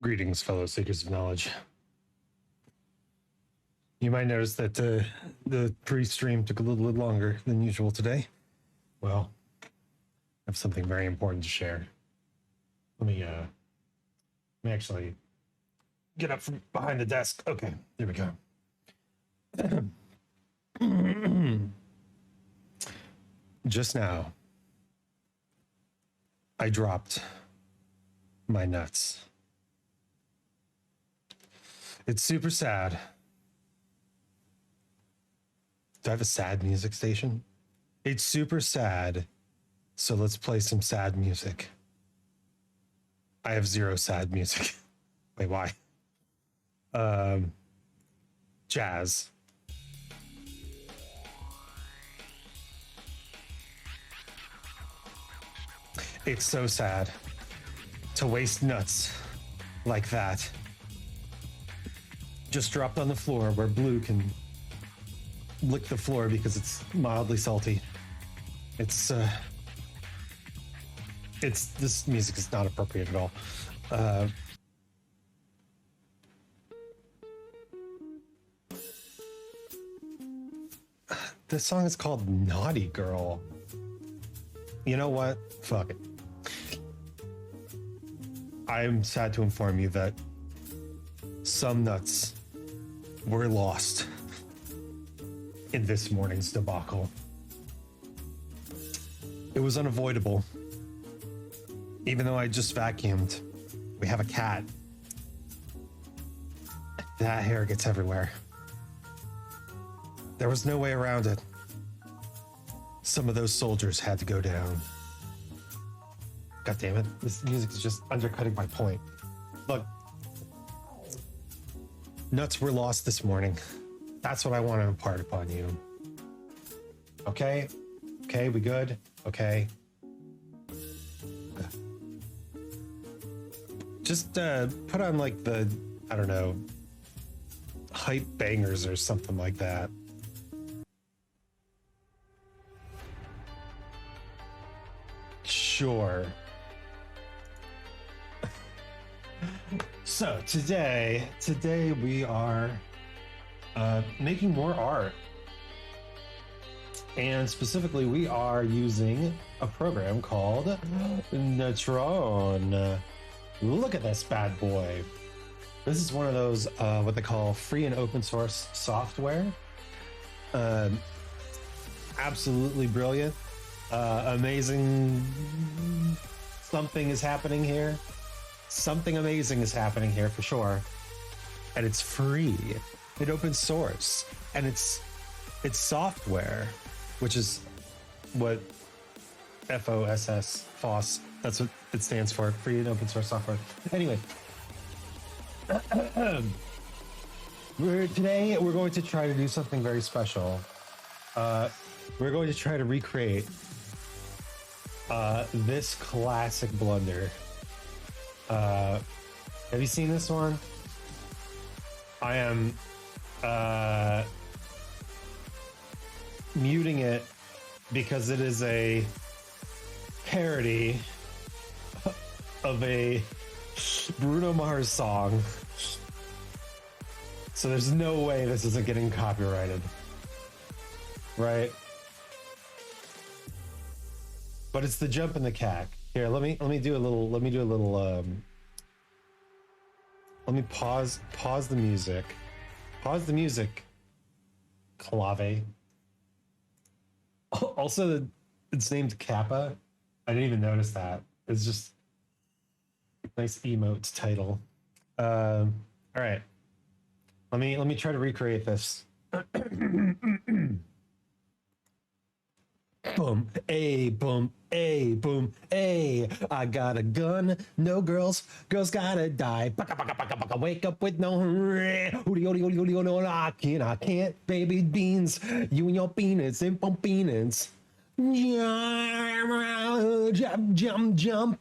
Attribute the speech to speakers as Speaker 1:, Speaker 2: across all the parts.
Speaker 1: Greetings, fellow seekers of knowledge. You might notice that the pre-stream took a little bit longer than usual today. Well, I have something very important to share. Let me actually get up from behind the desk. Okay, there we go. Just now, I dropped my nuts. It's super sad. Do I have a sad music station? It's super sad, so let's play some sad music. I have zero sad music. Wait, why? Jazz. It's so sad to waste nuts like that. Just dropped on the floor where Blue can lick the floor because it's mildly salty. It's this music is not appropriate at all. This song is called Naughty Girl. You know what? Fuck it. I'm sad to inform you that some nuts were lost in this morning's debacle. It was unavoidable. Even though I just vacuumed, we have a cat. That hair gets everywhere. There was no way around it. Some of those soldiers had to go down. God damn it, this music is just undercutting my point. Look, nuts were lost this morning. That's what I want to impart upon you. Okay? Okay, we good? Okay. Just put on like the, I don't know, hype bangers or something like that. Sure. So today we are making more art, and specifically we are using a program called Northalon. Look at this bad boy. This is one of those what they call free and open source software. Absolutely brilliant. Amazing. Something is happening here. Something amazing is happening here for sure. And it's free. It's open source. And it's software, which is what FOSS, that's what it stands for, free and open source software. Anyway, today we're going to try to do something very special. We're going to try to recreate this classic blunder. Have you seen this one? I am muting it because it is a parody of a Bruno Mars song. So there's no way this isn't getting copyrighted. Right? But it's the jump in the Caac. Here, let me do a little let me pause the music. Pause the music. Clave. Also, it's named Kappa. I didn't even notice that. It's just a nice emote title. All right. Let me try to recreate this. Boom, boom, boom, I got a gun, no girls gotta die. Baka, baka, baka, baka, wake up with no I can't, baby beans, you and your peanuts and peanuts. Jump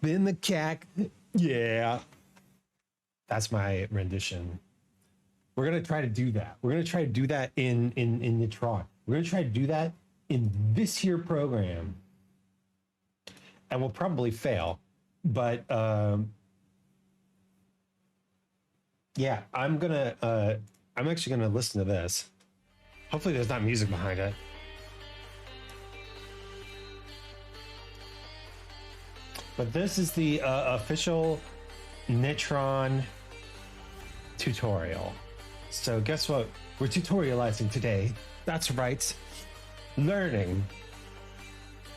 Speaker 1: in the Caac. Yeah. That's my rendition. We're gonna try to do that. We're gonna try to do that in Neutron. We're gonna try to do that in this here program, and we'll probably fail, but Yeah, I'm actually gonna listen to this. Hopefully there's not music behind it. But this is the official Nitron tutorial. So guess what? We're tutorializing today. That's right. Learning.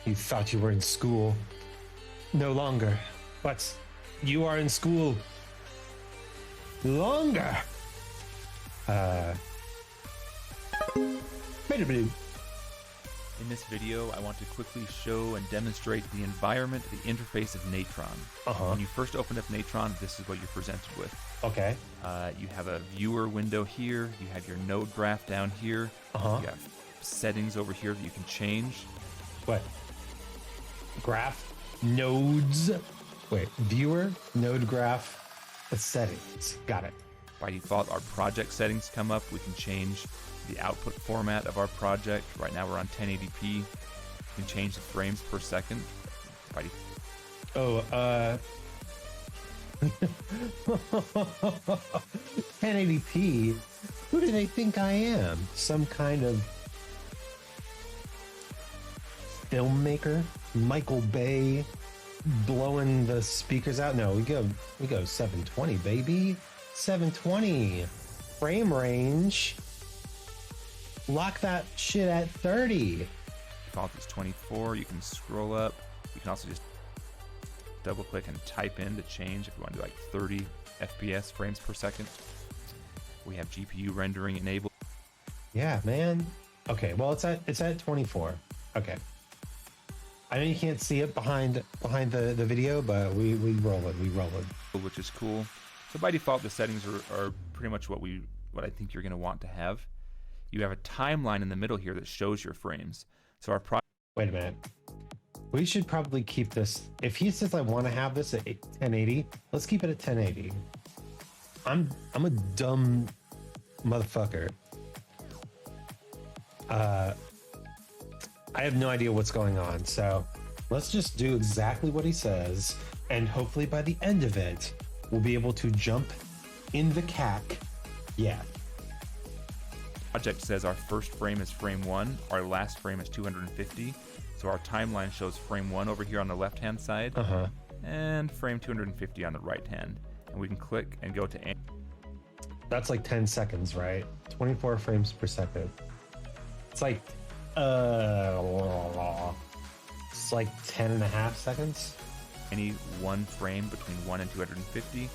Speaker 1: You thought you were in school. No longer. But you are in school longer.
Speaker 2: In this video, I want to quickly show and demonstrate the environment, the interface of Natron. When you first open up Natron, this is what you're presented with.
Speaker 1: Okay.
Speaker 2: You have a viewer window here. You have your node graph down here. You have settings over here that you can change.
Speaker 1: What? Graph? Nodes? Wait, viewer, node graph, settings. Got it.
Speaker 2: By default, our project settings come up. We can change the output format of our project. Right now we're on 1080p. You can change the frames per second.
Speaker 1: 1080p? Who do they think I am? Some kind of filmmaker? Michael Bay blowing the speakers out? No, we go 720, baby. 720 frame range. Lock that shit at 30.
Speaker 2: Default is 24. You can scroll up. You can also just double click and type in to change if you want to do like 30 FPS frames per second. We have GPU rendering enabled.
Speaker 1: Yeah, man. Okay, well it's at 24. Okay. I know you can't see it behind the video, but we roll it.
Speaker 2: Which is cool. So by default, the settings are pretty much what I think you're going to want to have. You have a timeline in the middle here that shows your frames. So our
Speaker 1: wait a minute. We should probably keep this. If he says I want to have this at 1080, let's keep it at 1080. I'm a dumb motherfucker. I have no idea what's going on, so let's just do exactly what he says, and hopefully by the end of it, we'll be able to jump in the Caac. Yeah.
Speaker 2: Project says our first frame is frame 1, our last frame is 250. So our timeline shows frame 1 over here on the left-hand side, and frame 250 on the right-hand. And we can click and go to...
Speaker 1: That's like 10 seconds, right? 24 frames per second. It's like 10 and a half seconds.
Speaker 2: Any one frame between 1 and 250,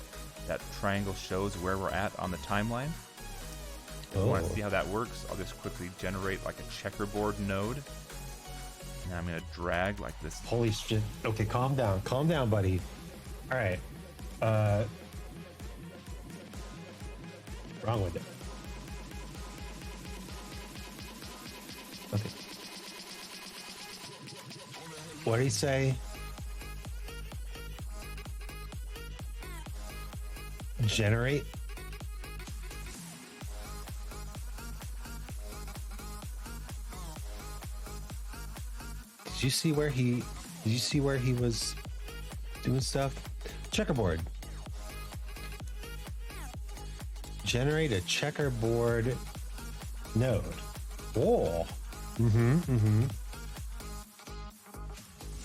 Speaker 2: that triangle shows where we're at on the timeline. If you want to see how that works, I'll just quickly generate like a checkerboard node. And I'm going to drag like this.
Speaker 1: Holy shit. Okay, calm down, buddy. All right. Wrong with it. Okay. What did he say? Generate? Did you see where he was doing stuff? Checkerboard. Generate a checkerboard node. Oh.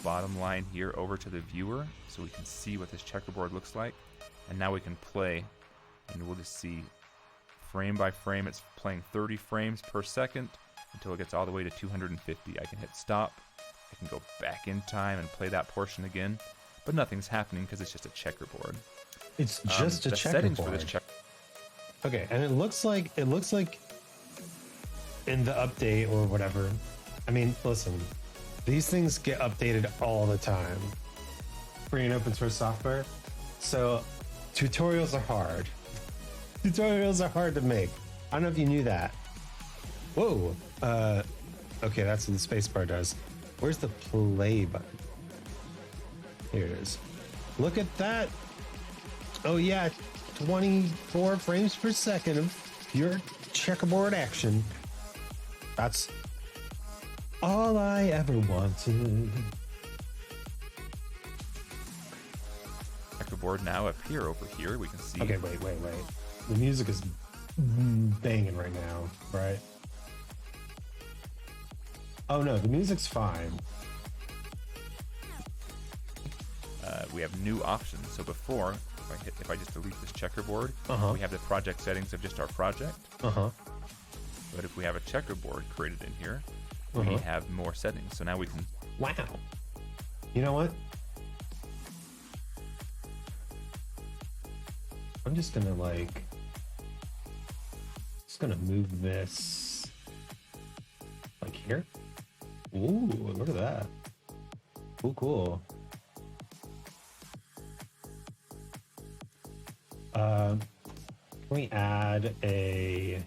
Speaker 2: Bottom line here over to the viewer so we can see what this checkerboard looks like. And now we can play, and we'll just see frame by frame. It's playing 30 frames per second until it gets all the way to 250. I can hit stop. I can go back in time and play that portion again, but nothing's happening because it's just a checkerboard.
Speaker 1: It's just a checkerboard.
Speaker 2: Settings for this
Speaker 1: Okay, and it looks like in the update or whatever. I mean, listen, these things get updated all the time. Free and open source software. So tutorials are hard. Tutorials are hard to make. I don't know if you knew that. Whoa. Okay, that's what the space bar does. Where's the play button? Here it is. Look at that. Oh yeah, 24 frames per second of pure checkerboard action. That's all I ever wanted.
Speaker 2: checkerboard now appear over here. We can see.
Speaker 1: Okay, wait. The music is banging right now, right? Oh no, the music's fine.
Speaker 2: We have new options. So before, if I just delete this checkerboard, we have the project settings of just our project. But if we have a checkerboard created in here, we have more settings. So now we can.
Speaker 1: Wow. You know what? I'm just gonna move this like here. Ooh, look at that. Cool. Can we add a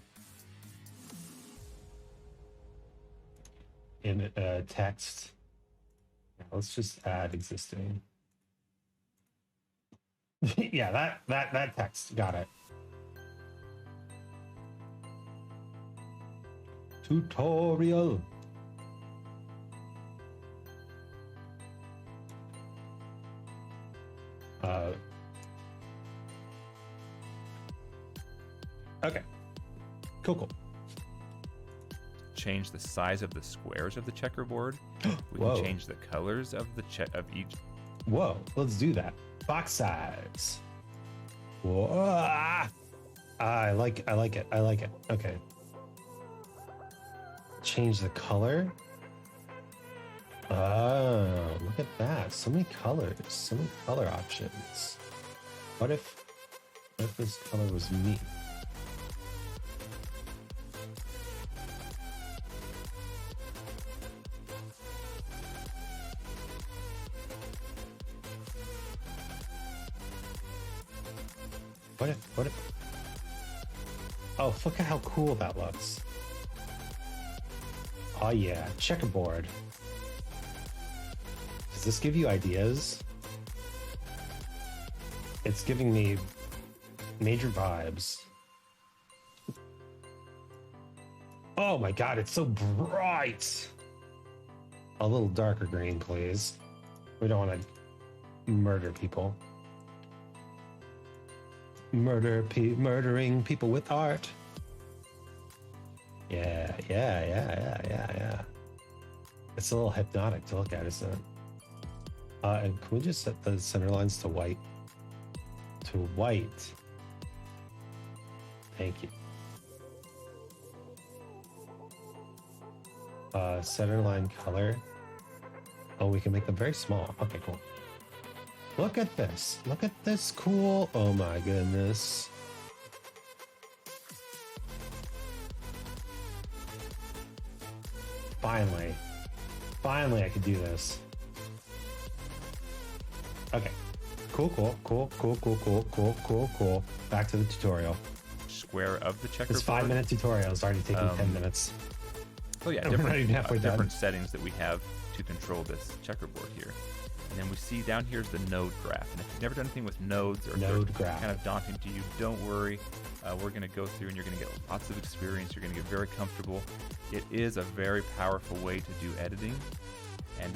Speaker 1: text? Yeah, let's just add existing. Yeah, that text. Got it. Tutorial. Okay. Cool.
Speaker 2: Change the size of the squares of the checkerboard. We
Speaker 1: Whoa.
Speaker 2: can change the colors of the of each.
Speaker 1: Whoa, let's do that. Box size. Whoa. I like it. Okay. Change the color. Oh, look at that. So many colors. So many color options. What if this color was me? What if? Oh, look at how cool that looks. Oh yeah, checkerboard. Does this give you ideas? It's giving me major vibes. Oh my god, it's so bright. A little darker green, please. We don't want to murder people. Murdering people with art. Yeah. It's a little hypnotic to look at, isn't it? And can we just set the center lines to white? To white. Thank you. Center line color. Oh, we can make them very small. Okay, cool. Look at this. Look at this cool. Oh my goodness. Finally. Finally, I could do this. Okay. Cool. Back to the tutorial.
Speaker 2: Square of the checkerboard.
Speaker 1: This 5-minute tutorial is already taking 10 minutes.
Speaker 2: Oh yeah,
Speaker 1: We're not even halfway done.
Speaker 2: different settings that we have to control this checkerboard here. And then we see down here is the node graph. And if you've never done anything with nodes or
Speaker 1: node
Speaker 2: if
Speaker 1: graph
Speaker 2: kind of daunting to you, don't worry. We're going to go through and you're going to get lots of experience. You're going to get very comfortable. It is a very powerful way to do editing. And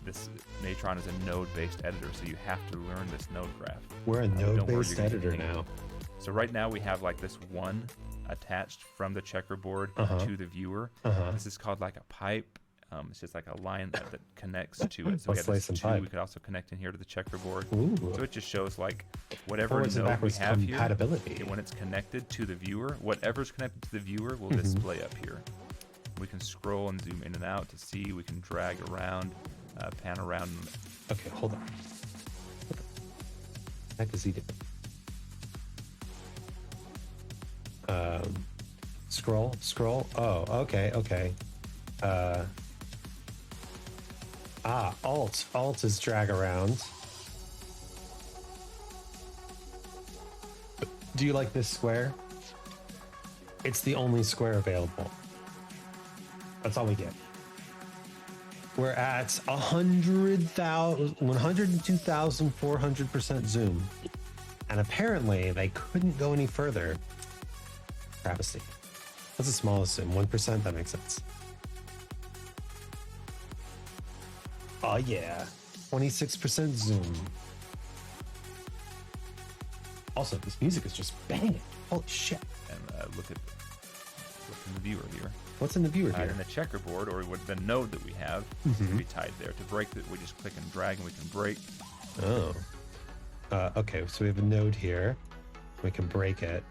Speaker 2: this Natron is a node-based editor, so you have to learn this node graph.
Speaker 1: We're a node-based editor now.
Speaker 2: So right now we have like this one attached from the checkerboard to the viewer. This is called like a pipe. It's just like a line that connects to it. So we have this two. We could also connect in here to the checkerboard.
Speaker 1: Ooh.
Speaker 2: So it just shows like whatever
Speaker 1: Forwards and
Speaker 2: node we
Speaker 1: backwards
Speaker 2: have
Speaker 1: compatibility.
Speaker 2: here. When it's connected to the viewer, whatever's connected to the viewer will display up here. We can scroll and zoom in and out to see. We can drag around, pan around.
Speaker 1: Okay, hold on. What the heck is he doing? Scroll. Oh, okay. Alt is drag around. Do you like this square? It's the only square available. That's all we get. We're at 102,400% zoom. And apparently they couldn't go any further. Travesty. What's the smallest zoom? 1%? That makes sense. Oh yeah. 26% zoom. Also, this music is just banging. Holy shit.
Speaker 2: And look in the viewer here.
Speaker 1: What's in the viewer here?
Speaker 2: In the checkerboard, or what the node that we have, can be tied there. To break it, we just click and drag, and we can break.
Speaker 1: Oh. Okay, so we have a node here. We can break it.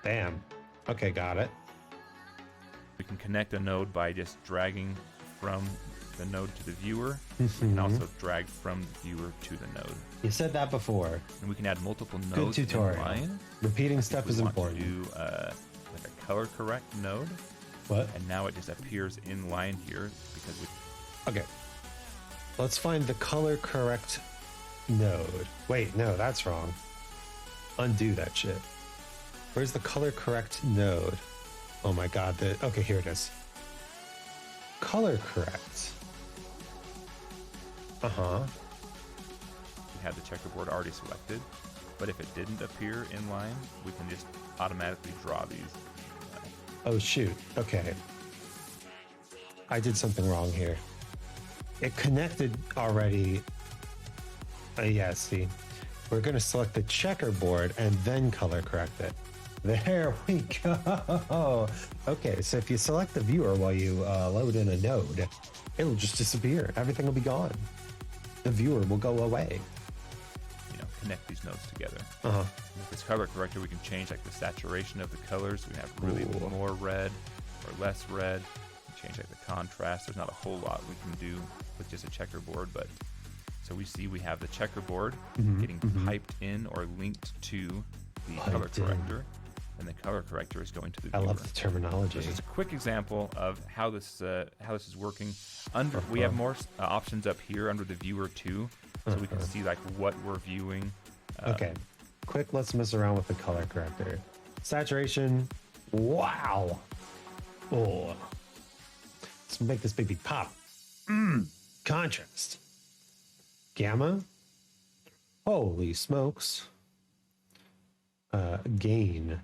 Speaker 1: Bam. Okay, got it.
Speaker 2: We can connect a node by just dragging from the node to the viewer. We can also drag from the viewer to the node.
Speaker 1: You said that before.
Speaker 2: And we can add multiple
Speaker 1: Good
Speaker 2: nodes
Speaker 1: tutorial.
Speaker 2: in line.
Speaker 1: Repeating stuff is important.
Speaker 2: We want to do like a color correct node.
Speaker 1: What?
Speaker 2: And now it just appears in line here because we...
Speaker 1: Okay. Let's find the color correct node. Wait, no, that's wrong. Undo that shit. Where's the color correct node? Oh my god, okay, here it is. Color correct. Uh-huh.
Speaker 2: We have the checkerboard already selected, but if it didn't appear in line, we can just automatically draw these.
Speaker 1: Oh shoot, okay. I did something wrong here. It connected already. Yeah, see. We're gonna select the checkerboard and then color correct it. There we go. Okay, so if you select the viewer while you load in a node, it'll just disappear. Everything will be gone. The viewer will go away.
Speaker 2: You know, connect these nodes together.
Speaker 1: Uh-huh.
Speaker 2: With this color corrector, we can change like the saturation of the colors. We have really more red or less red. We can change like the contrast. There's not a whole lot we can do with just a checkerboard, but so we see we have the checkerboard getting piped in or linked to the color corrector. And the color corrector is going to the viewer.
Speaker 1: I love the terminology.
Speaker 2: This is a quick example of how this is working. We have more options up here under the viewer too, so we can see like what we're viewing.
Speaker 1: Okay, quick. Let's mess around with the color corrector. Saturation. Wow. Oh. Let's make this baby pop. Contrast. Gamma. Holy smokes. Gain.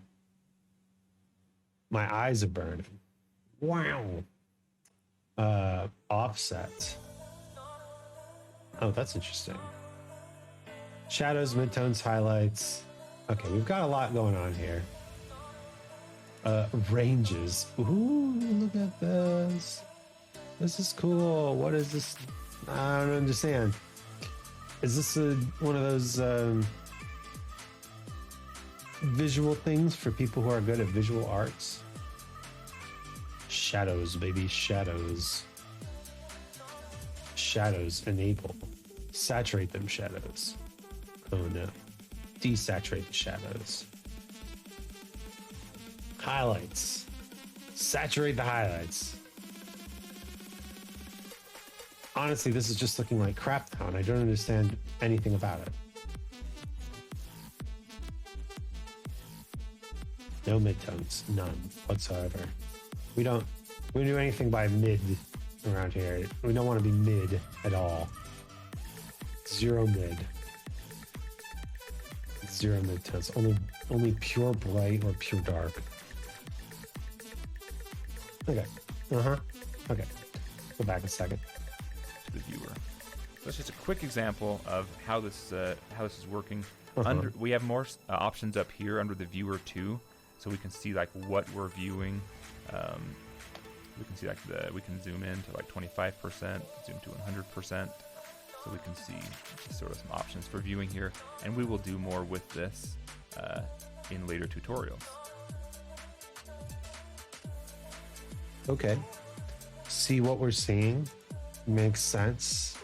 Speaker 1: My eyes are burning. Wow. Offset. Oh, that's interesting. Shadows, midtones, highlights. Okay, we've got a lot going on here. Ranges. Ooh, look at this. This is cool. What is this? I don't understand. Is this one of those visual things for people who are good at visual arts? Shadows, baby, shadows. Shadows enable. Saturate them shadows. Oh no. Desaturate the shadows. Highlights. Saturate the highlights. Honestly, this is just looking like crap now, and I don't understand anything about it. No midtones, none whatsoever. We don't do anything by mid around here. We don't want to be mid at all. Zero mid. Zero midtones. Only pure bright or pure dark. Okay. Okay. Go back a second.
Speaker 2: To the viewer. That's just a quick example of how this is working. We have more options up here under the viewer too. So we can see like what we're viewing. We can see like we can zoom in to like 25%, zoom to 100%. So we can see just sort of some options for viewing here. And we will do more with this in later tutorials.
Speaker 1: Okay. See what we're seeing. Makes sense.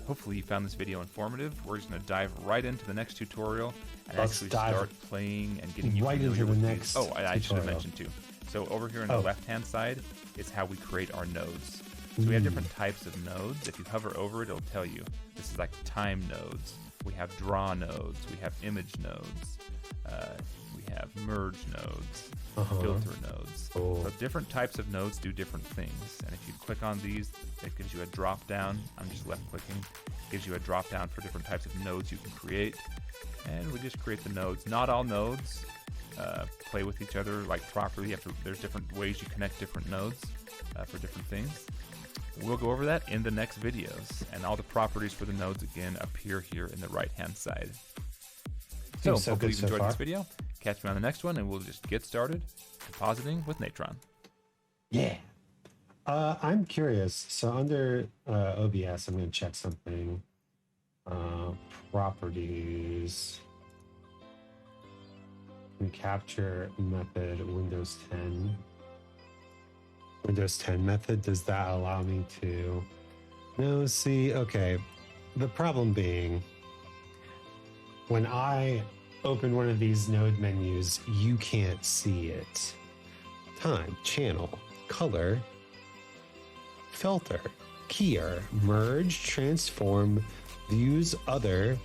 Speaker 2: Hopefully you found this video informative. We're just going to dive right into the next tutorial and
Speaker 1: Let's
Speaker 2: actually
Speaker 1: dive
Speaker 2: start playing and getting you
Speaker 1: right
Speaker 2: familiar
Speaker 1: into the
Speaker 2: with
Speaker 1: next
Speaker 2: these. Oh, I should have
Speaker 1: tutorial.
Speaker 2: mentioned too. So over here on the left-hand side is how we create our nodes. So we have different types of nodes. If you hover over it, it'll tell you. This is like time nodes. We have draw nodes. We have image nodes. We have merge nodes. Filter nodes. So different types of nodes do different things. And if you click on these, it gives you a drop down. I'm just left clicking. It gives you a drop down for different types of nodes you can create. And we just create the nodes. Not all nodes play with each other like properly. There's different ways you connect different nodes for different things. we'll go over that in the next videos. And all the properties for the nodes, again, appear here in the right-hand side. So, hopefully you've enjoyed this video. Catch me on the next one, and we'll just get started compositing with Natron.
Speaker 1: Yeah. I'm curious. So under OBS, I'm going to check something. Properties. Capture method, Windows 10. Windows 10 method. Does that allow me to? No, see, okay. The problem being, when I open one of these node menus, you can't see it. Time, channel, color, filter, keyer, merge, transform, views other,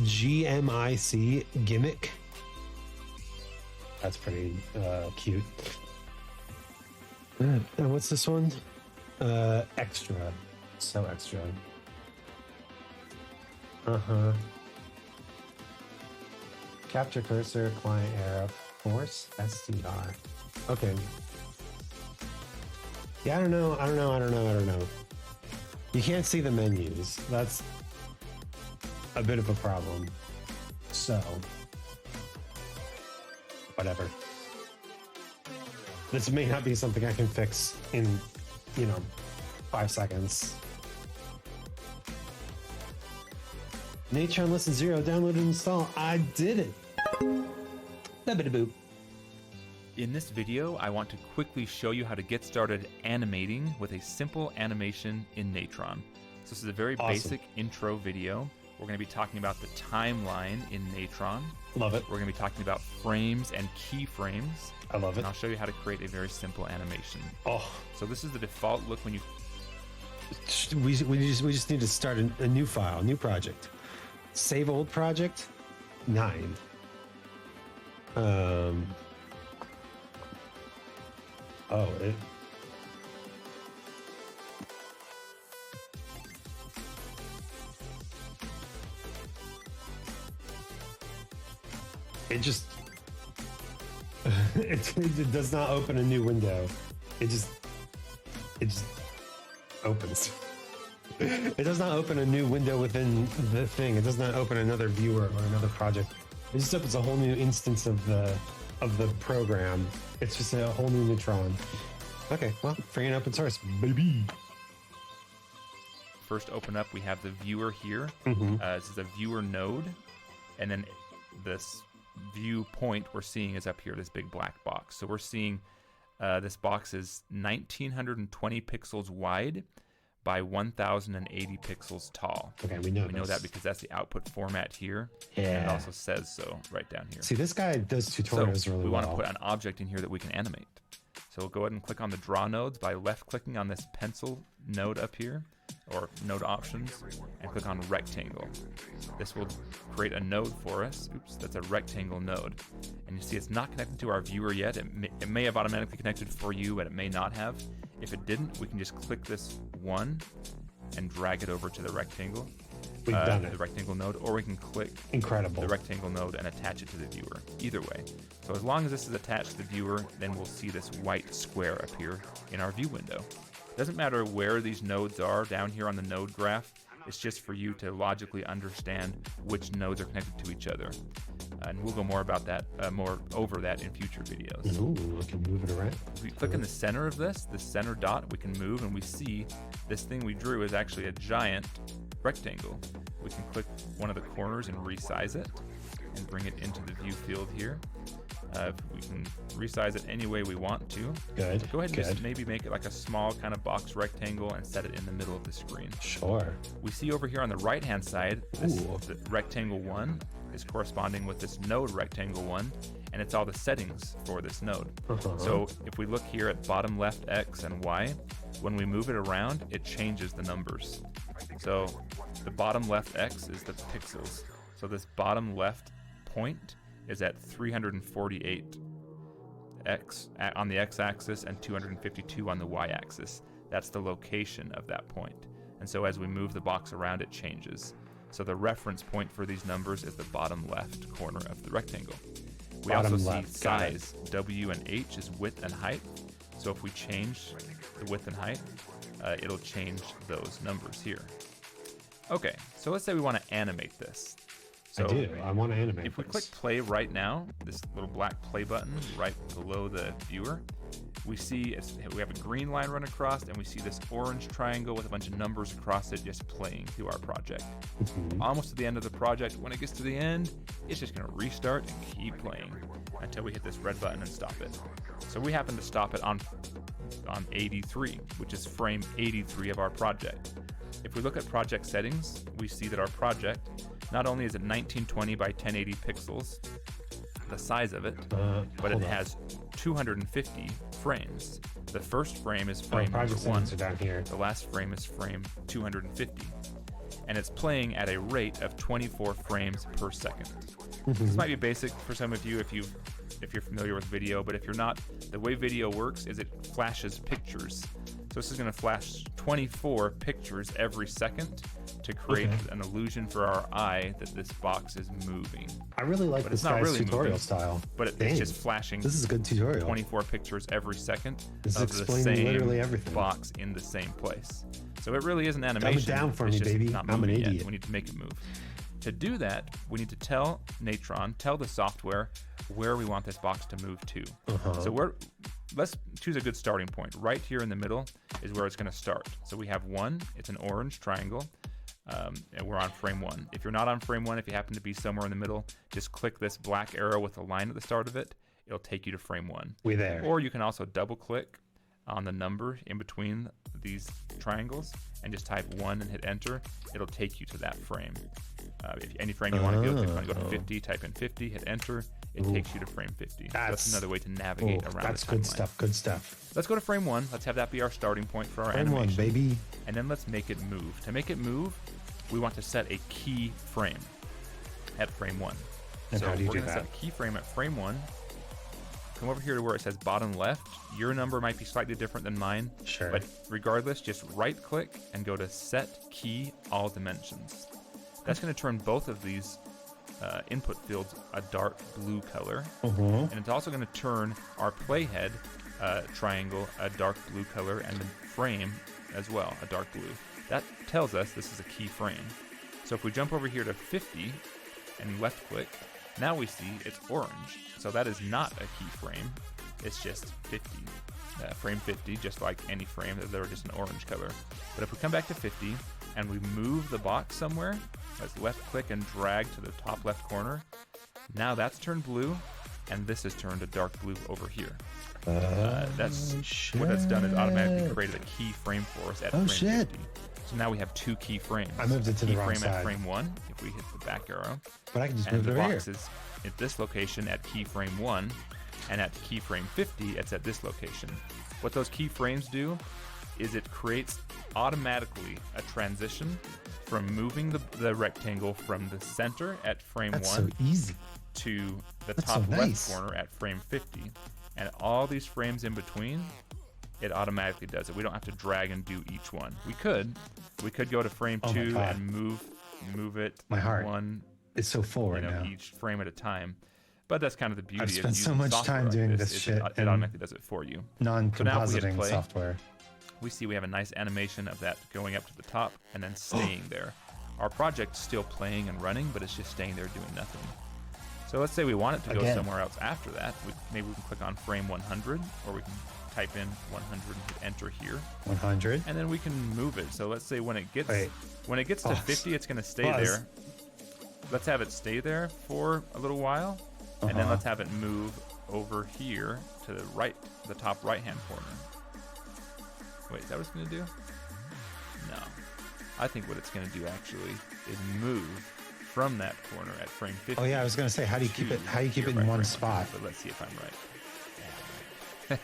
Speaker 1: GMIC, gimmick. That's pretty cute. And what's this one? Extra. So extra. Capture cursor, client error, force, SDR. Okay. Yeah, I don't know. You can't see the menus. That's a bit of a problem. So, whatever. This may not be something I can fix in, 5 seconds. Natron Lesson 0, download and install. I did it. Boop.
Speaker 2: In this video, I want to quickly show you how to get started animating with a simple animation in Natron. So this is a very basic intro video. We're going to be talking about the timeline in Natron.
Speaker 1: Love it.
Speaker 2: We're going to be talking about frames and keyframes.
Speaker 1: I love it.
Speaker 2: And I'll show you how to create a very simple animation.
Speaker 1: Oh.
Speaker 2: So this is the default look when you...
Speaker 1: We just need to start a new file, new project. Save old project, 9. It just it does not open a new window. It just opens. It does not open a new window within the thing. It does not open another viewer or another project. It just opens a whole new instance of the program. It's just a whole new Natron. Okay, well, free and open source, baby.
Speaker 2: First open up, we have the viewer here. This is a viewer node, and then this viewpoint we're seeing is up here, this big black box. So we're seeing this box is 1920 pixels wide by 1080 pixels tall.
Speaker 1: Okay, we know
Speaker 2: that because that's the output format here.
Speaker 1: Yeah.
Speaker 2: And it also says so right down here.
Speaker 1: See, this guy does tutorials really well.
Speaker 2: We want to put an object in here that we can animate. So we'll go ahead and click on the draw nodes by left clicking on this pencil node up here, or node options, and click on rectangle. This will create a node for us. Oops, that's a rectangle node. And you see it's not connected to our viewer yet. It may have automatically connected for you, but it may not have. If it didn't, we can just click this one and drag it over to the rectangle.
Speaker 1: We've done it.
Speaker 2: The rectangle node, or we can click the rectangle node and attach it to the viewer. Either way. So as long as this is attached to the viewer, then we'll see this white square appear in our view window. Doesn't matter where these nodes are down here on the node graph. It's just for you to logically understand which nodes are connected to each other. And we'll go more about that, more over that in future videos.
Speaker 1: Ooh, we can move it around.
Speaker 2: If we click in the center of this center dot, we can move, and we see this thing we drew is actually a giant rectangle. We can click one of the corners and resize it and bring it into the view field here. We can resize it any way we want to.
Speaker 1: Good.
Speaker 2: So go ahead and just maybe make it like a small kind of box rectangle and set it in the middle of the screen.
Speaker 1: Sure.
Speaker 2: We see over here on the right hand side, the rectangle 1 is corresponding with this node rectangle 1, and it's all the settings for this node. So if we look here at bottom left X and Y, when we move it around, it changes the numbers. So the bottom left X is the pixels. So this bottom left point is at 348 X on the X-axis and 252 on the Y-axis. That's the location of that point. And so as we move the box around, it changes. So the reference point for these numbers is the bottom left corner of the rectangle. We also see size. W and H is width and height. So if we change the width and height, it'll change those numbers here. Okay, so let's say we want to animate this. So
Speaker 1: I do. I want to animate
Speaker 2: if we
Speaker 1: this.
Speaker 2: click play right now, this little black play button right below the viewer, we see we have a green line run across, and we see this orange triangle with a bunch of numbers across it just playing through our project. Almost to the end of the project. When it gets to the end, it's just going to restart and keep playing until we hit this red button and stop it. So we happen to stop it on 83, which is frame 83 of our project. If we look at project settings, we see that our project, not only is it 1920 by 1080 pixels, the size of it, but it has 250 frames. The first frame is frame number 1.
Speaker 1: Are down here.
Speaker 2: The last frame is frame 250. And it's playing at a rate of 24 frames per second. This might be basic for some of you if you're familiar with video, but if you're not, the way video works is it flashes pictures. So this is going to flash 24 pictures every second to create an illusion for our eye that this box is moving.
Speaker 1: I really like this guy's tutorial style.
Speaker 2: But it's just flashing.
Speaker 1: This is a good tutorial.
Speaker 2: 24 pictures every second
Speaker 1: This is
Speaker 2: of the
Speaker 1: explaining
Speaker 2: same
Speaker 1: literally everything.
Speaker 2: box in the same place. So it really is an animation.
Speaker 1: Dumb it down for
Speaker 2: it's
Speaker 1: me,
Speaker 2: just
Speaker 1: baby.
Speaker 2: not
Speaker 1: I'm an
Speaker 2: moving yet.
Speaker 1: idiot.
Speaker 2: We need to make it move. To do that, we need to tell Natron, tell the software where we want this box to move to. So let's choose a good starting point. Right here in the middle is where it's going to start. So we have 1, it's an orange triangle, and we're on frame 1. If you're not on frame 1, if you happen to be somewhere in the middle, just click this black arrow with a line at the start of it. It'll take you to frame 1.
Speaker 1: We're there.
Speaker 2: Or you can also double click on the number in between these triangles and just type 1 and hit enter. It'll take you to that frame. If any frame you want to go, if you want to go to 50, type in 50, hit enter. It takes you to frame 50. That's another way to navigate around
Speaker 1: That's
Speaker 2: the
Speaker 1: good
Speaker 2: timeline.
Speaker 1: stuff. Good stuff.
Speaker 2: Let's go to frame 1. Let's have that be our starting point for our
Speaker 1: Frame
Speaker 2: animation.
Speaker 1: 1, baby.
Speaker 2: And then let's make it move. To make it move, we want to set a key frame at frame 1.
Speaker 1: And
Speaker 2: so
Speaker 1: how do you
Speaker 2: we're
Speaker 1: do
Speaker 2: going to set
Speaker 1: that?
Speaker 2: a keyframe at frame 1. Come over here to where it says bottom left. Your number might be slightly different than mine.
Speaker 1: Sure.
Speaker 2: But regardless, just right click and go to set key all dimensions. That's going to turn both of these input fields a dark blue color. And it's also going to turn our playhead triangle a dark blue color, and the frame as well, a dark blue. That tells us this is a key frame. So if we jump over here to 50 and left click, now we see it's orange. So that is not a key frame. It's just 50. Frame 50, just like any frame, they're just an orange color. But if we come back to 50 and we move the box somewhere, let's left click and drag to the top left corner. Now that's turned blue, and this has turned a dark blue over here. That's what that's done is automatically created a key frame for us at frame 50. So now we have 2 key frames.
Speaker 1: I moved it to the wrong
Speaker 2: Key frame at
Speaker 1: side.
Speaker 2: frame 1, if we hit the back arrow.
Speaker 1: But I can just
Speaker 2: And
Speaker 1: move
Speaker 2: the
Speaker 1: it over
Speaker 2: box
Speaker 1: here.
Speaker 2: is at this location at keyframe 1, and at keyframe 50, it's at this location. What those keyframes do is it creates automatically a transition from moving the rectangle from the center at frame
Speaker 1: That's
Speaker 2: 1
Speaker 1: so easy.
Speaker 2: to the
Speaker 1: That's
Speaker 2: top
Speaker 1: so
Speaker 2: left
Speaker 1: nice.
Speaker 2: corner at frame 50. And all these frames in between, it automatically does it. We don't have to drag and do each one. We could go to frame
Speaker 1: Oh my
Speaker 2: 2
Speaker 1: God.
Speaker 2: and move it
Speaker 1: My heart
Speaker 2: one,
Speaker 1: It's so full right now.
Speaker 2: each frame at a time. But that's kind of the beauty
Speaker 1: I've
Speaker 2: of
Speaker 1: spent so
Speaker 2: using
Speaker 1: much
Speaker 2: software
Speaker 1: time
Speaker 2: like
Speaker 1: doing
Speaker 2: this,
Speaker 1: this
Speaker 2: is
Speaker 1: shit
Speaker 2: It
Speaker 1: and
Speaker 2: automatically does it for you.
Speaker 1: Non-compositing
Speaker 2: play.
Speaker 1: software.
Speaker 2: We see we have a nice animation of that going up to the top and then staying there. Our project's still playing and running, but it's just staying there doing nothing. So let's say we want it to go
Speaker 1: Again.
Speaker 2: somewhere else after that. Maybe we can click on frame 100, or we can type in 100 and hit enter here,
Speaker 1: 100.
Speaker 2: and then we can move it. So let's say when it gets
Speaker 1: Wait.
Speaker 2: to
Speaker 1: Pause.
Speaker 2: 50, it's going to stay
Speaker 1: Pause.
Speaker 2: there. Let's have it stay there for a little while, and then let's have it move over here to the right, the top right-hand corner. Wait, is that what it's going to do? No. I think what it's going to do actually is move from that corner at frame 50.
Speaker 1: Oh yeah, I was gonna say, how do you keep it? How do you keep it
Speaker 2: here
Speaker 1: in
Speaker 2: by
Speaker 1: one
Speaker 2: frame
Speaker 1: spot?
Speaker 2: 100, but let's see if I'm right.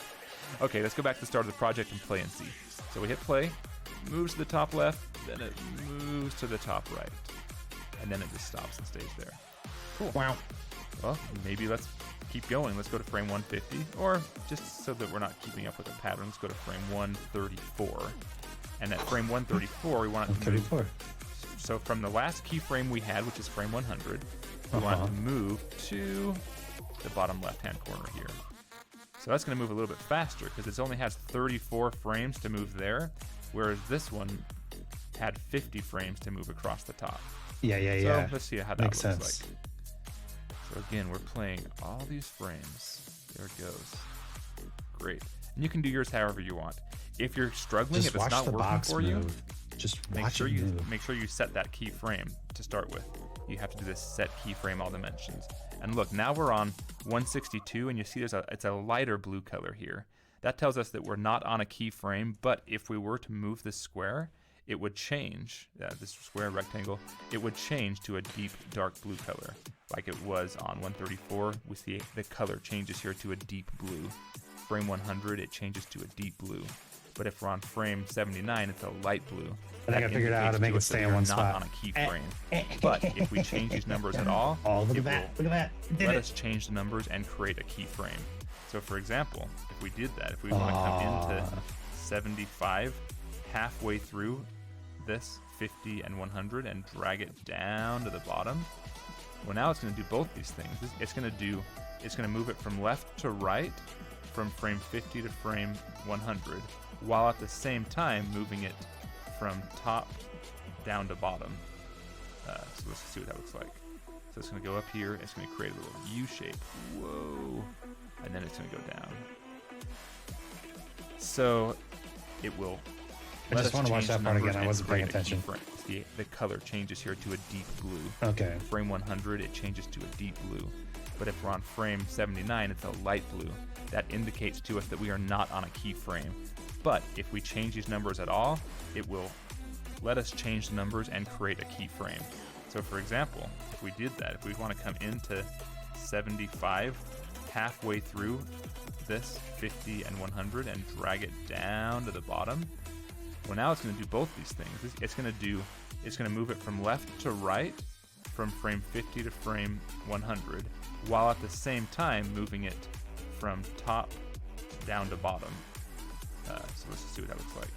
Speaker 2: Okay, let's go back to the start of the project and play and see. So we hit play, moves to the top left, then it moves to the top right, and then it just stops and stays there. Cool.
Speaker 1: Wow.
Speaker 2: Well, maybe let's keep going. Let's go to frame 150, or just so that we're not keeping up with the pattern, let's go to frame 134. And at frame 134, we want it to move.
Speaker 1: 134.
Speaker 2: So from the last keyframe we had, which is frame 100, we want it to move to the bottom left-hand corner here. So that's going to move a little bit faster because it only has 34 frames to move there, whereas this one had 50 frames to move across the top.
Speaker 1: Yeah, yeah,
Speaker 2: so
Speaker 1: yeah.
Speaker 2: let's see how that
Speaker 1: Makes
Speaker 2: looks
Speaker 1: sense.
Speaker 2: like. So again, we're playing all these frames. There it goes. Great. And you can do yours however you want. If you're struggling,
Speaker 1: Just
Speaker 2: if it's
Speaker 1: watch
Speaker 2: not
Speaker 1: the
Speaker 2: working
Speaker 1: box
Speaker 2: for you,
Speaker 1: move. Just
Speaker 2: make
Speaker 1: watch
Speaker 2: sure
Speaker 1: it
Speaker 2: you
Speaker 1: move.
Speaker 2: set that keyframe to start with. You have to do this set keyframe all dimensions. And look, now we're on 162, and you see it's a lighter blue color here. That tells us that we're not on a keyframe, but if we were to move this square, it would change, this square rectangle, it would change to a deep dark blue color. Like it was on 134, we see the color changes here to a deep blue. Frame 100, it changes to a deep blue. But if we're on frame 79, it's a light blue.
Speaker 1: I think I figured out how to make it stay in one spot.
Speaker 2: Not on a keyframe. But if we change these numbers at all,
Speaker 1: look at that! Look at that! Did
Speaker 2: let
Speaker 1: it.
Speaker 2: us change the numbers and create a keyframe. So for example, if we did that, if we want to come into 75 halfway through this 50 and 100 and drag it down to the bottom, well, now it's going to do both these things. It's going to move it from left to right, from frame 50 to frame 100, while at the same time moving it from top down to bottom. So let's see what that looks like. So it's going to go up here. It's going to create a little U shape. Whoa. And then it's going to go down. So it will.
Speaker 1: I just want to watch that part again. I wasn't paying attention.
Speaker 2: See, the color changes here to a deep blue.
Speaker 1: Okay.
Speaker 2: Frame 100, it changes to a deep blue. But if we're on frame 79, it's a light blue. That indicates to us that we are not on a keyframe. But if we change these numbers at all, it will let us change the numbers and create a keyframe. So for example, if we did that, if we want to come into 75 halfway through this 50 and 100 and drag it down to the bottom, well, now it's going to do both these things. It's going to move it from left to right, from frame 50 to frame 100, while at the same time moving it from top down to bottom. So let's just see what that looks like.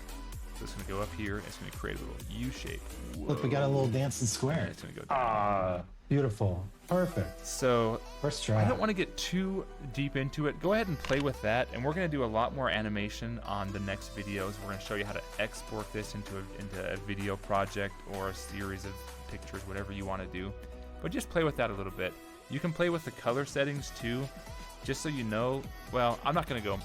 Speaker 2: So it's going to go up here. It's going to create a little U shape. Whoa.
Speaker 1: Look, we got a little dancing square.
Speaker 2: And it's going to go down.
Speaker 1: Beautiful. Perfect.
Speaker 2: So
Speaker 1: First try.
Speaker 2: I don't want to get too deep into it. Go ahead and play with that, and we're going to do a lot more animation on the next videos. We're going to show you how to export this into a video project or a series of pictures, whatever you want to do. But just play with that a little bit. You can play with the color settings too, just so you know. Well, I'm not going to go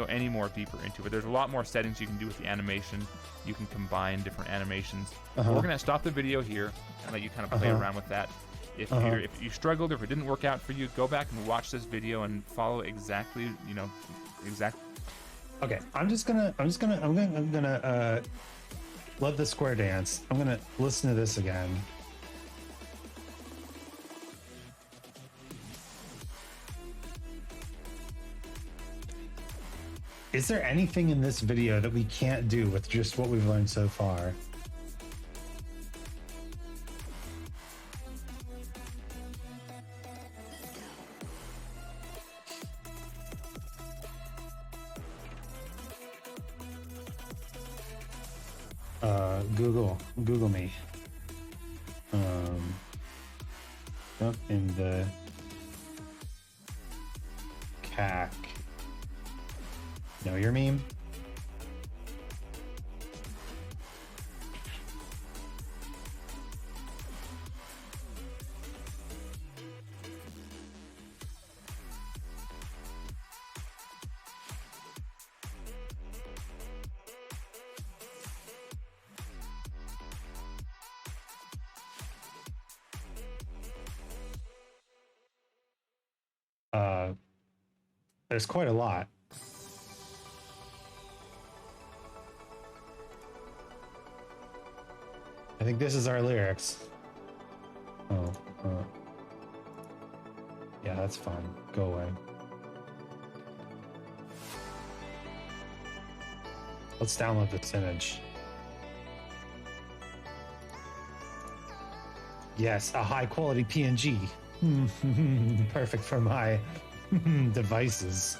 Speaker 2: any more deeper into it. There's a lot more settings you can do with the animation. You can combine different animations. We're going to stop the video here and let you kind of play around with that. If you struggled or if it didn't work out for you, go back and watch this video and follow exactly,
Speaker 1: Okay, I'm gonna let the square dance. I'm gonna listen to this again. Is there anything in this video that we can't do with just what we've learned so far? Google me. Up in the Caac. Know your meme? There's quite a lot. I think this is our lyrics. Yeah, that's fine. Go away. Let's download this image. Yes, a high quality PNG. Perfect for my devices.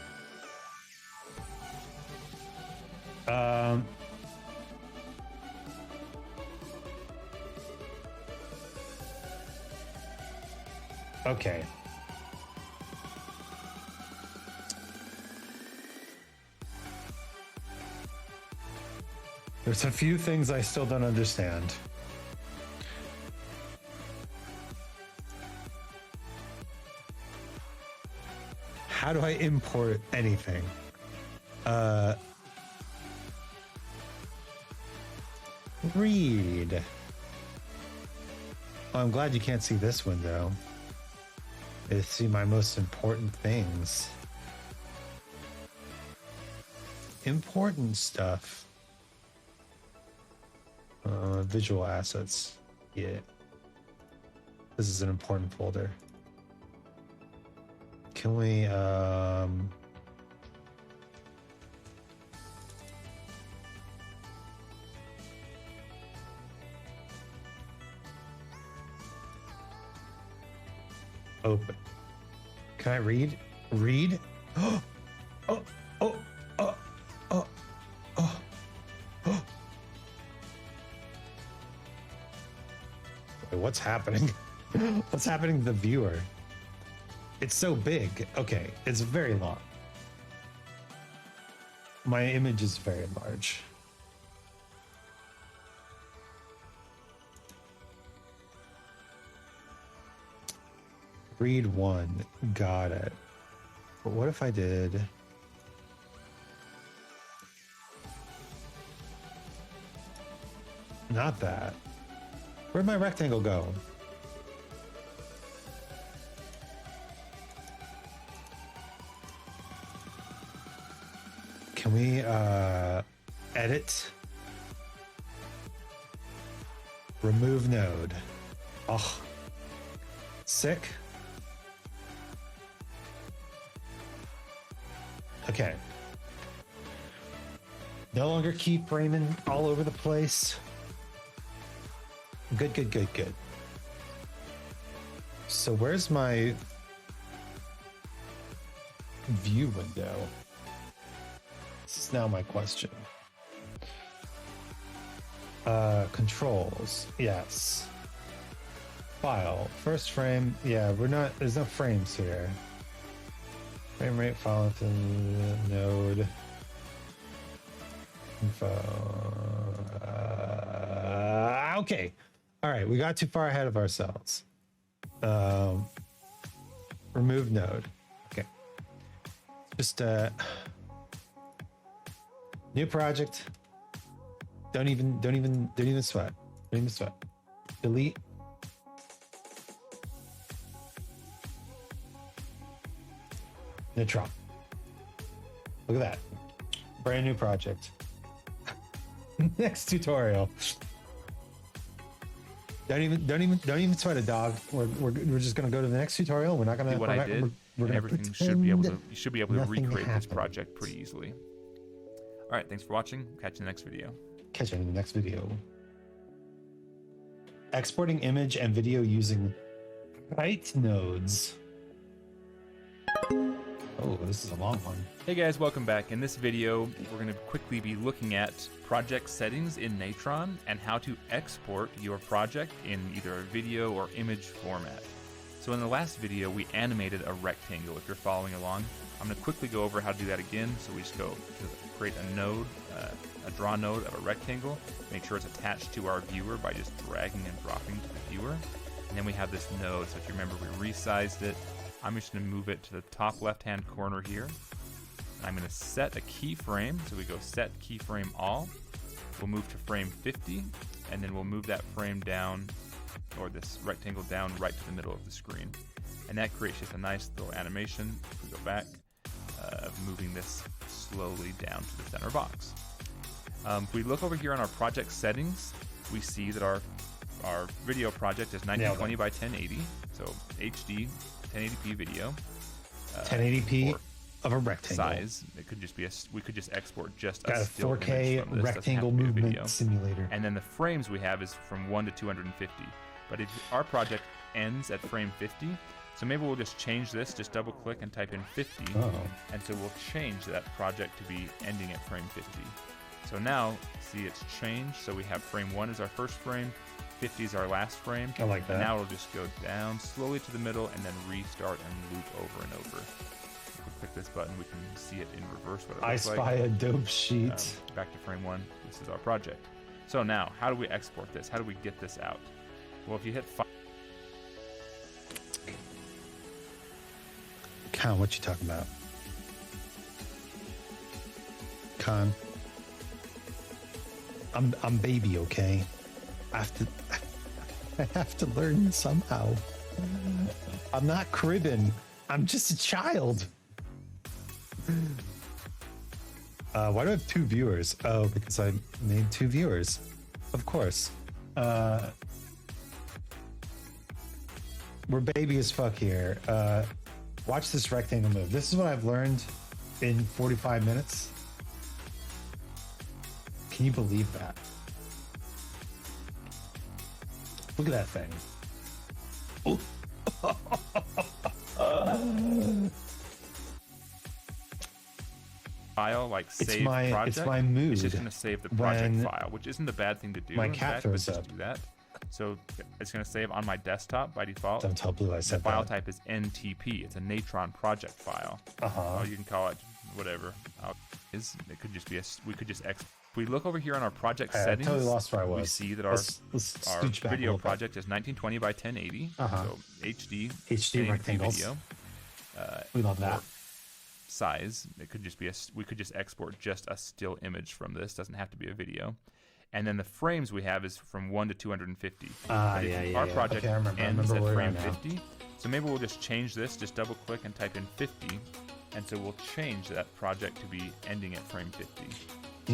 Speaker 1: Okay. There's a few things I still don't understand. How do I import anything? Read. Oh, I'm glad you can't see this window. You see my most important things. Important stuff. Visual assets. Yeah. This is an important folder. Can we, open. Can I read? Read? Oh, oh, oh, oh, oh, oh, oh. Wait, what's happening? What's happening to the viewer? It's so big. Okay, it's very long. My image is very large. Read one. Got it. But what if I did... Not that. Where'd my rectangle go? Can we edit? Remove node. Oh, sick. Okay. No longer keyframing all over the place. Good, good, good, good. So where's my view window? This is now my question. Controls, yes. File, first frame, yeah, there's no frames here. Frame rate, file to node. Info. Okay. All right, we got too far ahead of ourselves. Remove node. Okay. Just new project. Don't even sweat. Don't even sweat. Delete. Neutron. Look at that. Brand new project. Next tutorial. Don't even sweat it, dog. We're just gonna go to the next tutorial. We're not gonna.
Speaker 2: What I did.
Speaker 1: We're gonna
Speaker 2: everything should be able to. You should be able to recreate this project pretty easily. All right. Thanks for watching. Catch you in the next video.
Speaker 1: Catch you in the next video. Exporting image and video using Kite nodes. Oh, this is a long one.
Speaker 2: Hey guys, welcome back. In this video, we're going to quickly be looking at project settings in Natron and how to export your project in either a video or image format. So in the last video, we animated a rectangle. If you're following along, I'm going to quickly go over how to do that again. So we just go to create a node, a draw node of a rectangle. Make sure it's attached to our viewer by just dragging and dropping to the viewer. And then we have this node. So if you remember, we resized it. I'm just going to move it to the top left-hand corner here. And I'm going to set a keyframe. So we go set keyframe all. We'll move to frame 50, and then we'll move that frame down, or this rectangle down right to the middle of the screen. And that creates just a nice little animation. If we go back, moving this slowly down to the center box. If we look over here on our project settings, we see that our video project is 1920 by 1080, so HD 1080p video.
Speaker 1: 1080p of a rectangle
Speaker 2: size. It could just be we could just export just
Speaker 1: got
Speaker 2: a
Speaker 1: a
Speaker 2: still
Speaker 1: 4K
Speaker 2: image from this.
Speaker 1: rectangle movement simulator.
Speaker 2: And then the frames we have is from 1 to 250. But if our project ends at frame 50, so maybe we'll just change this, just double click and type in 50. And so we'll change that project to be ending at frame 50. So now, see, it's changed. So we have frame 1 is our first frame, 50 is our last frame.
Speaker 1: I like that.
Speaker 2: And now we'll just go down slowly to the middle and then restart and loop over and over. click this button, we can see it in reverse what it
Speaker 1: I
Speaker 2: looks like.
Speaker 1: spy a dope sheet.
Speaker 2: Back to frame 1. This is our project. So now, how do we export this? How do we get this out? Well, if you hit
Speaker 1: Con, what you talking about? Con, I'm baby, okay? I have to learn somehow. I'm not cribbing. I'm just a child. Why do I have 2 viewers? Oh, because I made 2 viewers. Of course. We're baby as fuck here. Watch this rectangle move. This is what I've learned in 45 minutes. Can you believe that? Look at that thing. Oh.
Speaker 2: file like save project,
Speaker 1: it's my mood.
Speaker 2: it's just going to save the project file, which isn't a bad thing to do.
Speaker 1: My cat throws
Speaker 2: just
Speaker 1: up.
Speaker 2: do that. So it's going to save on my desktop by default.
Speaker 1: Don't tell Blue I said
Speaker 2: the file
Speaker 1: that.
Speaker 2: type is NTP. It's a Natron project file. You can call it whatever. It could just be we could just if we look over here on our project settings,
Speaker 1: I totally lost where I was.
Speaker 2: we see that our video project is 1920 by 1080, so HD
Speaker 1: rectangles.
Speaker 2: video.
Speaker 1: We love that.
Speaker 2: Size. It could just be we could just export just a still image from this. Doesn't have to be a video. And then the frames we have is from 1 to 250. Our project ends at frame 50. So maybe we'll just change this. Just double click and type in 50, and so we'll change that project to be ending at frame 50.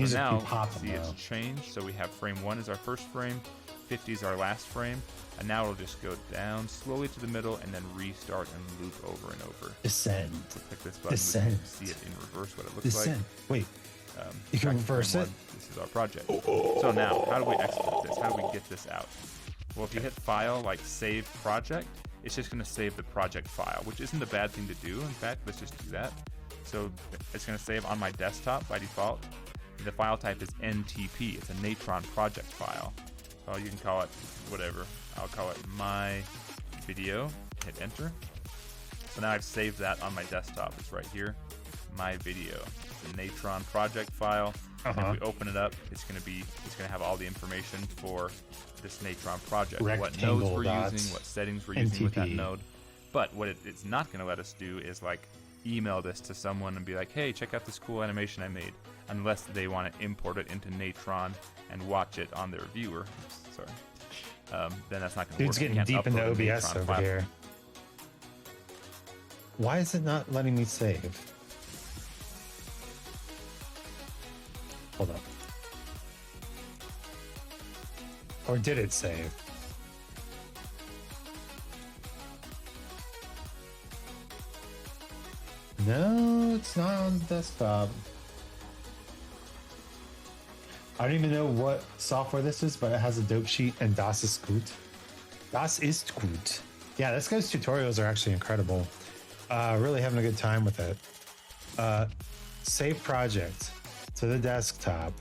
Speaker 2: So now see it's changed. So we have frame 1 is our first frame, 50 is our last frame, and now it'll just go down slowly to the middle and then restart and loop over and over.
Speaker 1: Descend.
Speaker 2: So click this button.
Speaker 1: Descend.
Speaker 2: We can see it in reverse what it looks like.
Speaker 1: Wait. You can reverse it.
Speaker 2: This is our project. So now, how do we export this? How do we get this out? Well, if you hit File, like Save Project, it's just going to save the project file, which isn't a bad thing to do. In fact, let's just do that. So it's going to save on my desktop by default. The file type is NTP. It's a Natron project file. So you can call it whatever. I'll call it My Video. Hit Enter. So now I've saved that on my desktop. It's right here. My Video. It's a Natron project file. And if we open it up, it's going to have all the information for this Natron project. What nodes we're using, what settings we're using with that node. But what it's not going to let us do is like email this to someone and be like, hey, check out this cool animation I made, unless they want to import it into Natron and watch it on their viewer. Oops, sorry. Then that's not going to work.
Speaker 1: Dude's getting deep into OBS over here. Why is it not letting me save? Hold up. Or did it save? No, it's not on the desktop. I don't even know what software this is, but it has a dope sheet and Das ist gut. Das ist gut. Yeah, this guy's tutorials are actually incredible. Really having a good time with it. Save project to the desktop.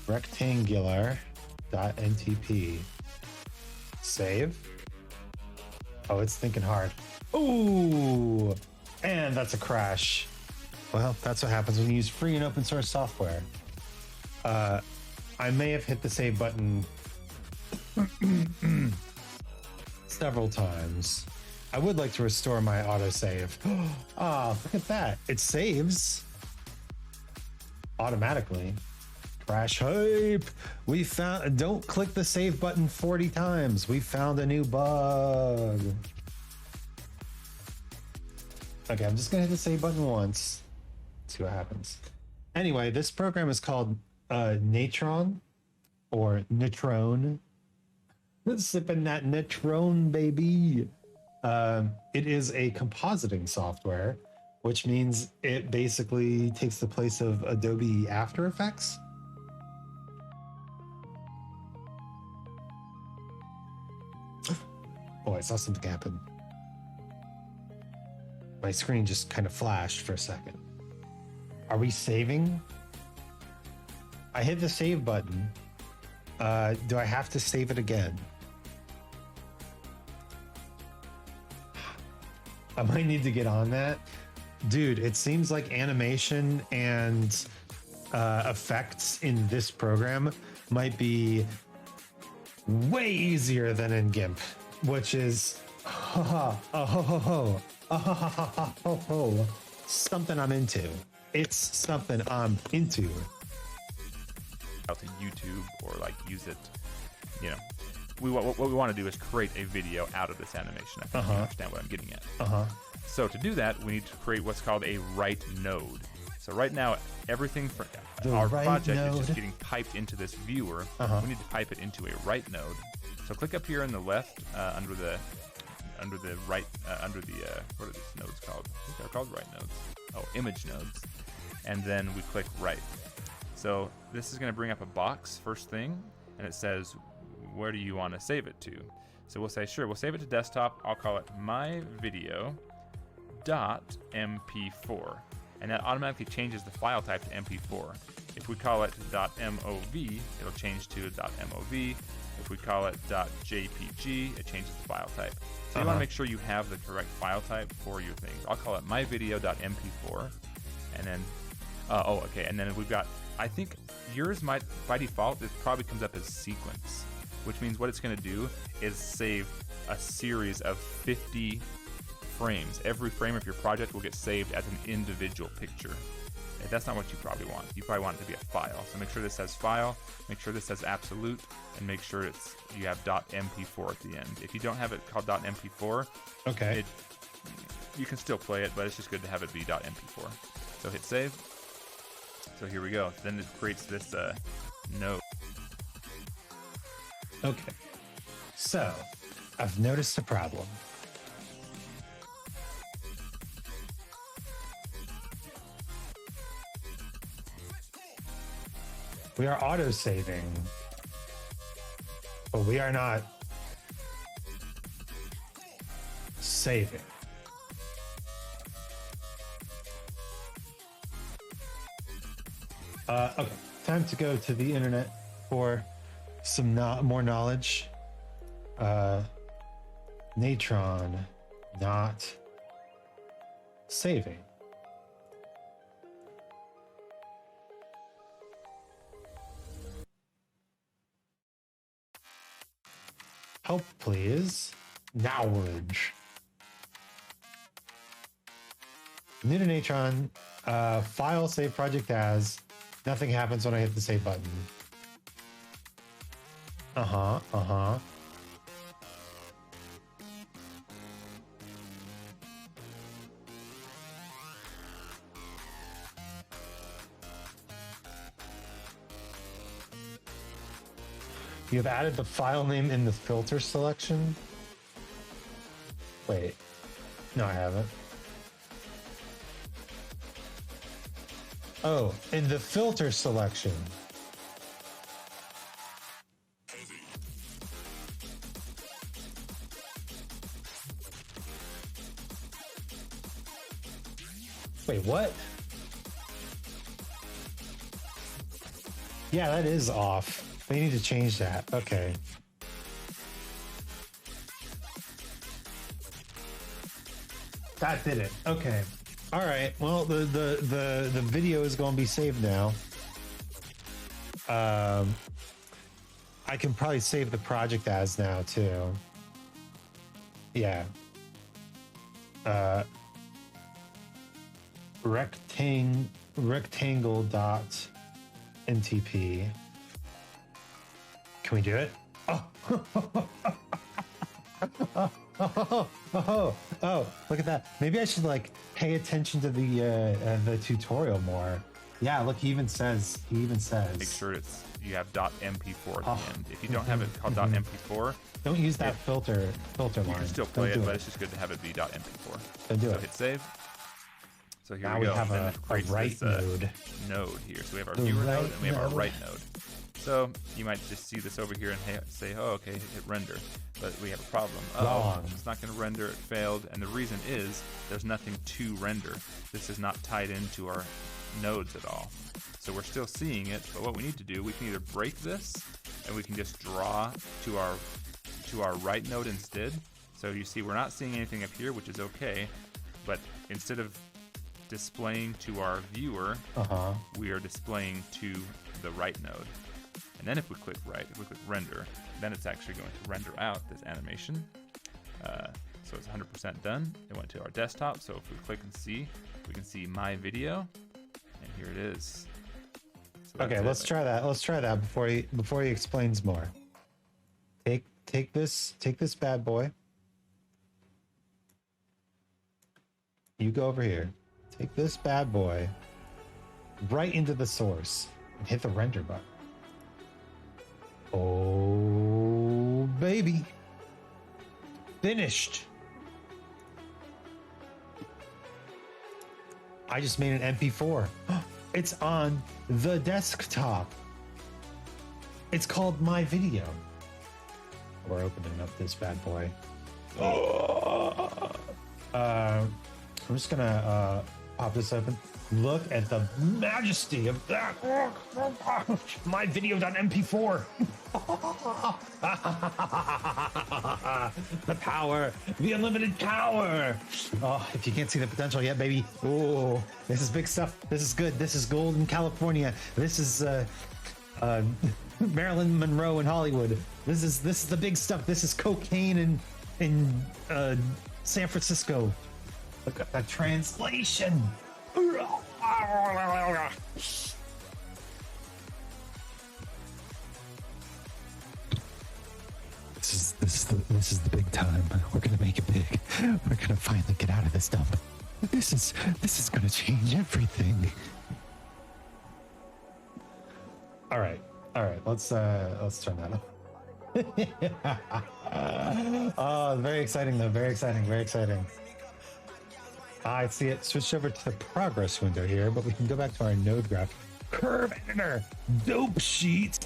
Speaker 1: Rectangular.ntp. Save. Oh, it's thinking hard. Ooh, and that's a crash. Well, that's what happens when you use free and open source software. I may have hit the save button several times. I would like to restore my autosave. Ah, look at that. It saves automatically. Crash hype. We found, don't click the save button 40 times. We found a new bug. Okay, I'm just gonna hit the save button once. See what happens. Anyway, this program is called Natron or Natron. Sipping that Natron, baby. It is a compositing software, which means it basically takes the place of Adobe After Effects. Oh, I saw something happen. My screen just kind of flashed for a second. Are we saving? I hit the save button. Do I have to save it again? I might need to get on that. Dude, it seems like animation and effects in this program might be way easier than in GIMP, which is something I'm into. It's something I'm into.
Speaker 2: Out to YouTube or like use it, you know. What we want to do is create a video out of this animation. I think you understand what I'm getting at. So to do that, we need to create what's called a write node. So right now, everything for our project is just getting piped into this viewer. We need to pipe it into a write node. So click up here on the left under the what are these nodes called? I think they're called write nodes. Oh, image nodes. And then we click write. So this is going to bring up a box first thing, and it says, where do you want to save it to? So we'll say, sure, we'll save it to desktop. I'll call it my video.mp4. And that automatically changes the file type to MP4. If we call it .mov, it'll change to .mov. If we call it .jpg, it changes the file type. So you want to make sure you have the correct file type for your things. I'll call it myvideo.mp4. And then, okay. And then we've got, I think yours might, by default, it probably comes up as sequence, which means what it's going to do is save a series of 50 frames. Every frame of your project will get saved as an individual picture. And that's not what you probably want. You probably want it to be a file. So make sure this says file, make sure this says absolute, and make sure you have .mp4 at the end. If you don't have it called .mp4,
Speaker 1: okay,
Speaker 2: you can still play it, but it's just good to have it be .mp4. So hit save. So here we go. Then it creates this node.
Speaker 1: Okay, so I've noticed a problem. We are auto-saving, but we are not saving. Okay, time to go to the internet for some more knowledge. Natron not saving. Help, please. Knowledge. New to Natron. File, save project as. Nothing happens when I hit the save button. You have added the file name in the filter selection. Wait, no, I haven't. Oh, in the filter selection. Wait, what? Yeah, that is off. They need to change that. Okay. That did it. Okay. All right. Well, the video is going to be saved now. I can probably save the project as now too. Yeah. Rectangle dot ntp. Can we do it? Oh. Oh, look at that. Maybe I should like pay attention to the tutorial more. Yeah, look, he even says.
Speaker 2: Make sure you have .mp4 at the end. If you don't have it called .mp4,
Speaker 1: don't use that filter line.
Speaker 2: You can still play it, but it's just good to have it be .mp4.
Speaker 1: Don't do it.
Speaker 2: So hit save. So here
Speaker 1: now
Speaker 2: we go.
Speaker 1: We have a write node
Speaker 2: here. So we have our viewer node and we have our write node. So you might just see this over here and say, oh, okay, hit render. But we have a problem.
Speaker 1: Wrong.
Speaker 2: It's not going to render, it failed. And the reason is there's nothing to render. This is not tied into our nodes at all. So we're still seeing it, but what we need to do, we can either break this and we can just draw to our write node instead. So you see we're not seeing anything up here, which is okay. but instead of displaying to our viewer, we are displaying to the right node. And then if we click right, if we click render, then it's actually going to render out this animation. So it's 100% done. It went to our desktop. So if we click and see, we can see my video, and here it is. So
Speaker 1: okay, let's try that. Let's try that before he explains more. Take this bad boy. You go over here. Take this bad boy right into the source and hit the render button. Oh, baby. Finished. I just made an MP4. It's on the desktop. It's called My Video. We're opening up this bad boy. I'm just gonna pop this open. Look at the majesty of that. My video.mp4. The power, the unlimited power. Oh, if you can't see the potential yet, baby. Oh, this is big stuff. This is good. This is gold in California. This is Marilyn Monroe in Hollywood. This is the big stuff. This is cocaine in San Francisco. Look at the translation. This is the big time. We're gonna make it big. We're gonna finally get out of this dump. This is gonna change everything. All right. Let's turn that off. Oh, very exciting though. Very exciting. I see it switched over to the progress window here, but we can go back to our node graph. Curve editor, dope sheet.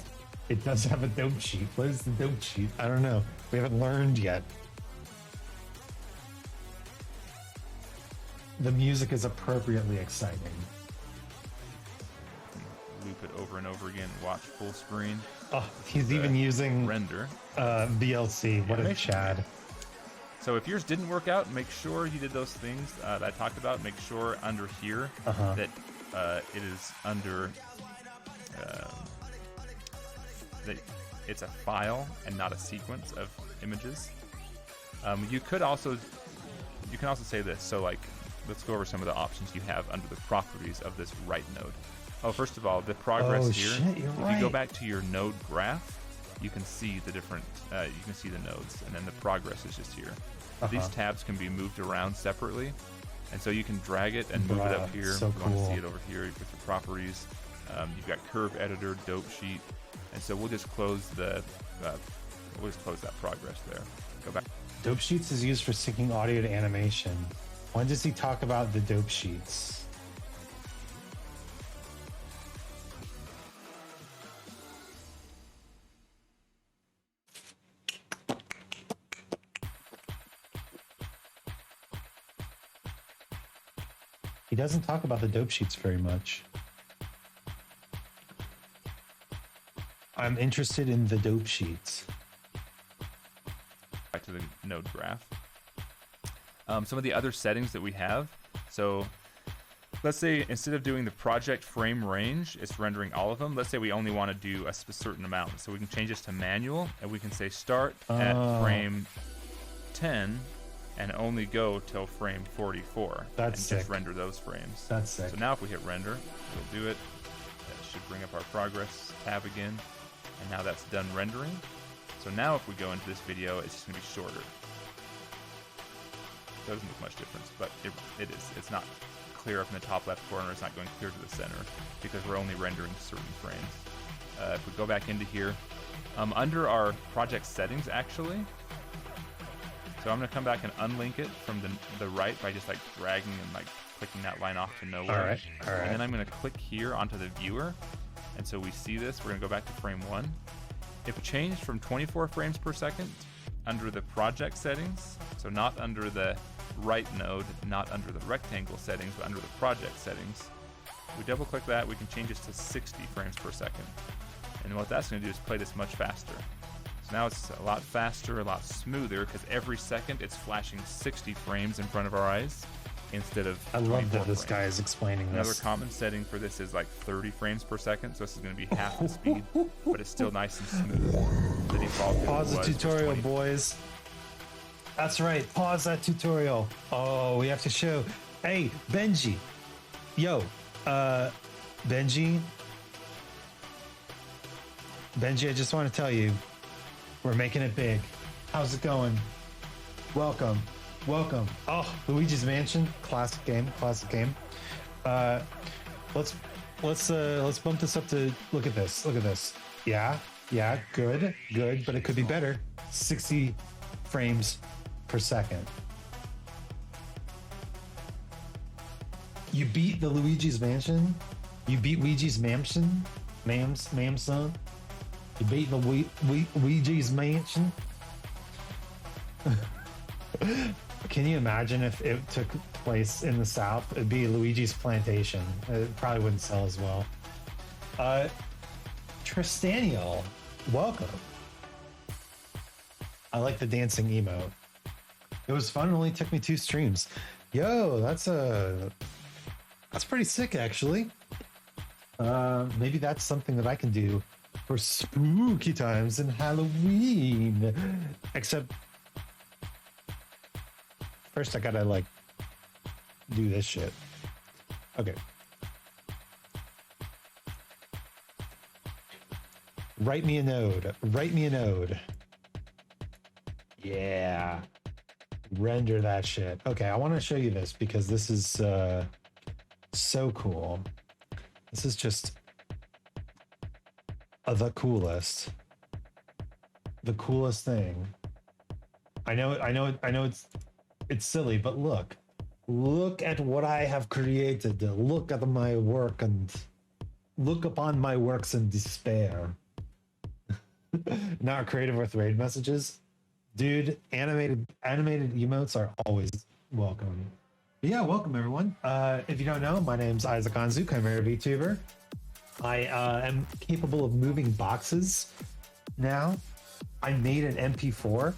Speaker 1: It does have a dope sheet. What is the dope sheet? I don't know. We haven't learned yet. The music is appropriately exciting.
Speaker 2: Loop it over and over again. Watch full screen.
Speaker 1: Oh, he's even using
Speaker 2: render.
Speaker 1: VLC. What a Chad.
Speaker 2: So if yours didn't work out, make sure you did those things that I talked about. Make sure under here that it is under that it's a file and not a sequence of images. You can also say this. So like, let's go over some of the options you have under the properties of this right node. Oh, first of all, the progress here.
Speaker 1: Shit, you're right.
Speaker 2: If you go back to your node graph, you can see the different. You can see the nodes, and then the progress is just here. These tabs can be moved around separately, and so you can drag it and move it up here.
Speaker 1: So
Speaker 2: you want to
Speaker 1: cool.
Speaker 2: see it over here with your properties. You've got curve editor, dope sheet, and so we'll just close that progress there. Go back.
Speaker 1: Dope sheets is used for syncing audio to animation. When does he talk about the dope sheets? He doesn't talk about the dope sheets very much. I'm interested in the dope sheets.
Speaker 2: Back to the node graph. Some of the other settings that we have. So let's say instead of doing the project frame range, it's rendering all of them. Let's say we only want to do a certain amount. So we can change this to manual, and we can say start at frame 10 and only go till frame 44.
Speaker 1: That's
Speaker 2: and
Speaker 1: sick.
Speaker 2: just render those frames.
Speaker 1: That's sick.
Speaker 2: So now if we hit render, we'll do it. That should bring up our progress tab again. And now that's done rendering. So now if we go into this video, it's just going to be shorter. Doesn't make much difference, but it is. It's not clear up in the top left corner. It's not going clear to the center because we're only rendering certain frames. If we go back into here, under our project settings, actually, so I'm going to come back and unlink it from the right by just like dragging and like clicking that line off to nowhere.
Speaker 1: All right.
Speaker 2: And then I'm going to click here onto the viewer. And so we see this. We're going to go back to frame 1. If we change from 24 frames per second under the project settings, so not under the right node, not under the rectangle settings, but under the project settings, we double click that, we can change this to 60 frames per second. And what that's going to do is play this much faster. So now it's a lot faster, a lot smoother, because every second it's flashing 60 frames in front of our eyes. instead of
Speaker 1: I love
Speaker 2: 24
Speaker 1: that this
Speaker 2: frames.
Speaker 1: guy is explaining
Speaker 2: Another
Speaker 1: this.
Speaker 2: common setting for this is like 30 frames per second, so this is going to be half the speed, but it's still nice and smooth. The default
Speaker 1: Pause the
Speaker 2: was
Speaker 1: tutorial,
Speaker 2: 20.
Speaker 1: boys. That's right. Pause that tutorial. Oh, we have to show. Hey, Benji. Yo, Benji. Benji, I just want to tell you, we're making it big. How's it going? Welcome. Welcome. Oh, Luigi's Mansion. Classic game. Classic game. Let's bump this up to look at this. Look at this. Yeah. Yeah. Good. Good. But it could be better. 60 frames per second. You beat the Luigi's Mansion. You beat Luigi's Mansion. Mamson. You beat the Luigi's Mansion. Can you imagine if it took place in the South? It'd be Luigi's Plantation. It probably wouldn't sell as well. Tristaniel, welcome. I like the dancing emote. It was fun. It only took me 2 streams. Yo, that's pretty sick, actually. Maybe that's something that I can do for spooky times and Halloween. Except first I gotta like do this shit. Okay. Write me a node. Write me a node. Yeah. Render that shit. Okay, I want to show you this because this is so cool. This is just the coolest thing. I know it's silly, but look at what I have created. Look at my work and look upon my works in despair. Not creative with raid messages. Dude, animated emotes are always welcome. But yeah, welcome everyone. If you don't know, my name's Isaac Anzu, Chimera VTuber. I am capable of moving boxes now. I made an MP4.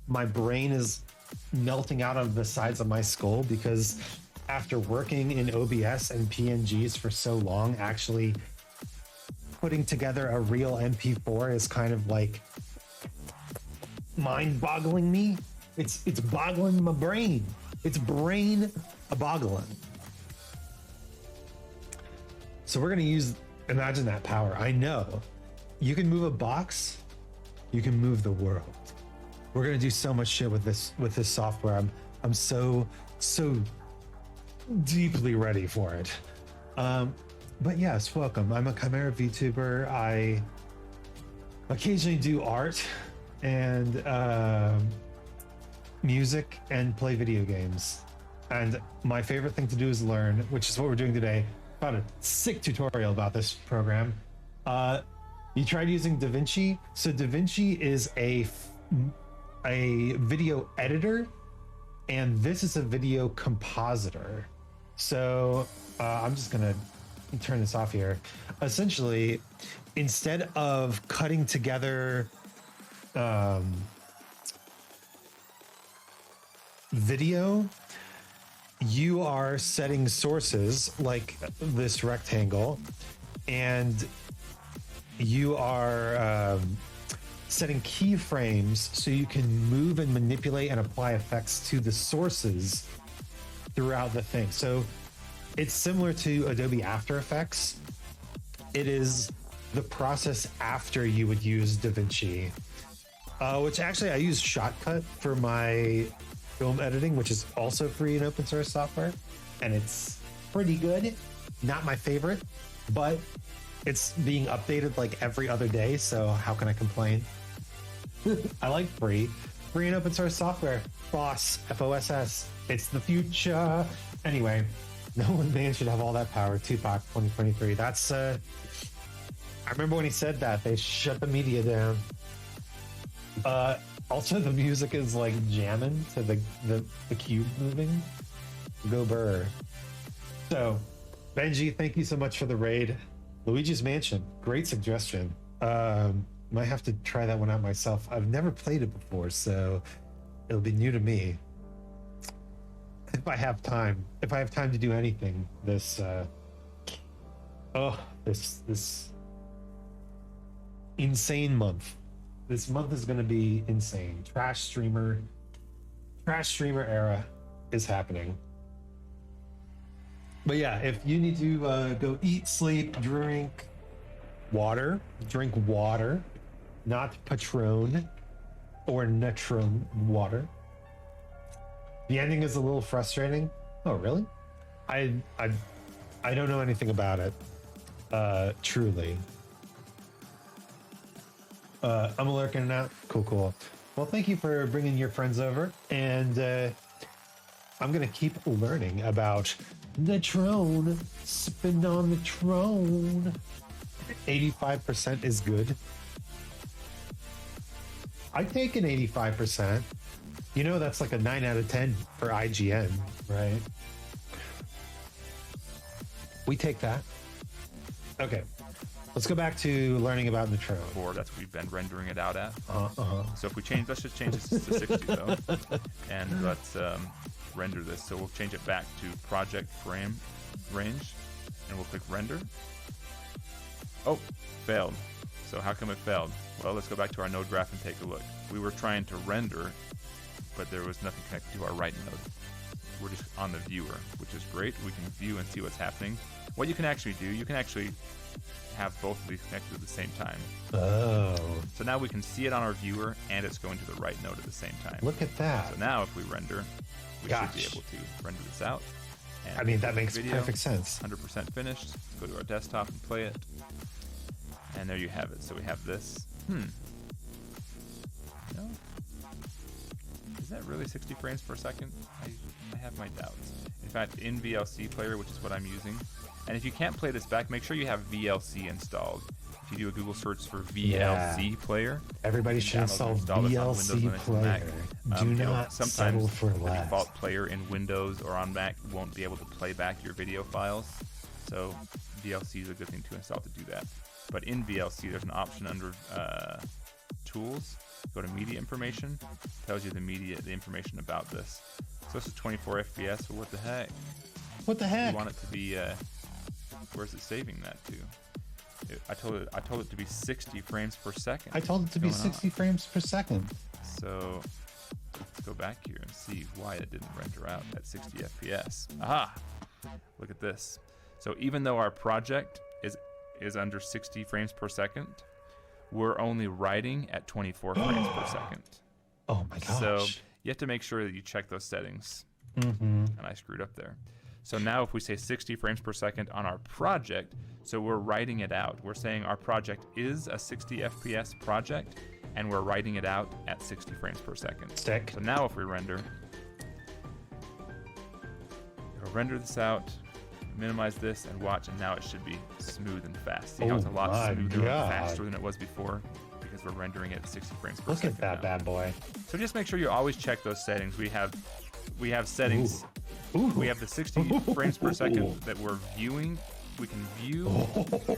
Speaker 1: My brain is melting out of the sides of my skull because after working in OBS and PNGs for so long, actually putting together a real MP4 is kind of like mind-boggling me. It's boggling my brain. It's brain boggling. So we're gonna imagine that power. I know you can move a box, you can move the world. We're gonna do so much shit with this software. I'm so deeply ready for it. But yes, welcome. I'm a Chimera VTuber. I occasionally do art and music and play video games. And my favorite thing to do is learn, which is what we're doing today. Found a sick tutorial about this program. You tried using DaVinci. So DaVinci is a video editor, and this is a video compositor. So I'm just gonna turn this off here. Essentially, instead of cutting together video, you are setting sources like this rectangle, and you are setting keyframes so you can move and manipulate and apply effects to the sources throughout the thing. So it's similar to Adobe After Effects. It is the process after you would use DaVinci, which actually I use Shotcut for my film editing, which is also free and open source software, and it's pretty good. Not my favorite, but it's being updated like every other day, so how can I complain? I like free and open source software. FOSS, F-O-S-S. It's the future. Anyway, no one man should have all that power. Tupac 2023. That's I remember when he said that, they shut the media down. Also, the music is like jamming to the cube moving. Go Burr. So, Benji, thank you so much for the raid. Luigi's Mansion, great suggestion. Might have to try that one out myself. I've never played it before, so it'll be new to me. I have time. If I have time to do anything this this insane month. This month is going to be insane. Trash streamer era is happening. But yeah, if you need to go eat, sleep, drink water, not Patron or Netron water. The ending is a little frustrating. Oh, really? I don't know anything about it. Truly. I'm lurking now. Cool. Well, thank you for bringing your friends over, and I'm gonna keep learning about the Tron. Spin on the Tron. 85% is good. I take an 85%. You know, that's like a 9 out of 10 for IGN, right? We take that. Okay, let's go back to learning about Neutron.
Speaker 2: That's what we've been rendering it out at.
Speaker 1: So
Speaker 2: if we change, let's just change this to 60 though, and let's render this. So we'll change it back to project frame range, and we'll click render. Oh, failed. So how come it failed? Well, let's go back to our node graph and take a look. We were trying to render, but there was nothing connected to our right node. We're just on the viewer, which is great. We can view and see what's happening. What you can actually do, you can actually have both of these connected at the same time.
Speaker 1: Oh.
Speaker 2: So now we can see it on our viewer, and it's going to the right node at the same time.
Speaker 1: Look at that.
Speaker 2: So now if we render, we should be able to render this out. And
Speaker 1: I mean, that makes perfect sense.
Speaker 2: 100% finished. Let's go to our desktop and play it. And there you have it. So we have this. No? Is that really 60 frames per second? I have my doubts. In fact, in VLC player, which is what I'm using, and if you can't play this back, make sure you have VLC installed. If you do a Google search for VLC player,
Speaker 1: everybody should install VLC player. Do not settle for less.
Speaker 2: The default player in Windows or on Mac won't be able to play back your video files, so VLC is a good thing to install to do that. But in VLC, there's an option under Tools. Go to Media Information. Tells you the information about this. So this is 24 FPS. Well, what the heck?
Speaker 1: What the heck?
Speaker 2: You want it to be? Where's it saving that to? I told it to be 60 frames per second.
Speaker 1: I told it to be 60 frames per second.
Speaker 2: So let's go back here and see why it didn't render out at 60 FPS. Aha! Look at this. So even though our project is under 60 frames per second, we're only writing at 24 frames per second.
Speaker 1: Oh my gosh.
Speaker 2: So you have to make sure that you check those settings.
Speaker 1: Mm-hmm.
Speaker 2: And I screwed up there. So now if we say 60 frames per second on our project, so we're writing it out. We're saying our project is a 60 FPS project, and we're writing it out at 60 frames per second.
Speaker 1: Stick.
Speaker 2: So now if we render, we'll render this out, minimize this, and watch, and now it should be smooth and fast. See how it's a lot smoother and faster than it was before? Because we're rendering it at 60 frames per second.
Speaker 1: Look at that bad boy.
Speaker 2: So just make sure you always check those settings. We have settings.
Speaker 1: Ooh.
Speaker 2: We have the 60 frames per second that we're viewing. We can view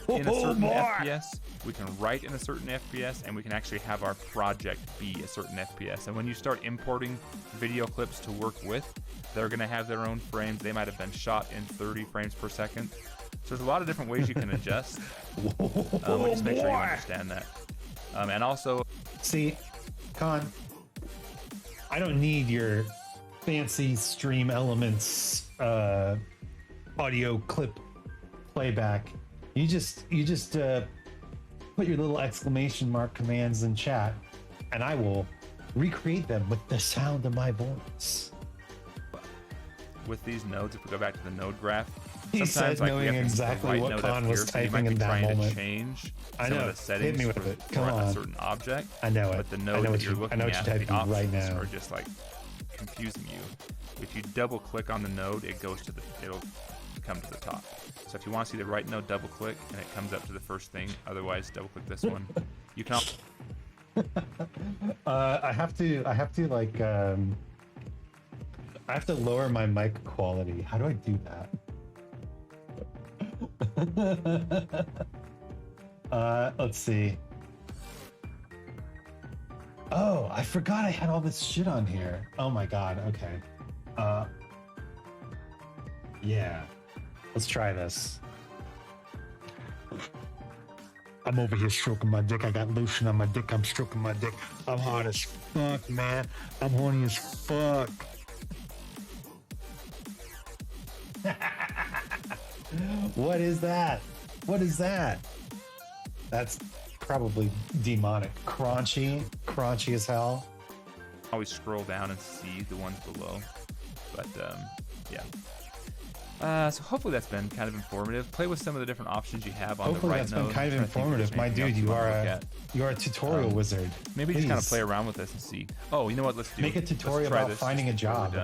Speaker 2: in a certain FPS, we can write in a certain FPS, and we can actually have our project be a certain FPS. And when you start importing video clips to work with, they're going to have their own frames. They might have been shot in 30 frames per second. So there's a lot of different ways you can adjust. Just make sure you understand that. And also...
Speaker 1: See, Con, I don't need your fancy Stream Elements audio clip playback. You just put your little exclamation mark commands in chat, and I will recreate them with the sound of my voice.
Speaker 2: With these nodes, if we go back to the node graph,
Speaker 1: he said, knowing exactly what Con was typing in that moment.
Speaker 2: To change
Speaker 1: I
Speaker 2: some
Speaker 1: know.
Speaker 2: of the settings
Speaker 1: Hit me with it. Come
Speaker 2: for
Speaker 1: on.
Speaker 2: a certain object.
Speaker 1: I know it.
Speaker 2: But the node that you're looking at, the options
Speaker 1: right now
Speaker 2: are just like confusing you. If you double click on the node, it'll come to the top. So if you want to see the right node, double click, and it comes up to the first thing. Otherwise, double click this one. You can.
Speaker 1: I have to lower my mic quality. How do I do that? Let's see. Oh, I forgot I had all this shit on here. Oh my god. Okay. Yeah. Let's try this. I'm over here stroking my dick. I got lotion on my dick. I'm stroking my dick. I'm hard as fuck, man. I'm horny as fuck. What is that? What is that? That's probably demonic. Crunchy as hell.
Speaker 2: Always scroll down and see the ones below. But yeah. So hopefully that's been kind of informative. Play with some of the different options you have on
Speaker 1: Hopefully
Speaker 2: the right
Speaker 1: that's
Speaker 2: node.
Speaker 1: been kind of informative. My dude, you are a tutorial wizard.
Speaker 2: Maybe just kind of play around with this and see. Oh, you know what? Let's do
Speaker 1: Make a tutorial about finding a job.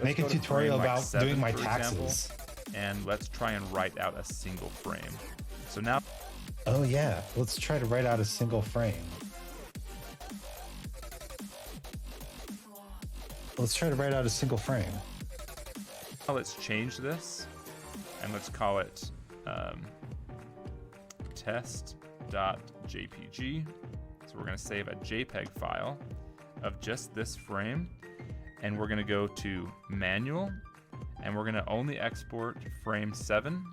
Speaker 1: Make a tutorial about doing my taxes.
Speaker 2: And let's try and write out a single frame. So now.
Speaker 1: Oh yeah, let's try to write out a single frame. Let's try to write out a single frame.
Speaker 2: Now let's change this and let's call it test.jpg. So we're going to save a JPEG file of just this frame, and we're going to go to manual, and we're going to only export frame 7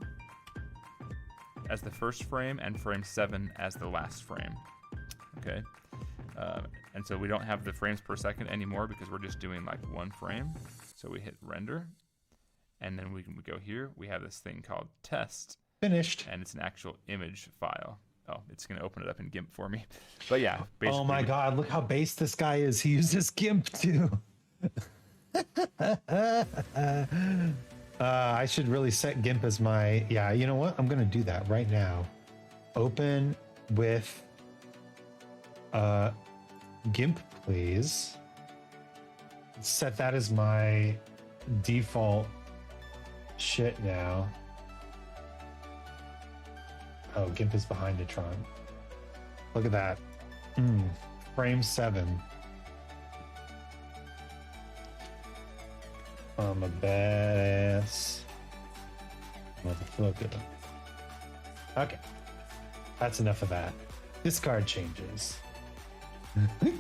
Speaker 2: as the first frame and frame 7 as the last frame. Okay. And so we don't have the frames per second anymore because we're just doing like one frame. So we hit render, and then we go here. We have this thing called test.
Speaker 1: Finished.
Speaker 2: And it's an actual image file. Oh, it's going to open it up in GIMP for me. But yeah.
Speaker 1: Oh my God, look how base this guy is. He uses GIMP too. I should really set GIMP as my, yeah, you know what? I'm going to do that right now. Open with GIMP, please. Set that as my default shit now. Oh, GIMP is behind Netron. Look at that. Frame 7. I'm a badass motherfucker. Okay. That's enough of that. Discard changes.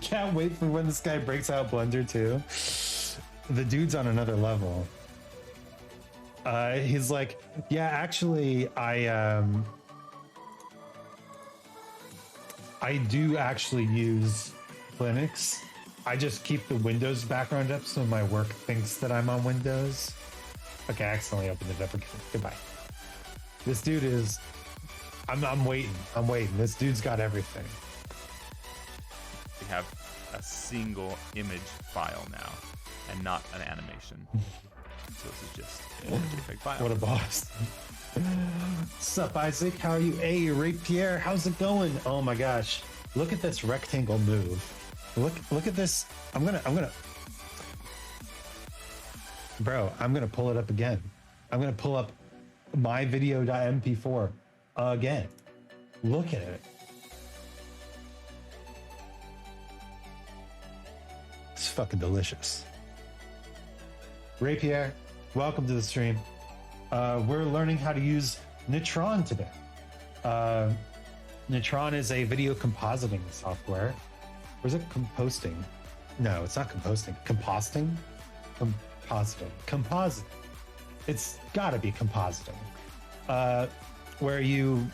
Speaker 1: Can't wait for when this guy breaks out Blender too. The dude's on another level. He's like, yeah, actually, I do actually use Linux. I just keep the Windows background up so my work thinks that I'm on Windows. Okay, I accidentally opened it up again. Goodbye. This dude is... I'm waiting. I'm waiting. This dude's got everything.
Speaker 2: We have a single image file now and not an animation. So this is just a JPEG file.
Speaker 1: What a boss. Sup, Isaac? How are you? Hey, Ray Pierre, how's it going? Oh my gosh. Look at this rectangle move. Look at this. I'm gonna bro, I'm gonna pull it up again. I'm gonna pull up my video.mp4 again. Look at it. It's fucking delicious. Ray Pierre, welcome to the stream. We're learning how to use Netron today. Netron is a video compositing software. Or is it composting? No, it's not composting. Composting? Compositing. Compositing. It's gotta be compositing. Where you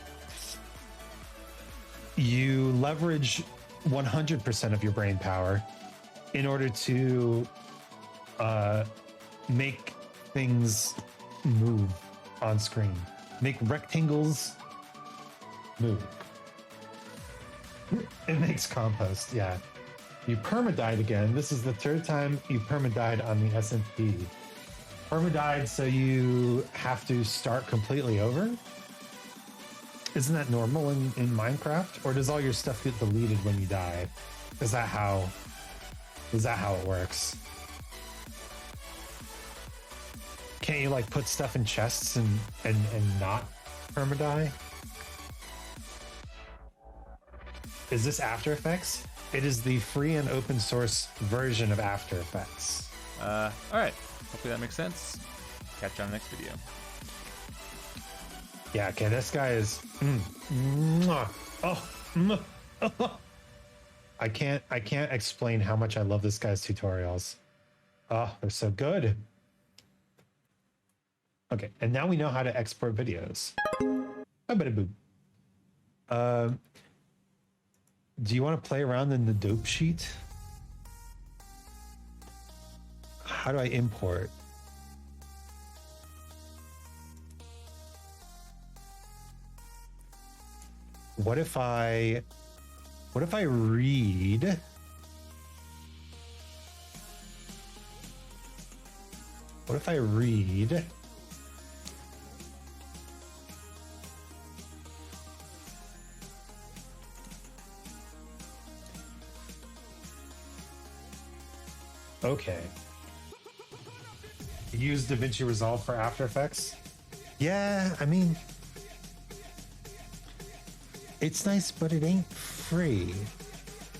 Speaker 1: leverage 100% of your brain power in order to make things move on screen. Make rectangles move. It makes compost, yeah. You perma-died again. This is the third time you perma-died on the SMP. Perma-died so you have to start completely over? Isn't that normal in Minecraft? Or does all your stuff get deleted when you die? Is that how it works? Can't you like put stuff in chests and not perma-die? Is this After Effects? It is the free and open source version of After Effects.
Speaker 2: All right. Hopefully that makes sense. Catch you on the next video.
Speaker 1: Yeah, okay, this guy is... I can't explain how much I love this guy's tutorials. Oh, they're so good. Okay, and now we know how to export videos. I better boop. Do you want to play around in the dope sheet? How do I import? What if I read? What if I read? Okay. Use DaVinci Resolve for After Effects? Yeah, I mean, it's nice, but it ain't free,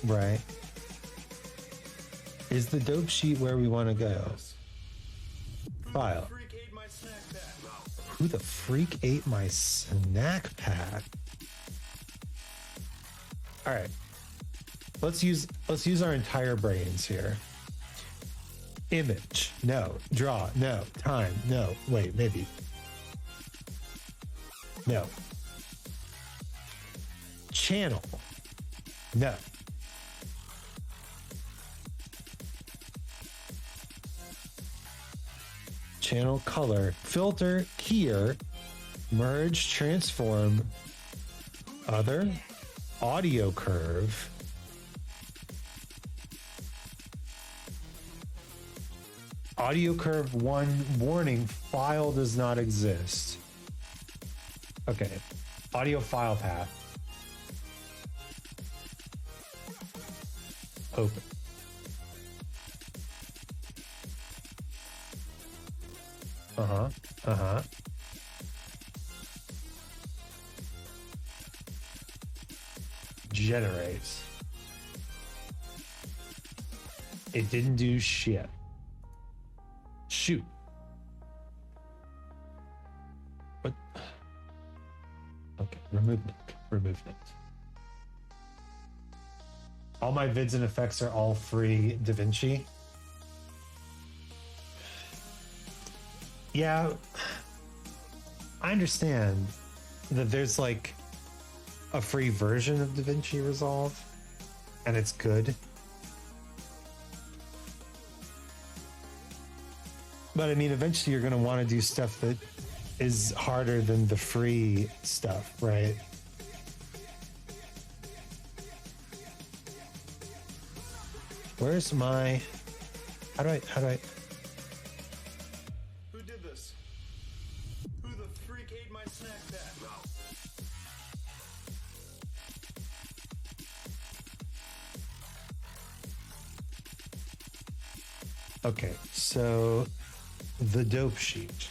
Speaker 1: right? Is the dope sheet where we want to go? File. Who the freak ate my snack pack? All right. Let's use our entire brains here. Image, no. Draw, no. Time, no. Wait, maybe. No. Channel, no. Channel color, filter, keyer, merge, transform, other, audio curve. Audio curve 1 warning, file does not exist. Okay, audio file path. Open. Generates. It didn't do shit. Shoot. What? Okay, remove it. Remove it. All my vids and effects are all free DaVinci. Yeah, I understand that there's like a free version of DaVinci Resolve and it's good. But I mean, eventually you're going to want to do stuff that is harder than the free stuff, right? Where's my... How do I...
Speaker 3: Who did this? Who the freak ate my snack pack?
Speaker 1: Okay, so the dope sheet.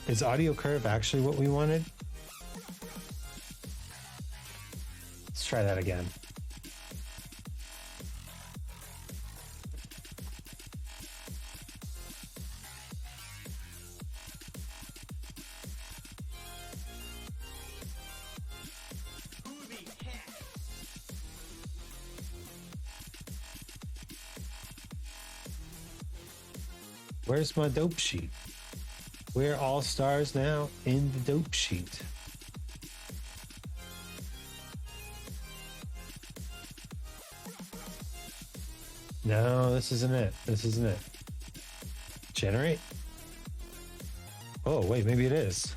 Speaker 1: Is audio curve actually what we wanted? Let's try that again. Where's my dope sheet? We're all stars now in the dope sheet. No, this isn't it. This isn't it. Generate? Oh, wait, maybe it is.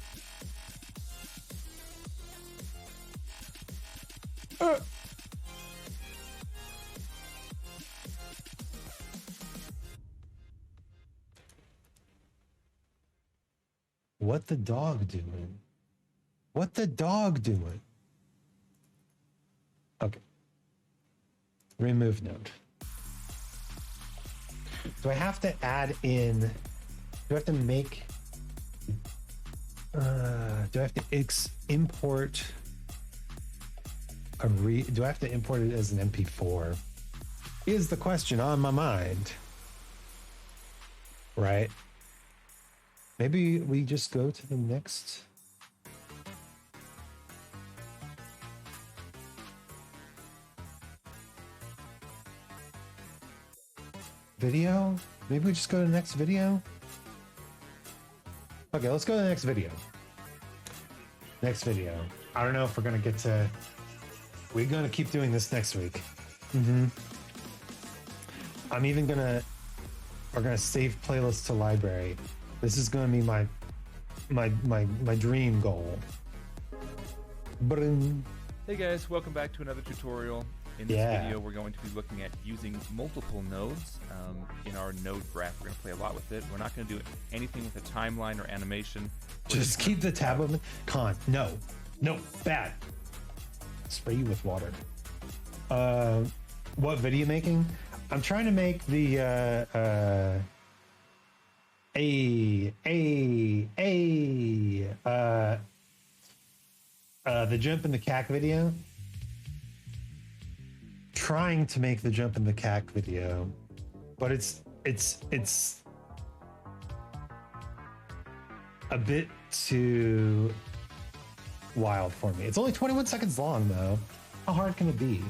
Speaker 1: What the dog doing? What the dog doing? Okay. Remove node. Do I have to add in? Do I have to make? Do I have to import a Do I have to import it as an MP4? Is the question on my mind? Right. Maybe we just go to the next. Video? Maybe we just go to the next video? Okay, let's go to the next video. Next video. I don't know if we're gonna get to. We're gonna keep doing this next week. I'm even gonna. We're gonna save playlists to library. This is gonna be my dream goal. Bring.
Speaker 2: Hey guys, welcome back to another tutorial. In this video, we're going to be looking at using multiple nodes in our node graph. We're going to play a lot with it. We're not going to do anything with a timeline or animation.
Speaker 1: Just keep the tab open. Con, no, bad. Spray you with water. What video making? I'm trying to make the the jump in the Caac video. Trying to make the jump in the Caac video, but it's a bit too wild for me. It's only 21 seconds long though. How hard can it be?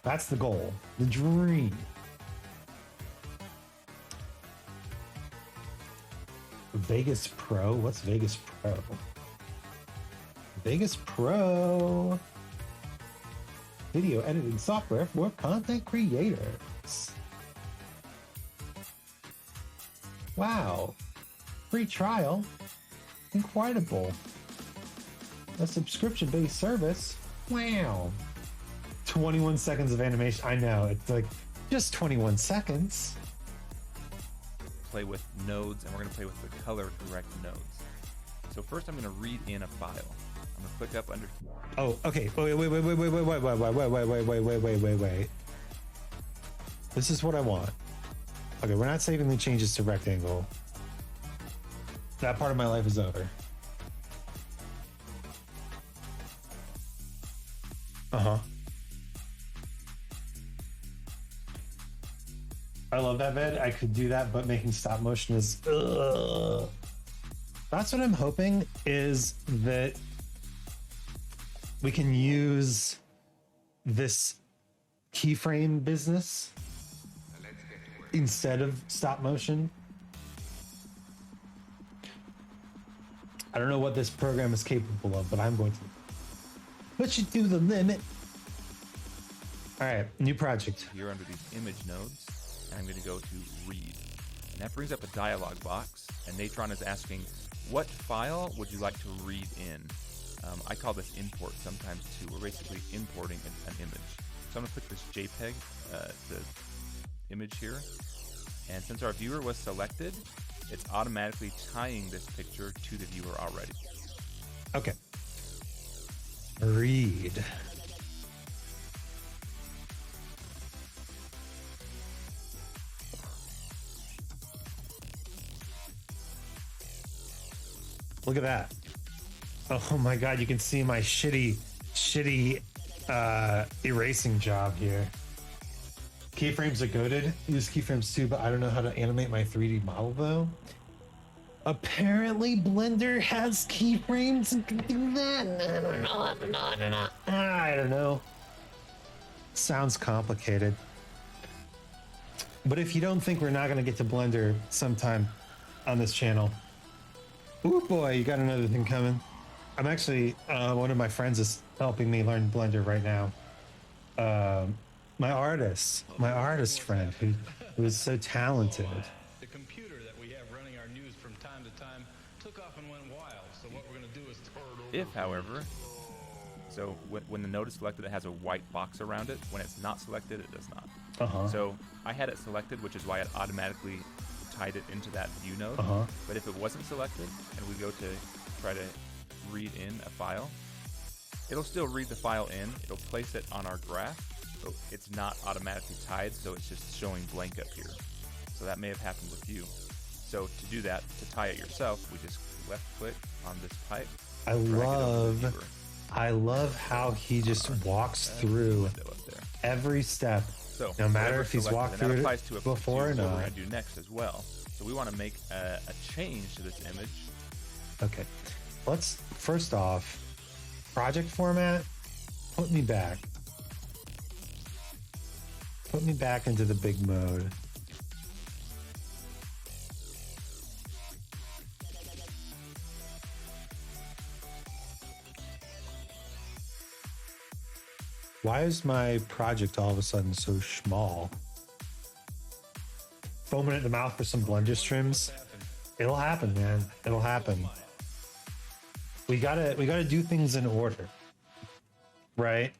Speaker 1: That's the goal, the dream. Vegas Pro? What's Vegas Pro? Vegas Pro. Video editing software for content creators. Wow. Free trial. Incredible. A subscription-based service. Wow. 21 seconds of animation. I know, it's like just 21 seconds.
Speaker 2: Play with nodes, and we're going to play with the color correct nodes. So first I'm going to read in a file. I'm gonna click up under.
Speaker 1: Oh, okay. Wait. This is what I want. Okay, we're not saving the changes to rectangle. That part of my life is over. I love that vid. I could do that, but making stop motion is. Ugh. That's what I'm hoping is that we can use this keyframe business instead of stop motion. I don't know what this program is capable of, but I'm going to push it to the limit. All right, new project.
Speaker 2: Here under these image nodes, and I'm going to go to read. And that brings up a dialog box, and Natron is asking, what file would you like to read in? I call this import sometimes too. We're basically importing an image. So I'm going to click this JPEG, the image here. And since our viewer was selected, it's automatically tying this picture to the viewer already.
Speaker 1: Okay. Read. Look at that. Oh my God, you can see my shitty erasing job here. Keyframes are goated. Use keyframes too, but I don't know how to animate my 3D model though. Apparently Blender has keyframes and can do that. I don't know. Sounds complicated. But if you don't think we're not gonna get to Blender sometime on this channel, ooh boy, you got another thing coming. I'm actually, one of my friends is helping me learn Blender right now. My artist friend who is so talented.
Speaker 3: The computer that we have running our news from time to time took off and went wild. So what we're going to do is throw it over.
Speaker 2: If, however, so when the node is selected, it has a white box around it. When it's not selected, it does not. So I had it selected, which is why it automatically tied it into that view node. But if it wasn't selected, and we go to try to read in a file, it'll still read the file in, it'll place it on our graph, but it's not automatically tied, so it's just showing blank up here. So that may have happened with you. So to do that, to tie it yourself, we just left click on this pipe.
Speaker 1: I love how he just walks through every step,
Speaker 2: so
Speaker 1: no matter if he's walked through it before or not.
Speaker 2: What we're going to do next as well. So we want to make a change to this image.
Speaker 1: Okay, let's first off, project format, put me back into the big mode. Why is my project all of a sudden so small? Foaming at the mouth for some blunder trims. It'll happen, man. It'll happen. We gotta do things in order, right?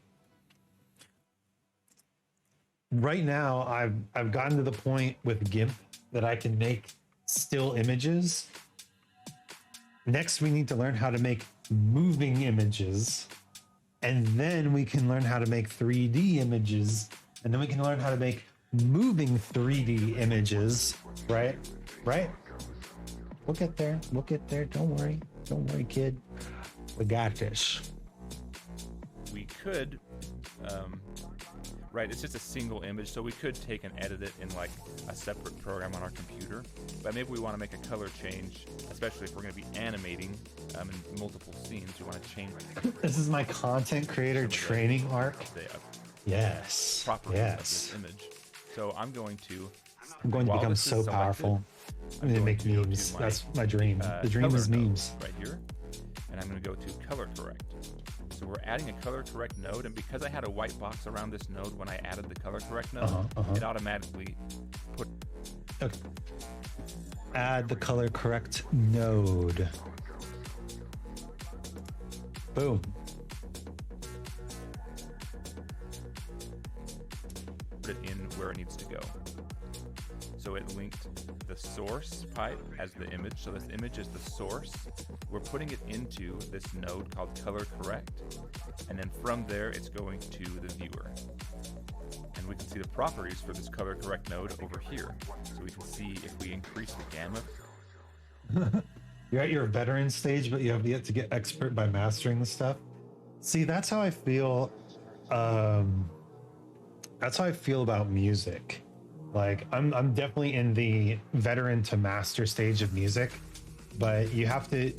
Speaker 1: Right now, I've gotten to the point with GIMP that I can make still images. Next, we need to learn how to make moving images, and then we can learn how to make 3D images, and then we can learn how to make moving 3D images, right? Right? We'll get there. We'll get there. Don't worry. Don't worry, kid. We got this.
Speaker 2: We could, right, it's just a single image, so we could take and edit it in like a separate program on our computer, but maybe we want to make a color change, especially if we're going to be animating in multiple scenes. We want to change.
Speaker 1: This is my content creator training arc. Yes.
Speaker 2: Properties
Speaker 1: yes.
Speaker 2: of this image. So I'm going to
Speaker 1: become so powerful. I'm going to make memes. That's my dream. The dream is memes.
Speaker 2: Right here. And I'm going to go to color correct. So we're adding a color correct node, and because I had a white box around this node when I added the color correct node, it automatically put.
Speaker 1: Okay. Add the color correct node. Boom.
Speaker 2: Put it in where it needs to go. So it linked the source pipe as the image. So this image is the source. We're putting it into this node called color correct. And then from there, it's going to the viewer. And we can see the properties for this color correct node over here. So we can see if we increase the gamma.
Speaker 1: You're at your veteran stage, but you have yet to get expert by mastering the stuff. See, that's how I feel. That's how I feel about music. Like I'm definitely in the veteran to master stage of music, but you have to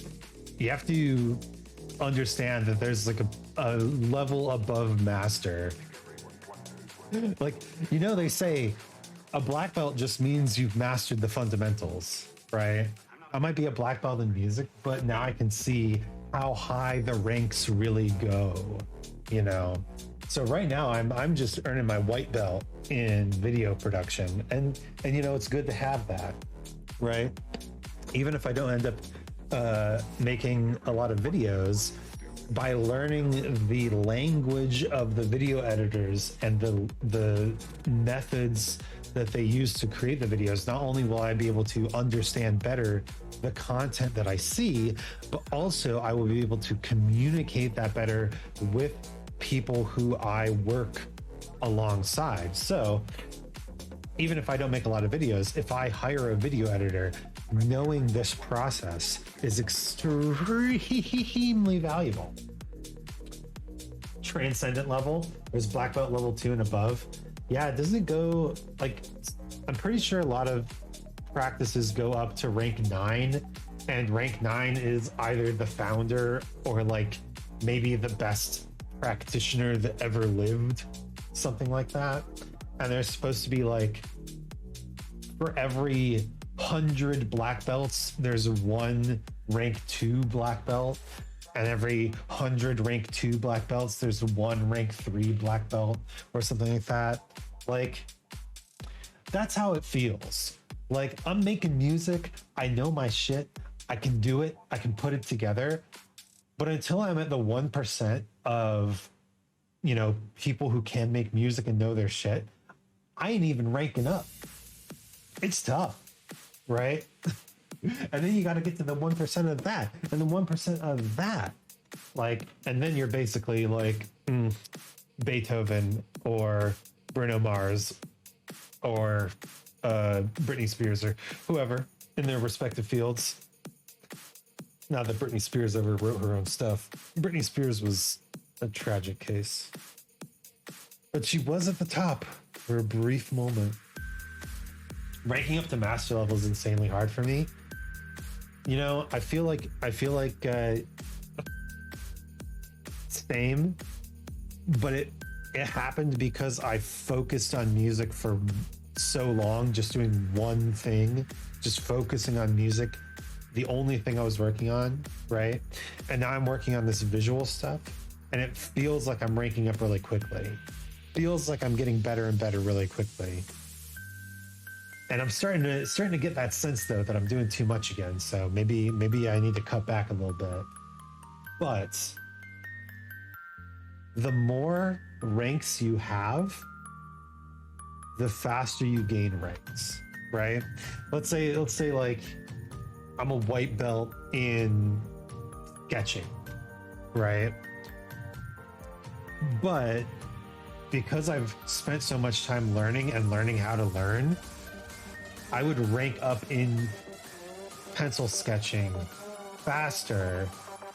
Speaker 1: understand that there's like a level above master. Like, you know, they say a black belt just means you've mastered the fundamentals, right? I might be a black belt in music, but now I can see how high the ranks really go, you know? So right now I'm just earning my white belt in video production, and you know, it's good to have that, right? Even if I don't end up making a lot of videos, by learning the language of the video editors and the methods that they use to create the videos, not only will I be able to understand better the content that I see, but also I will be able to communicate that better with people who I work alongside. So even if I don't make a lot of videos, if I hire a video editor, knowing this process is extremely valuable. Transcendent level, there's black belt level 2 and above. Yeah, doesn't it go like, I'm pretty sure a lot of practices go up to rank 9, and rank 9 is either the founder or like maybe the best practitioner that ever lived, something like that. And there's supposed to be like, for every 100 black belts, there's one rank 2 black belt, and every 100 rank 2 black belts, there's one rank 3 black belt, or something like that. Like, that's how it feels. Like, I'm making music, I know my shit, I can do it, I can put it together, but until I'm at the 1% of, you know, people who can make music and know their shit, I ain't even ranking up. It's tough, right? And then you got to get to the 1% of that, and the 1% of that, like, and then you're basically like Beethoven or Bruno Mars or Britney Spears or whoever in their respective fields. Not that Britney Spears ever wrote her own stuff. Britney Spears was a tragic case, but she was at the top for a brief moment. Ranking up to master level is insanely hard for me. You know, I feel like same, but it happened because I focused on music for so long, just doing one thing, just focusing on music, the only thing I was working on, right? And now I'm working on this visual stuff, and it feels like I'm ranking up really quickly. Feels like I'm getting better and better really quickly. And I'm starting to get that sense though that I'm doing too much again. So maybe I need to cut back a little bit. But the more ranks you have, the faster you gain ranks, right? Let's say like I'm a white belt in sketching, right? But because I've spent so much time learning and learning how to learn, I would rank up in pencil sketching faster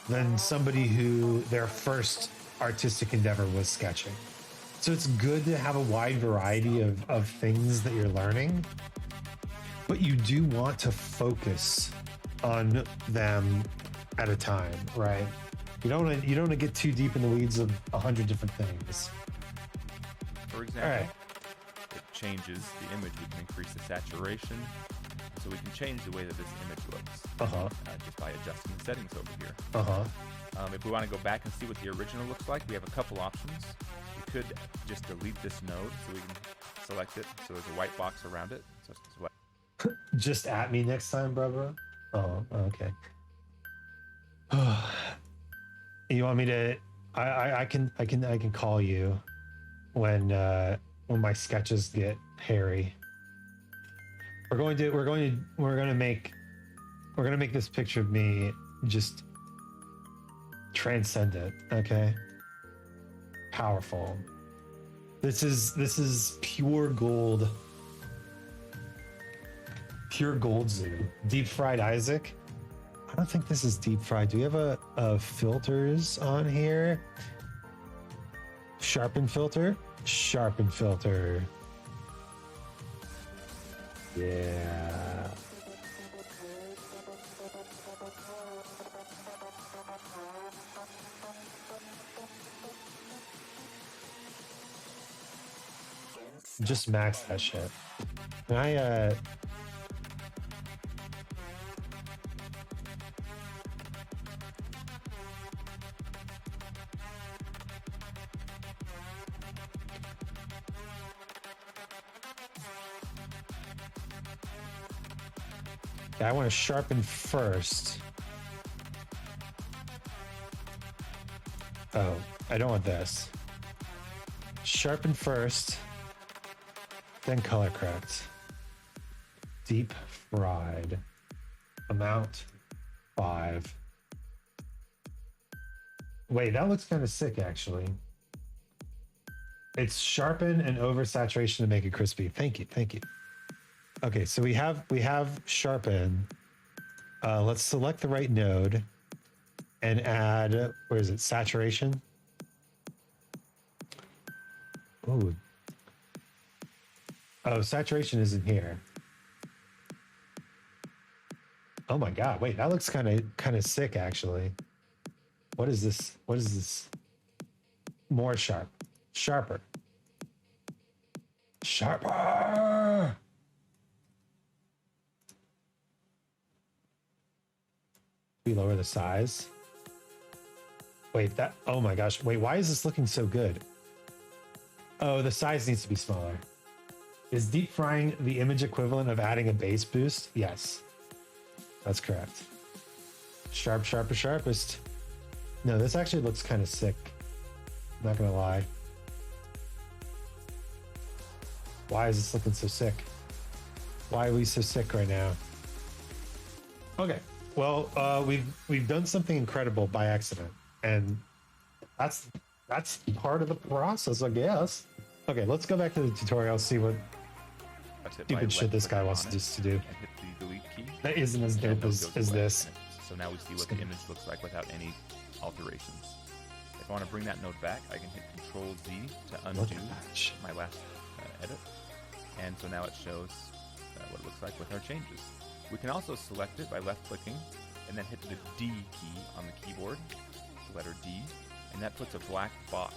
Speaker 1: than somebody who their first artistic endeavor was sketching. So it's good to have a wide variety of things that you're learning, but you do want to focus on them at a time, right? You don't want to get too deep in the weeds of 100 different things.
Speaker 2: For example,
Speaker 1: All right.
Speaker 2: it changes the image. We can increase the saturation, so we can change the way that this image looks just by adjusting the settings over here. If we want to go back and see what the original looks like, we have a couple options. We could just delete this node, so we can select it. So there's a white box around it. So select.
Speaker 1: Just at me next time, brother. Oh, okay. You want me to? I can call you when my sketches get hairy. We're gonna make this picture of me just transcendent. Okay. Powerful. This is pure gold. Pure gold zoo. Deep fried Isaac. I don't think this is deep fried. Do we have a filters on here? Sharpen filter. Sharpen filter. Yeah. Just max that shit. Can I I want to sharpen first. Oh, I don't want this. Sharpen first, then color correct. Deep fried. Amount 5. Wait, that looks kind of sick actually. It's sharpen and oversaturation to make it crispy. Thank you. Okay, so we have sharpen. Let's select the right node and add, where is it? Saturation. Ooh. Oh, saturation isn't here. Oh my god! Wait, that looks kind of sick actually. What is this? What is this? More sharp, sharper, sharper. We lower the size. Wait, that. Oh my gosh! Wait, why is this looking so good? Oh, the size needs to be smaller. Is deep frying the image equivalent of adding a base boost? Yes. That's correct. Sharp, sharper, sharpest. No, this actually looks kind of sick. I'm not gonna lie. Why is this looking so sick? Why are we so sick right now? Okay, well, we've done something incredible by accident, and that's part of the process, I guess. Okay, let's go back to the tutorial, see what stupid shit this guy wants us to do.
Speaker 2: And hit the delete key.
Speaker 1: That isn't as dope as this.
Speaker 2: So now we see what the image looks like without any alterations. If I want to bring that node back, I can hit Control Z to undo my last edit. And so now it shows what it looks like with our changes. We can also select it by left-clicking and then hit the D key on the keyboard, the letter D, and that puts a black box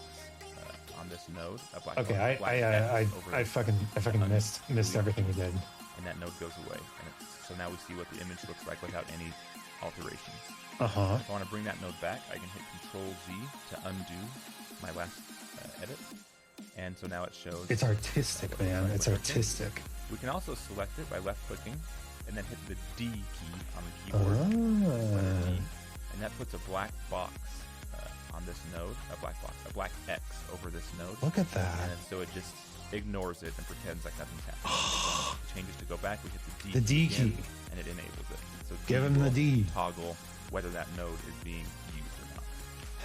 Speaker 2: on this node. A black
Speaker 1: okay, I fucking missed everything we did.
Speaker 2: And that node goes away. And so now we see what the image looks like without any alterations.
Speaker 1: Uh-huh.
Speaker 2: If I want to bring that node back, I can hit Control Z to undo my last edit. And so now it shows...
Speaker 1: It's artistic, man. It's artistic.
Speaker 2: We can also select it by left-clicking and then hit the D key on the keyboard. And that puts a black box on this node, a black X over this node.
Speaker 1: Look at that.
Speaker 2: And so it just ignores it and pretends like nothing's happening. Changes to go back, we hit the D
Speaker 1: key,
Speaker 2: and it enables it. So
Speaker 1: give him the D.
Speaker 2: Toggle whether that node is being used or not.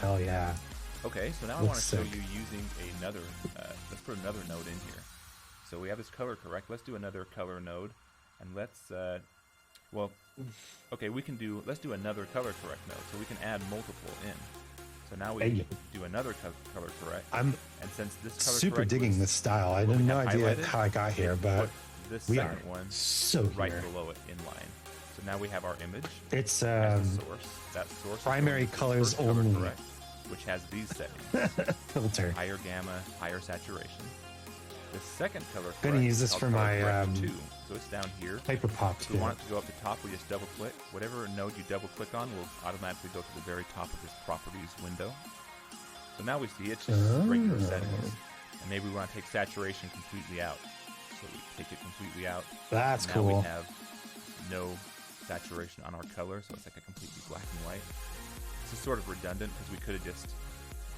Speaker 1: Hell yeah.
Speaker 2: Okay, so now I want to show you using another, let's put another node in here. So we have this color correct. Let's do another color node. And let's, well, okay, let's do another color correct node. So we can add multiple in. So now we do another color correct. And since this color
Speaker 1: super
Speaker 2: correct
Speaker 1: digging this style. I have no idea how I got here, but
Speaker 2: this
Speaker 1: we
Speaker 2: second
Speaker 1: are
Speaker 2: one
Speaker 1: so
Speaker 2: right
Speaker 1: here.
Speaker 2: below it in line. So now we have our image.
Speaker 1: It's
Speaker 2: as the source. That source
Speaker 1: primary colors only.
Speaker 2: Correct, which has these settings.
Speaker 1: Filter.
Speaker 2: Higher gamma, higher saturation. The second color correct.
Speaker 1: Gonna use this for my
Speaker 2: 2. So it's down here.
Speaker 1: Hyper pop.
Speaker 2: If we want it to go up the top, we just double click. Whatever node you double click on will automatically go to the very top of this properties window. So now we see it's just regular settings. And maybe we want to take saturation completely out. So we take it completely out.
Speaker 1: That's
Speaker 2: now
Speaker 1: cool.
Speaker 2: We have no saturation on our color, so it's like a completely black and white. This is sort of redundant because we could have just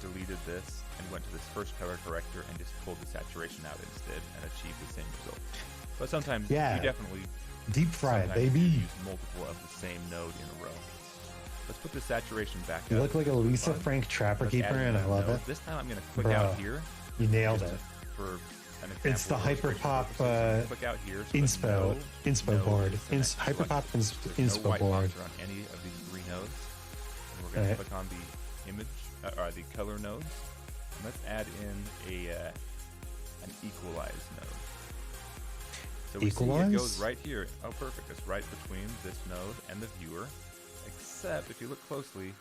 Speaker 2: deleted this and went to this first color corrector and just pulled the saturation out instead and achieved the same result. But sometimes you definitely
Speaker 1: deep fry it, baby.
Speaker 2: Use multiple of the same node in a row. Let's put the saturation back up.
Speaker 1: You look like a Lisa Frank Trapper Keeper, and I love it.
Speaker 2: This time I'm going to click out here.
Speaker 1: You nailed it.
Speaker 2: For an example,
Speaker 1: it's the Hyperpop
Speaker 2: click out here, so
Speaker 1: inspo board. Hyperpop inspo
Speaker 2: no white
Speaker 1: board.
Speaker 2: On any of these three nodes. And we're going to click on the image or the color nodes. And let's add in an equalize node. So we see it goes right here. Oh, perfect. It's right between this node and the viewer. Except if you look closely,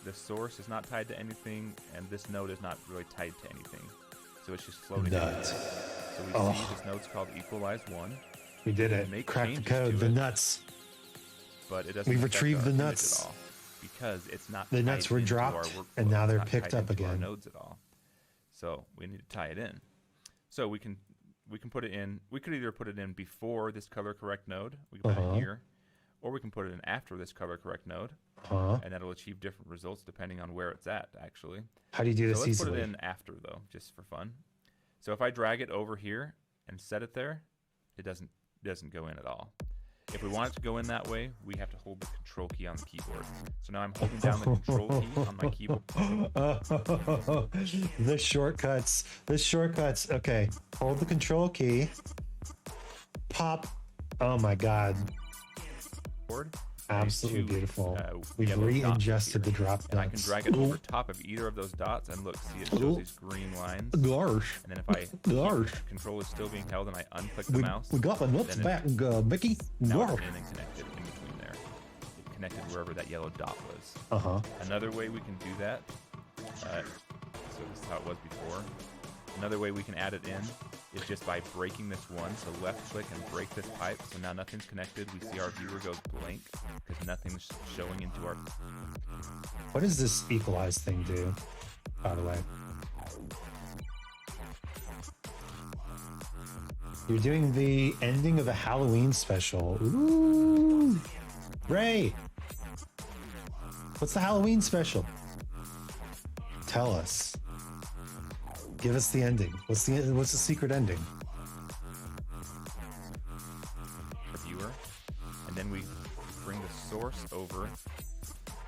Speaker 2: the source is not tied to anything, and this node is not really tied to anything. So it's just floating. So we see this node's called equalize 1.
Speaker 1: We did it. Cracked the code. The nuts.
Speaker 2: But it doesn't.
Speaker 1: We retrieved the nuts
Speaker 2: at all because it's not.
Speaker 1: The nuts were dropped, and now they're picked up again.
Speaker 2: Our nodes at all. So we need to tie it in. So we can put it in. We could either put it in before this color correct node. We can put it here. Or we can put it in after this color correct node, and that'll achieve different results depending on where it's at, actually.
Speaker 1: How do you do this
Speaker 2: let's
Speaker 1: easily?
Speaker 2: Put it in after, though, just for fun. So if I drag it over here and set it there, it doesn't go in at all. If we want it to go in that way, we have to hold the control key on the keyboard. So now I'm holding down the control key on my keyboard.
Speaker 1: The shortcuts. Okay, hold the control key. Pop. Oh my God. Absolutely beautiful. We've readjusted the drop dots.
Speaker 2: And I can drag it over top of either of those dots, and look, see, it shows these green lines.
Speaker 1: Gosh.
Speaker 2: And then if control is still being held and I unclick the mouse,
Speaker 1: we got the nuts back, Mickey.
Speaker 2: Now it's connected in between there. It connected wherever that yellow dot was. Another way we can do that, so this is how it was before. Another way we can add it in is just by breaking this one. So left click and break this pipe. So now nothing's connected. We see our viewer goes blank because nothing's showing into our...
Speaker 1: What does this equalize thing do, by the way? You're doing the ending of a Halloween special. Ooh! Ray! What's the Halloween special? Tell us. Give us the ending. What's the secret ending?
Speaker 2: The viewer, and then we bring the source over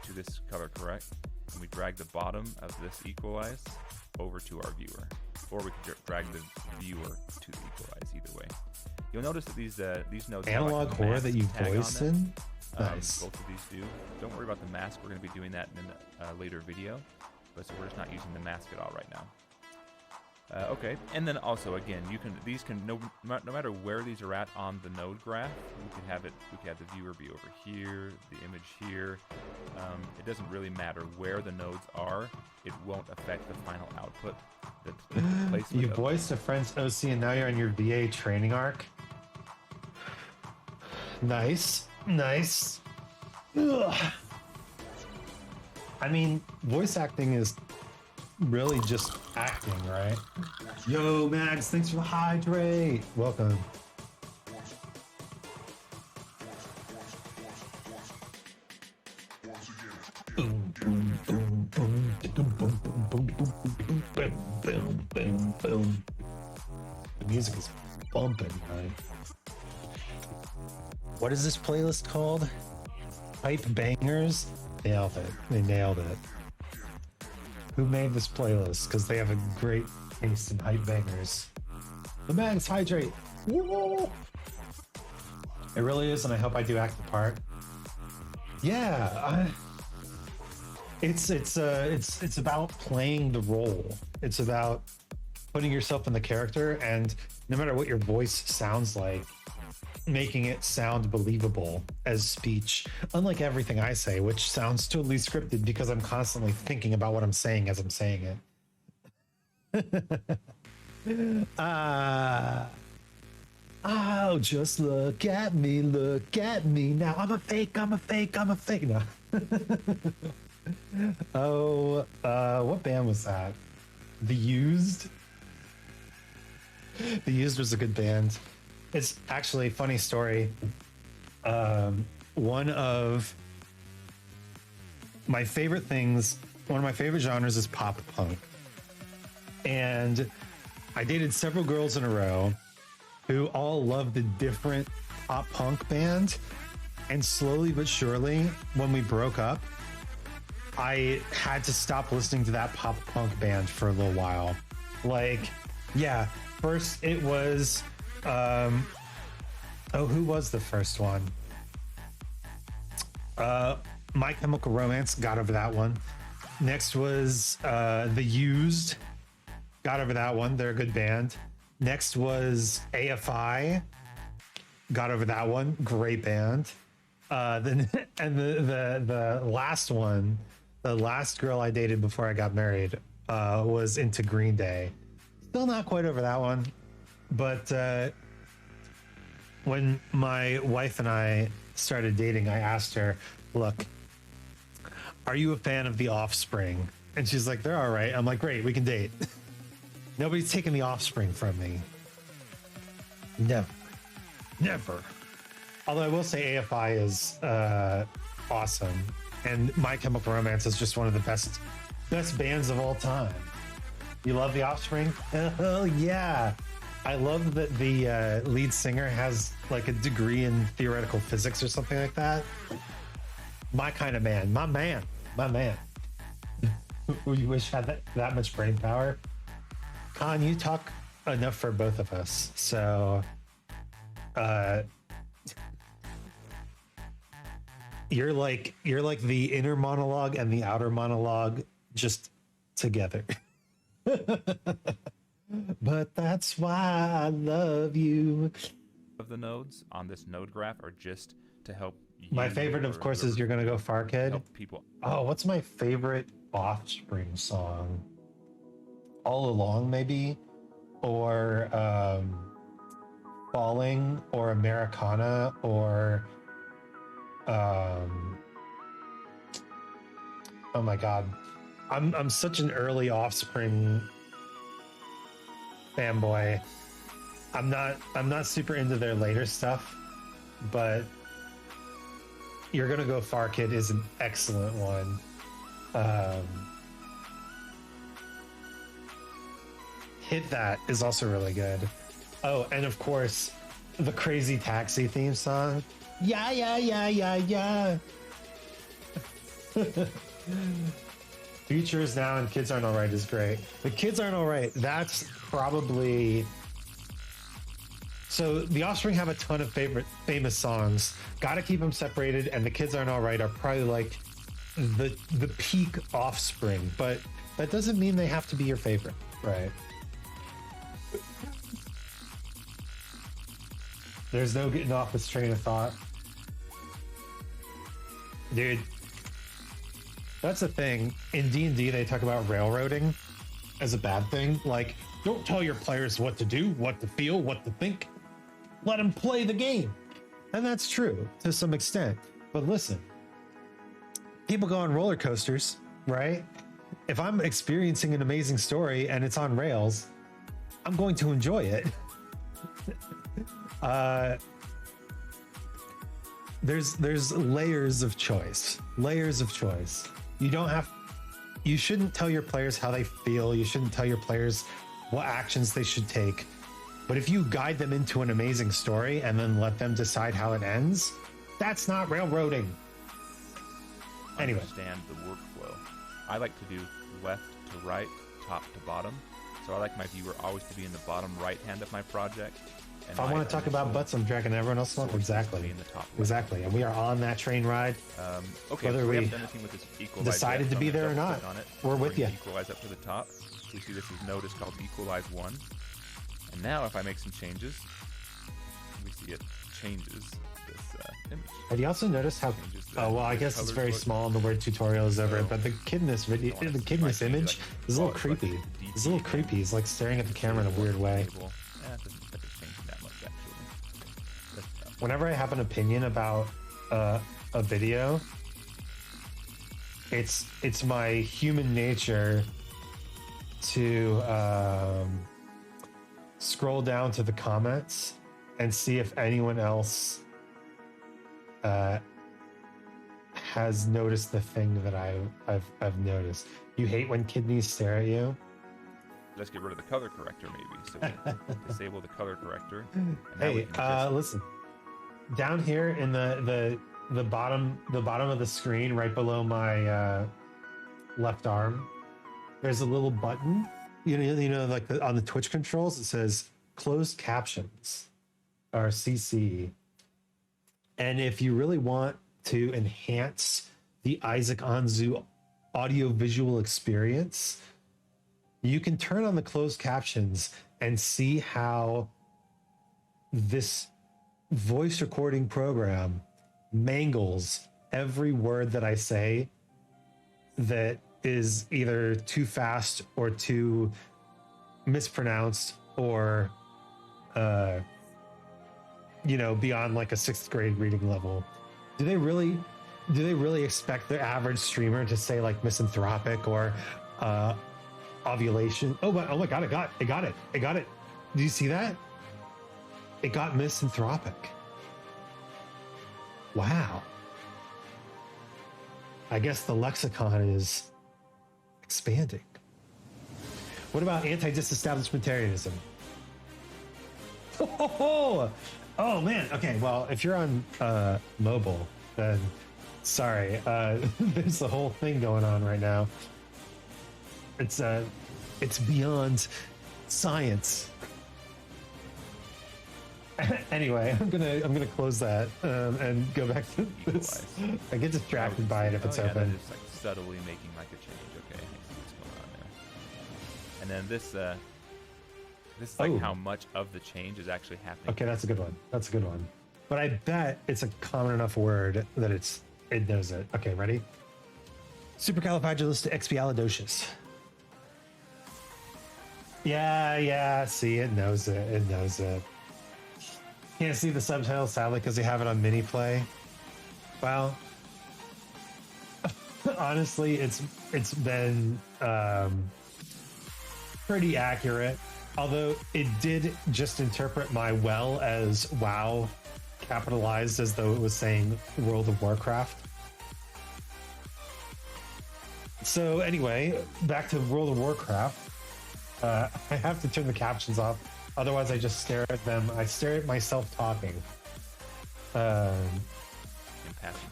Speaker 2: to this color correct, and we drag the bottom of this equalize over to our viewer, or we can drag the viewer to the equalize. Either way, you'll notice that these nodes
Speaker 1: analog
Speaker 2: have like
Speaker 1: horror that you voiced in. Nice.
Speaker 2: Both of these do. Don't worry about the mask. We're going to be doing that in a later video, but so we're just not using the mask at all right now. Okay, and then also again, these can no matter where these are at on the node graph, we can have the viewer be over here, the image here. It doesn't really matter where the nodes are; it won't affect the final output. The placement.
Speaker 1: You voiced a friend's OC, and now you're on your VA training arc. Nice. Ugh. I mean, voice acting is really just acting, right? Yo, Max, thanks for the hydrate. Welcome. Boom, boom, boom, boom, boom, boom, boom, boom, boom, boom, boom, boom, boom. The music is bumping, right? What is this playlist called? Hype Bangers? Nailed it. They nailed it. Who made this playlist? Because they have a great taste in hype bangers. The Max Hydrate. Woo! It really is, and I hope I do act the part. Yeah, it's about playing the role. It's about putting yourself in the character, and no matter what your voice sounds like, making it sound believable as speech, unlike everything I say, which sounds totally scripted because I'm constantly thinking about what I'm saying as I'm saying it. Oh, just look at me now. I'm a fake. No. Oh, what band was that? The Used? The Used was a good band. It's actually a funny story. One of my favorite genres is pop punk. And I dated several girls in a row who all loved a different pop punk band. And slowly but surely, when we broke up, I had to stop listening to that pop punk band for a little while. Like, yeah, first it was who was the first one? My Chemical Romance, got over that one. Next was The Used, got over that one. They're a good band. Next was AFI, got over that one. Great band. Then and the last one, the last girl I dated before I got married, was into Green Day. Still not quite over that one, but when my wife and I started dating, I asked her, look, are you a fan of The Offspring? And she's like, they're all right. I'm like, great, we can date. Nobody's taking The Offspring from me. Never. Although I will say AFI is awesome. And My Chemical Romance is just one of the best bands of all time. You love The Offspring? Oh, yeah. I love that the lead singer has like a degree in theoretical physics or something like that. My kind of man. My man. You wish had that much brain power. Khan, you talk enough for both of us. So you're like the inner monologue and the outer monologue just together. But that's why I love you.
Speaker 2: Of the nodes on this node graph are just to help you.
Speaker 1: My favorite, of course, is You're Gonna Go Far Kid.
Speaker 2: Help people.
Speaker 1: Oh, what's my favorite Offspring song? All Along, maybe? Or Falling, or Americana, or oh my god. I'm such an early Offspring fanboy. I'm not super into their later stuff, but You're Gonna Go Far Kid is an excellent one. Hit That is also really good. Oh, and of course, the Crazy Taxi theme song. Yeah. Future Is Now and Kids Aren't Alright is great. The Kids Aren't Alright, that's probably... So the Offspring have a ton of famous songs. Gotta Keep Them Separated and The Kids Aren't Alright are probably like the peak Offspring, but that doesn't mean they have to be your favorite, right? There's no getting off this train of thought. Dude, that's the thing. In D&D, they talk about railroading as a bad thing. Like, don't tell your players what to do, what to feel, what to think. Let them play the game. And that's true to some extent. But listen, people go on roller coasters, right? If I'm experiencing an amazing story and it's on rails, I'm going to enjoy it. There's layers of choice. You shouldn't tell your players how they feel. You shouldn't tell your players what actions they should take. But if you guide them into an amazing story and then let them decide how it ends, that's not railroading. Anyway.
Speaker 2: Understand the workflow. I like to do left to right, top to bottom. So I like my viewer always to be in the bottom right hand of my project.
Speaker 1: If I want to talk about butts, I'm dragging everyone else along. Exactly.
Speaker 2: In the top left.
Speaker 1: Exactly. And we are on that train ride.
Speaker 2: Okay,
Speaker 1: Whether
Speaker 2: so
Speaker 1: we
Speaker 2: haven't done anything with this equalize
Speaker 1: decided
Speaker 2: yet,
Speaker 1: to
Speaker 2: so
Speaker 1: be
Speaker 2: I'm gonna
Speaker 1: there or not,
Speaker 2: double-click on it.
Speaker 1: we're with
Speaker 2: Bring
Speaker 1: you.
Speaker 2: Equalize up to the top. We see this is node is called equalize 1. And now if I make some changes, we see it changes this image.
Speaker 1: Have you also noticed how?
Speaker 2: Changes the-
Speaker 1: Oh well, I
Speaker 2: the
Speaker 1: guess it's
Speaker 2: colors
Speaker 1: very
Speaker 2: look.
Speaker 1: small and the word tutorial is over it.
Speaker 2: So,
Speaker 1: But the kid in this video,
Speaker 2: don't
Speaker 1: the
Speaker 2: wanna
Speaker 1: kid in
Speaker 2: see
Speaker 1: this
Speaker 2: my
Speaker 1: image
Speaker 2: change,
Speaker 1: is a little
Speaker 2: like,
Speaker 1: creepy.
Speaker 2: DT
Speaker 1: He's a little
Speaker 2: again.
Speaker 1: creepy. He's like staring at the camera in a weird way.
Speaker 2: It doesn't change that much actually. But,
Speaker 1: Whenever I have an opinion about a video, it's my human nature to scroll down to the comments and see if anyone else has noticed the thing that I've noticed. You hate when kidneys stare at you.
Speaker 2: let's get rid of the color corrector maybe. So we disable the color corrector. And now we
Speaker 1: Hey,
Speaker 2: can just
Speaker 1: listen. Down here in the bottom of the screen, right below my left arm, there's a little button. You know, like on the Twitch controls, it says closed captions or CC. And if you really want to enhance the Isaac Anzu audio visual experience, you can turn on the closed captions and see how this voice recording program mangles every word that I say that is either too fast or too mispronounced or beyond like a 6th grade reading level. Do they really expect the average streamer to say like misanthropic or ovulation? Oh my god, it got it. Do you see that? It got misanthropic. Wow. I guess the lexicon is expanding. What about anti-disestablishmentarianism? Oh man. Okay. Well, if you're on mobile, then sorry. There's the whole thing going on right now. It's beyond science. Anyway, I'm gonna close that and go back to this. I get distracted by it if it's open.
Speaker 2: That is like subtly making like a change. Okay, I see what's going on there. And then this is like how much of the change is actually happening.
Speaker 1: Okay, that's a good one. But I bet it's a common enough word that it knows it. Okay, ready? Supercalifragilisticexpialidocious. Yeah. See, it knows it. Can't see the subtitles sadly because they have it on mini play. Well, honestly, it's been pretty accurate. Although it did just interpret my well as WoW capitalized as though it was saying World of Warcraft. So anyway, back to World of Warcraft. I have to turn the captions off. Otherwise, I just stare at them. I stare at myself talking.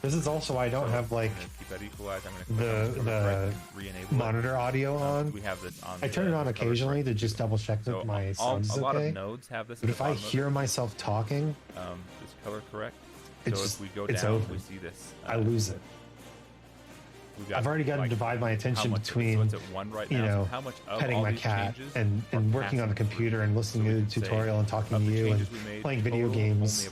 Speaker 1: This is also why I don't have like
Speaker 2: keep that equalized. I'm gonna
Speaker 1: the
Speaker 2: re-enable
Speaker 1: monitor audio on.
Speaker 2: We have this on.
Speaker 1: I turn it on occasionally to just double check that my sound is
Speaker 2: a lot
Speaker 1: okay.
Speaker 2: of nodes have this.
Speaker 1: But if I hear myself talking,
Speaker 2: this color correct.
Speaker 1: It's
Speaker 2: So
Speaker 1: just,
Speaker 2: if we go
Speaker 1: it's
Speaker 2: down,
Speaker 1: over.
Speaker 2: we see this.
Speaker 1: I lose it. I've already got to divide my attention between,
Speaker 2: so it's at 1 right now. So how much of
Speaker 1: petting
Speaker 2: all
Speaker 1: my
Speaker 2: these
Speaker 1: cat
Speaker 2: changes
Speaker 1: and
Speaker 2: are
Speaker 1: working on the
Speaker 2: passing
Speaker 1: computer
Speaker 2: through?
Speaker 1: and listening
Speaker 2: So we
Speaker 1: to
Speaker 2: can
Speaker 1: the
Speaker 2: say,
Speaker 1: tutorial and talking
Speaker 2: of
Speaker 1: to
Speaker 2: the
Speaker 1: you and
Speaker 2: changes we made,
Speaker 1: playing video
Speaker 2: total
Speaker 1: games.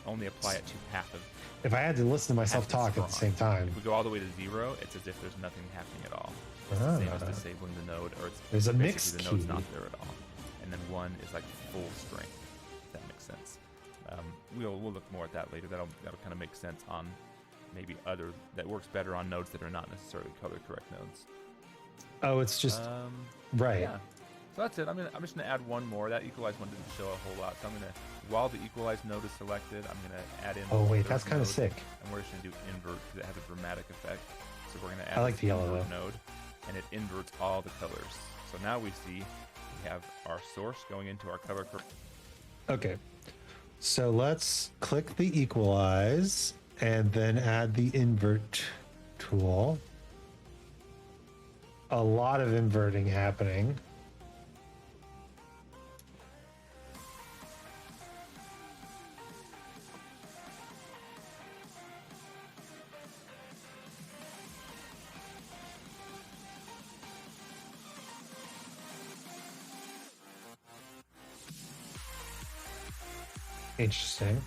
Speaker 2: Only apply it to half of.
Speaker 1: If I had to listen to myself
Speaker 2: half
Speaker 1: talk
Speaker 2: the
Speaker 1: at the same time,
Speaker 2: If we go all the way to 0, it's as if there's nothing happening at all. It's the same as disabling the node, or it's
Speaker 1: there's a
Speaker 2: basically
Speaker 1: mix
Speaker 2: the node's
Speaker 1: key.
Speaker 2: not there at all. And then 1 is like full strength. If that makes sense. We'll look more at that later. That'll kind of make sense on maybe other that works better on nodes that are not necessarily color correct nodes.
Speaker 1: Oh, it's just right.
Speaker 2: Yeah. So that's it. I'm just gonna add one more. That equalized one didn't show a whole lot, so I'm gonna, while the equalized node is selected, I'm gonna add in.
Speaker 1: Oh wait,
Speaker 2: the
Speaker 1: that's kind of sick.
Speaker 2: And we're just gonna do invert because it has a dramatic effect. So we're gonna add
Speaker 1: I like the yellow
Speaker 2: invert
Speaker 1: though.
Speaker 2: node, and it inverts all the colors. So now we see we have our source going into our color.
Speaker 1: Okay, so let's click the equalize and then add the invert tool. A lot of inverting happening. Interesting.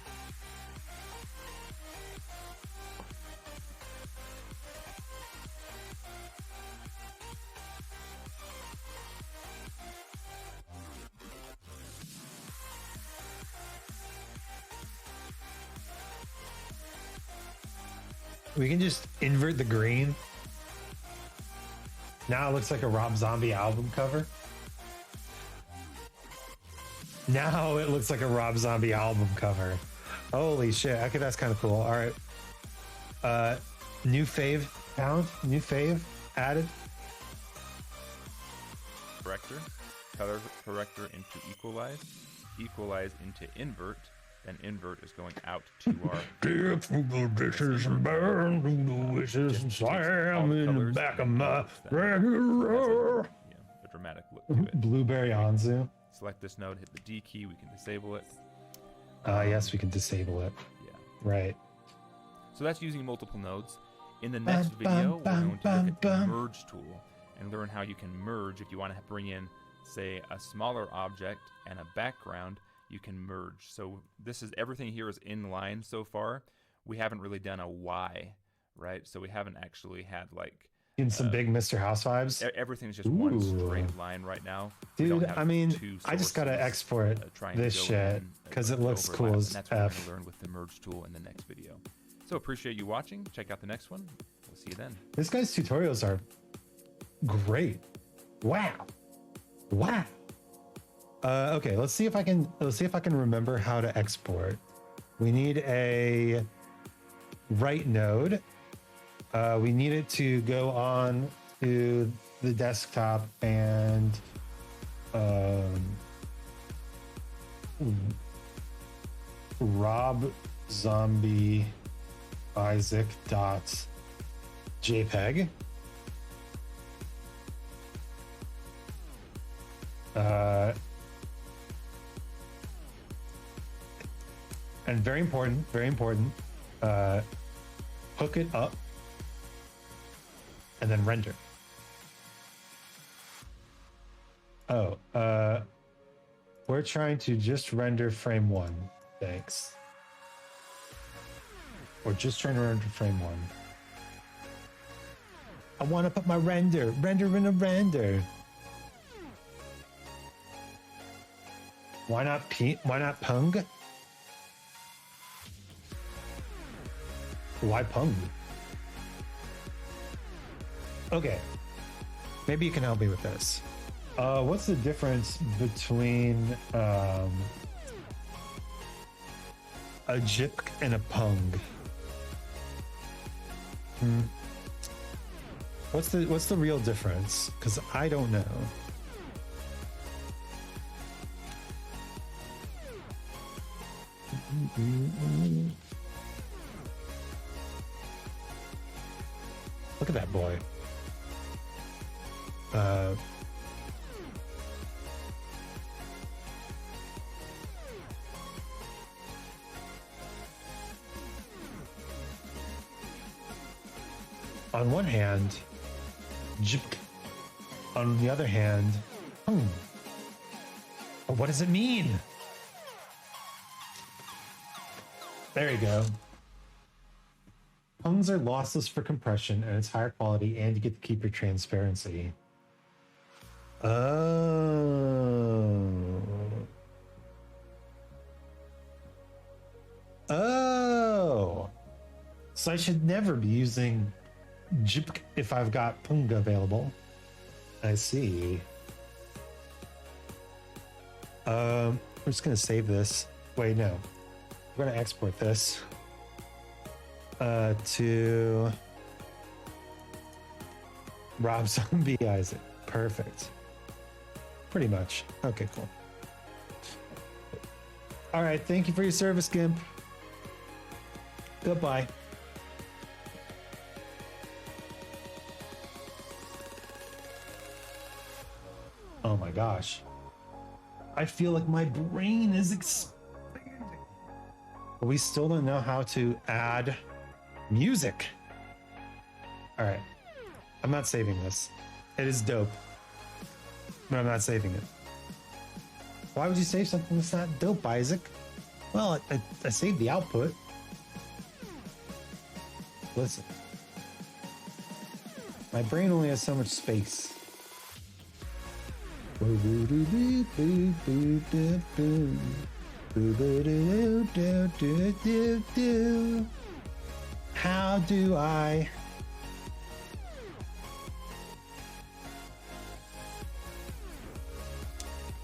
Speaker 1: We can just invert the green. Now it looks like a Rob Zombie album cover. Now it looks like a Rob Zombie album cover. Holy shit. Okay, that's kind of cool. All right. New fave count. New fave added.
Speaker 2: Corrector, color corrector into equalize, equalize into invert, then invert is going out to our
Speaker 1: Dip from the dishes and burn from the wishes and slam in the back of my regular.
Speaker 2: Yeah, a dramatic look to it.
Speaker 1: Blueberry Anzu.
Speaker 2: Select this node, hit the D key, we can disable it.
Speaker 1: Yes, we can disable it.
Speaker 2: Yeah.
Speaker 1: Right.
Speaker 2: So that's using multiple nodes. In the next video, we're going to look at the merge tool and learn how you can merge. If you want to bring in, say, a smaller object and a background, you can merge. So this is, everything here is in line so far. We haven't really done a Y, right? So we haven't actually had like
Speaker 1: in some big Mr. House vibes.
Speaker 2: Everything's just one straight line right now.
Speaker 1: Dude, I mean, I just gotta export this shit because it looks cool as
Speaker 2: F. That's what we're gonna learn with the merge tool in the next video. So appreciate you watching. Check out the next one. We'll see you then.
Speaker 1: This guy's tutorials are great. Wow. Wow. Okay, let's see if I can remember how to export. We need a right node. We need it to go on to the desktop and Rob Zombie Isaac dot JPEG. And very important, hook it up and then render. Oh, we're trying to just render frame 1. Thanks. We're just trying to render frame 1. I want to put my render in a render. Why not Pung? Why Pung? Okay. Maybe you can help me with this. What's the difference between a JIP and a Pung? What's the real difference? Because I don't know. Look at that boy. On one hand, jip. On the other hand, but what does it mean? There you go. Pungs are lossless for compression and it's higher quality, and you get to keep your transparency. Oh. So I should never be using Jip if I've got Punga available. I see. We're just gonna save this. Wait, no. We're gonna export this to Rob Zombie Isaac. Perfect. Pretty much. Okay, cool. All right, thank you for your service, Gimp. Goodbye. Oh my gosh. I feel like my brain is expanding. But we still don't know how to add music. All right. I'm not saving this. It is dope. But I'm not saving it. Why would you save something that's not dope, Isaac? Well, I saved the output. Listen. My brain only has so much space. How do I...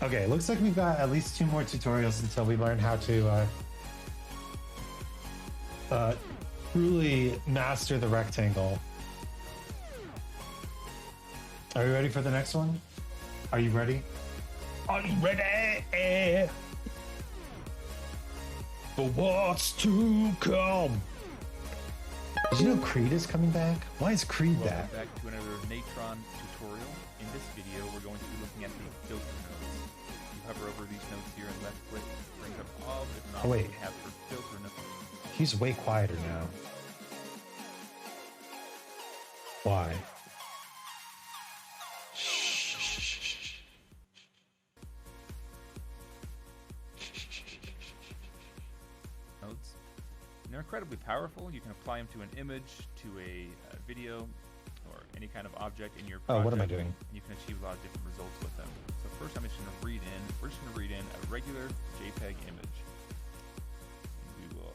Speaker 1: Okay, looks like we've got at least 2 more tutorials until we learn how to truly master the rectangle. Are you ready for the next one? Are you ready? Are you ready for what's to come? Did you know Creed is coming back? Why is Creed back?
Speaker 2: Welcome back to another Natron tutorial. In this video, we're going to be looking at the filter nodes. You hover over these nodes here and left click, brings up all the different options we have for filter nodes.
Speaker 1: He's way quieter now. Why?
Speaker 2: Nodes. And they're incredibly powerful. You can apply them to an image, to a video, or any kind of object in your project.
Speaker 1: Oh, what am I doing?
Speaker 2: And you can achieve a lot of different results with them. So first, I'm just going to read in. We're just going to read in a regular JPEG image. And we'll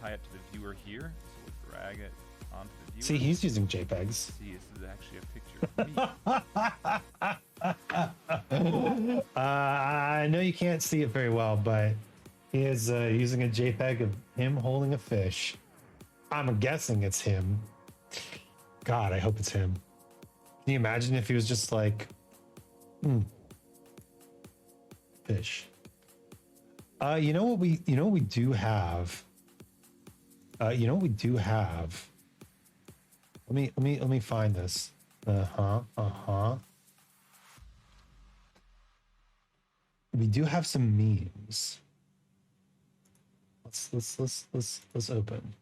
Speaker 2: tie it to the viewer here. So we'll drag it onto the viewer.
Speaker 1: See, he's using JPEGs.
Speaker 2: See, this is actually a picture of me.
Speaker 1: I know you can't see it very well, but he is using a JPEG of him holding a fish. I'm guessing it's him. God, I hope it's him. Can you imagine if he was just like, fish? You know what we do have? Let me find this. We do have some memes. Let's open.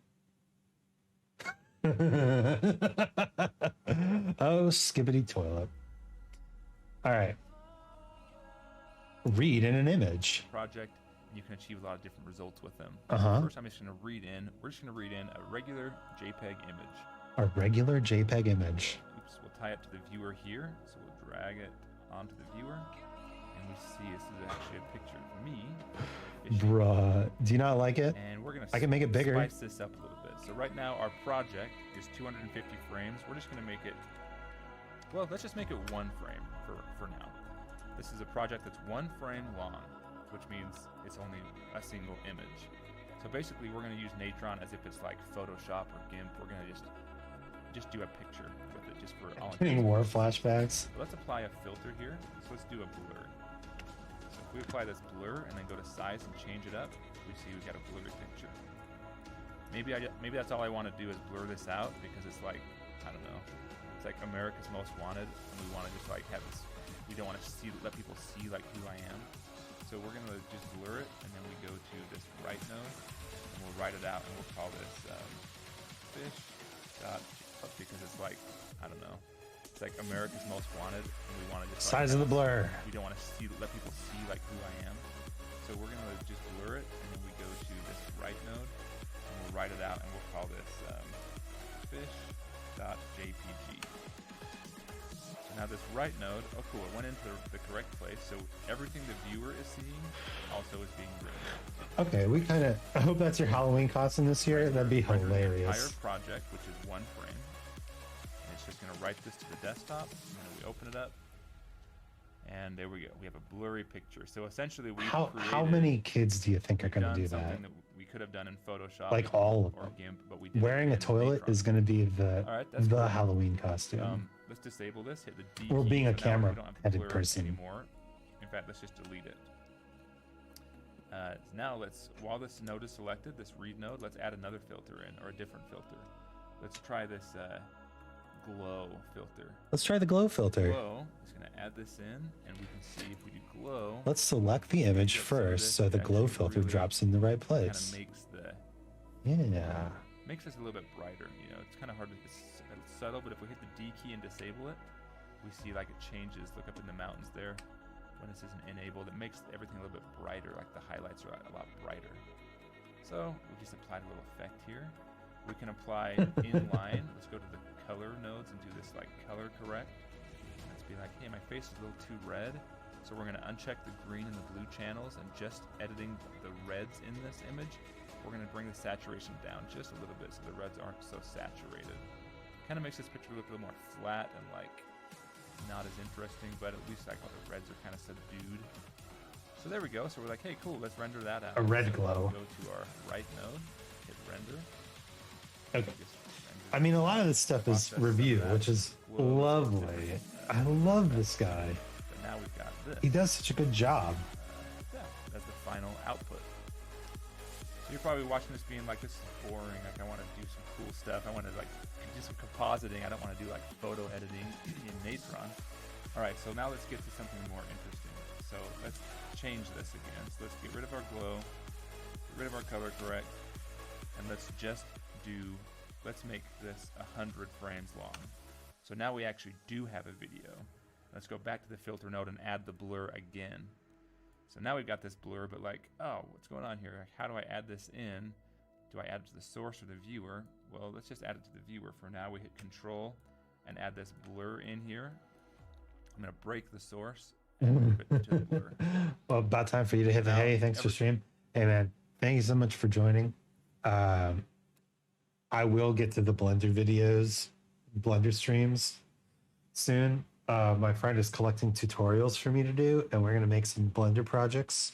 Speaker 1: Oh, skibbity toilet. All right. Read in an image.
Speaker 2: Project, and you can achieve a lot of different results with them.
Speaker 1: Uh-huh.
Speaker 2: First, I'm just going to read in. We're just going to read in a regular JPEG image.
Speaker 1: A regular JPEG image.
Speaker 2: Oops, we'll tie it to the viewer here. So we'll drag it onto the viewer. And we see this is actually a picture of me. fishing.
Speaker 1: Bruh. Do you not like it?
Speaker 2: And we're going to
Speaker 1: I can make it bigger.
Speaker 2: spice this up a little bit. So right now, our project is 250 frames. We're just going to make it, well, let's just make it 1 frame for now. This is a project that's 1 frame long, which means it's only a single image. So basically, we're going to use Natron as if it's like Photoshop or GIMP. We're going to just do a picture with it, just for all
Speaker 1: Getting
Speaker 2: intents.
Speaker 1: war flashbacks.
Speaker 2: So let's apply a filter here. So let's do a blur. So if we apply this blur and then go to size and change it up, we see we got a blurry picture. Maybe that's all I want to do is blur this out because it's like, I don't know, it's like America's Most Wanted, and we want to just like have this. We don't want to let people see like who I am. So we're gonna just blur it, and then we go to this right node, and we'll write it out, and we'll call this fish dot, because it's like, I don't know, it's like America's Most Wanted, and we want to just
Speaker 1: Size of the blur.
Speaker 2: We don't want to let people see like who I am. So we're gonna just blur it, and then we go to this right node, and we'll write it out, and we'll call this fish dot jpg. So Now this right node, oh cool, it went into the correct place, so everything the viewer is seeing also is being rendered.
Speaker 1: Okay, we kind of. I hope that's your Halloween costume this year. That'd be
Speaker 2: Render the
Speaker 1: hilarious.
Speaker 2: entire project, which is 1 frame. And it's just gonna write this to the desktop, and then we open it up. And there we go. We have a blurry picture. So essentially, we
Speaker 1: How many kids do you think are going to do that?
Speaker 2: Something that we could have done in Photoshop,
Speaker 1: Like all of
Speaker 2: or
Speaker 1: them.
Speaker 2: GIMP, but we did
Speaker 1: Wearing a toilet is going to be the
Speaker 2: cool.
Speaker 1: Halloween costume.
Speaker 2: Let's disable this. Hit the D
Speaker 1: Or
Speaker 2: key,
Speaker 1: being a
Speaker 2: so now we
Speaker 1: camera
Speaker 2: don't have to
Speaker 1: headed
Speaker 2: blur it
Speaker 1: person.
Speaker 2: anymore. In fact, let's just delete it. Now while this node is selected, this read node, let's add another filter in, or a different filter. Let's try this glow filter.
Speaker 1: Let's try the glow filter.
Speaker 2: Glow is going to add this in, and we can see if we do glow.
Speaker 1: Let's select the image first, so the glow filter
Speaker 2: really
Speaker 1: drops in the right
Speaker 2: Kind
Speaker 1: place.
Speaker 2: of makes makes this a little bit brighter. You know, it's kind of hard to. It's subtle, but if we hit the D key and disable it, we see like it changes. Look up in the mountains there. When this isn't enabled, it makes everything a little bit brighter. Like the highlights are a lot brighter. So we just applied a little effect here. We can apply inline. Let's go to the color nodes and do this like color correct. Let's be like, hey, my face is a little too red. So we're going to uncheck the green and the blue channels, and just editing the reds in this image, we're going to bring the saturation down just a little bit so the reds aren't so saturated. Kind of makes this picture look a little more flat and like not as interesting, but at least like all the reds are kind of subdued. So there we go. So we're like, hey, cool, let's render that out.
Speaker 1: A red
Speaker 2: So
Speaker 1: glow.
Speaker 2: Go to our right node, hit render.
Speaker 1: Okay. I mean, a lot of this stuff is review, which is lovely. I love this guy.
Speaker 2: But now we've got this.
Speaker 1: He does such a good job.
Speaker 2: Yeah, that's the final output. So you're probably watching this being like, this is boring. Like, I want to do some cool stuff. I want to like do some compositing. I don't want to do like photo editing in Natron. All right, so now let's get to something more interesting. So let's change this again. So let's get rid of our glow, get rid of our color correct, and let's make this 100 frames long. So now we actually do have a video. Let's go back to the filter node and add the blur again. So now we've got this blur, but like, oh, what's going on here? Like, how do I add this in? Do I add it to the source or the viewer? Well, let's just add it to the viewer for now. We hit Control and add this blur in here. I'm gonna break the source and move it to the blur.
Speaker 1: Well, about time for you to hit the hey, thanks for stream. Hey man, thank you so much for joining. I will get to the Blender videos, Blender streams soon. My friend is collecting tutorials for me to do, and we're gonna make some Blender projects.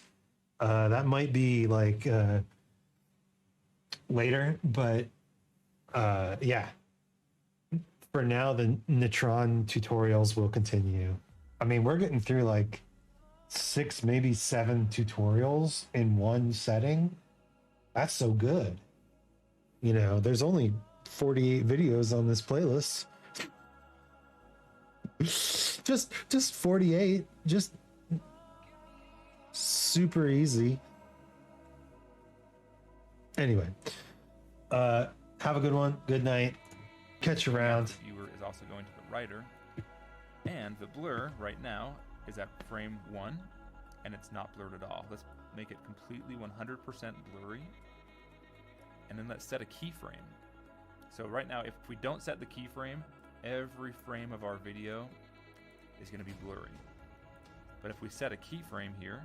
Speaker 1: That might be like later, but yeah. For now, the Natron tutorials will continue. I mean, we're getting through like 6, maybe 7 tutorials in one setting. That's so good. You know, there's only 48 videos on this playlist. just 48. Just super easy. Anyway, have a good one. Good night. Catch you around.
Speaker 2: The viewer is also going to the writer, and the blur right now is at frame 1, and it's not blurred at all. Let's make it completely 100% blurry, and then let's set a keyframe. So right now, if we don't set the keyframe, every frame of our video is going to be blurry. But if we set a keyframe here,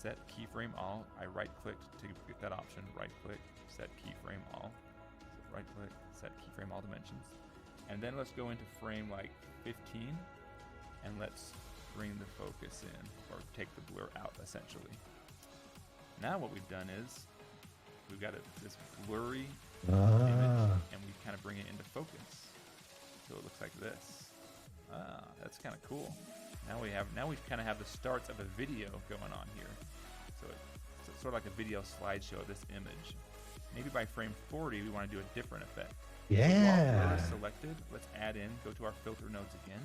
Speaker 2: set keyframe all, I right-clicked to get that option, right-click, set keyframe all. Right click, set keyframe all dimensions. And then let's go into frame like 15 and let's bring the focus in, or take the blur out essentially. Now what we've done is we've got this blurry image, and we kind of bring it into focus. So it looks like this. That's kind of cool. Now we kind of have the starts of a video going on here. So it's sort of like a video slideshow of this image. Maybe by frame 40, we want to do a different effect.
Speaker 1: Yeah.
Speaker 2: Blur is selected. Let's add in, go to our filter nodes again.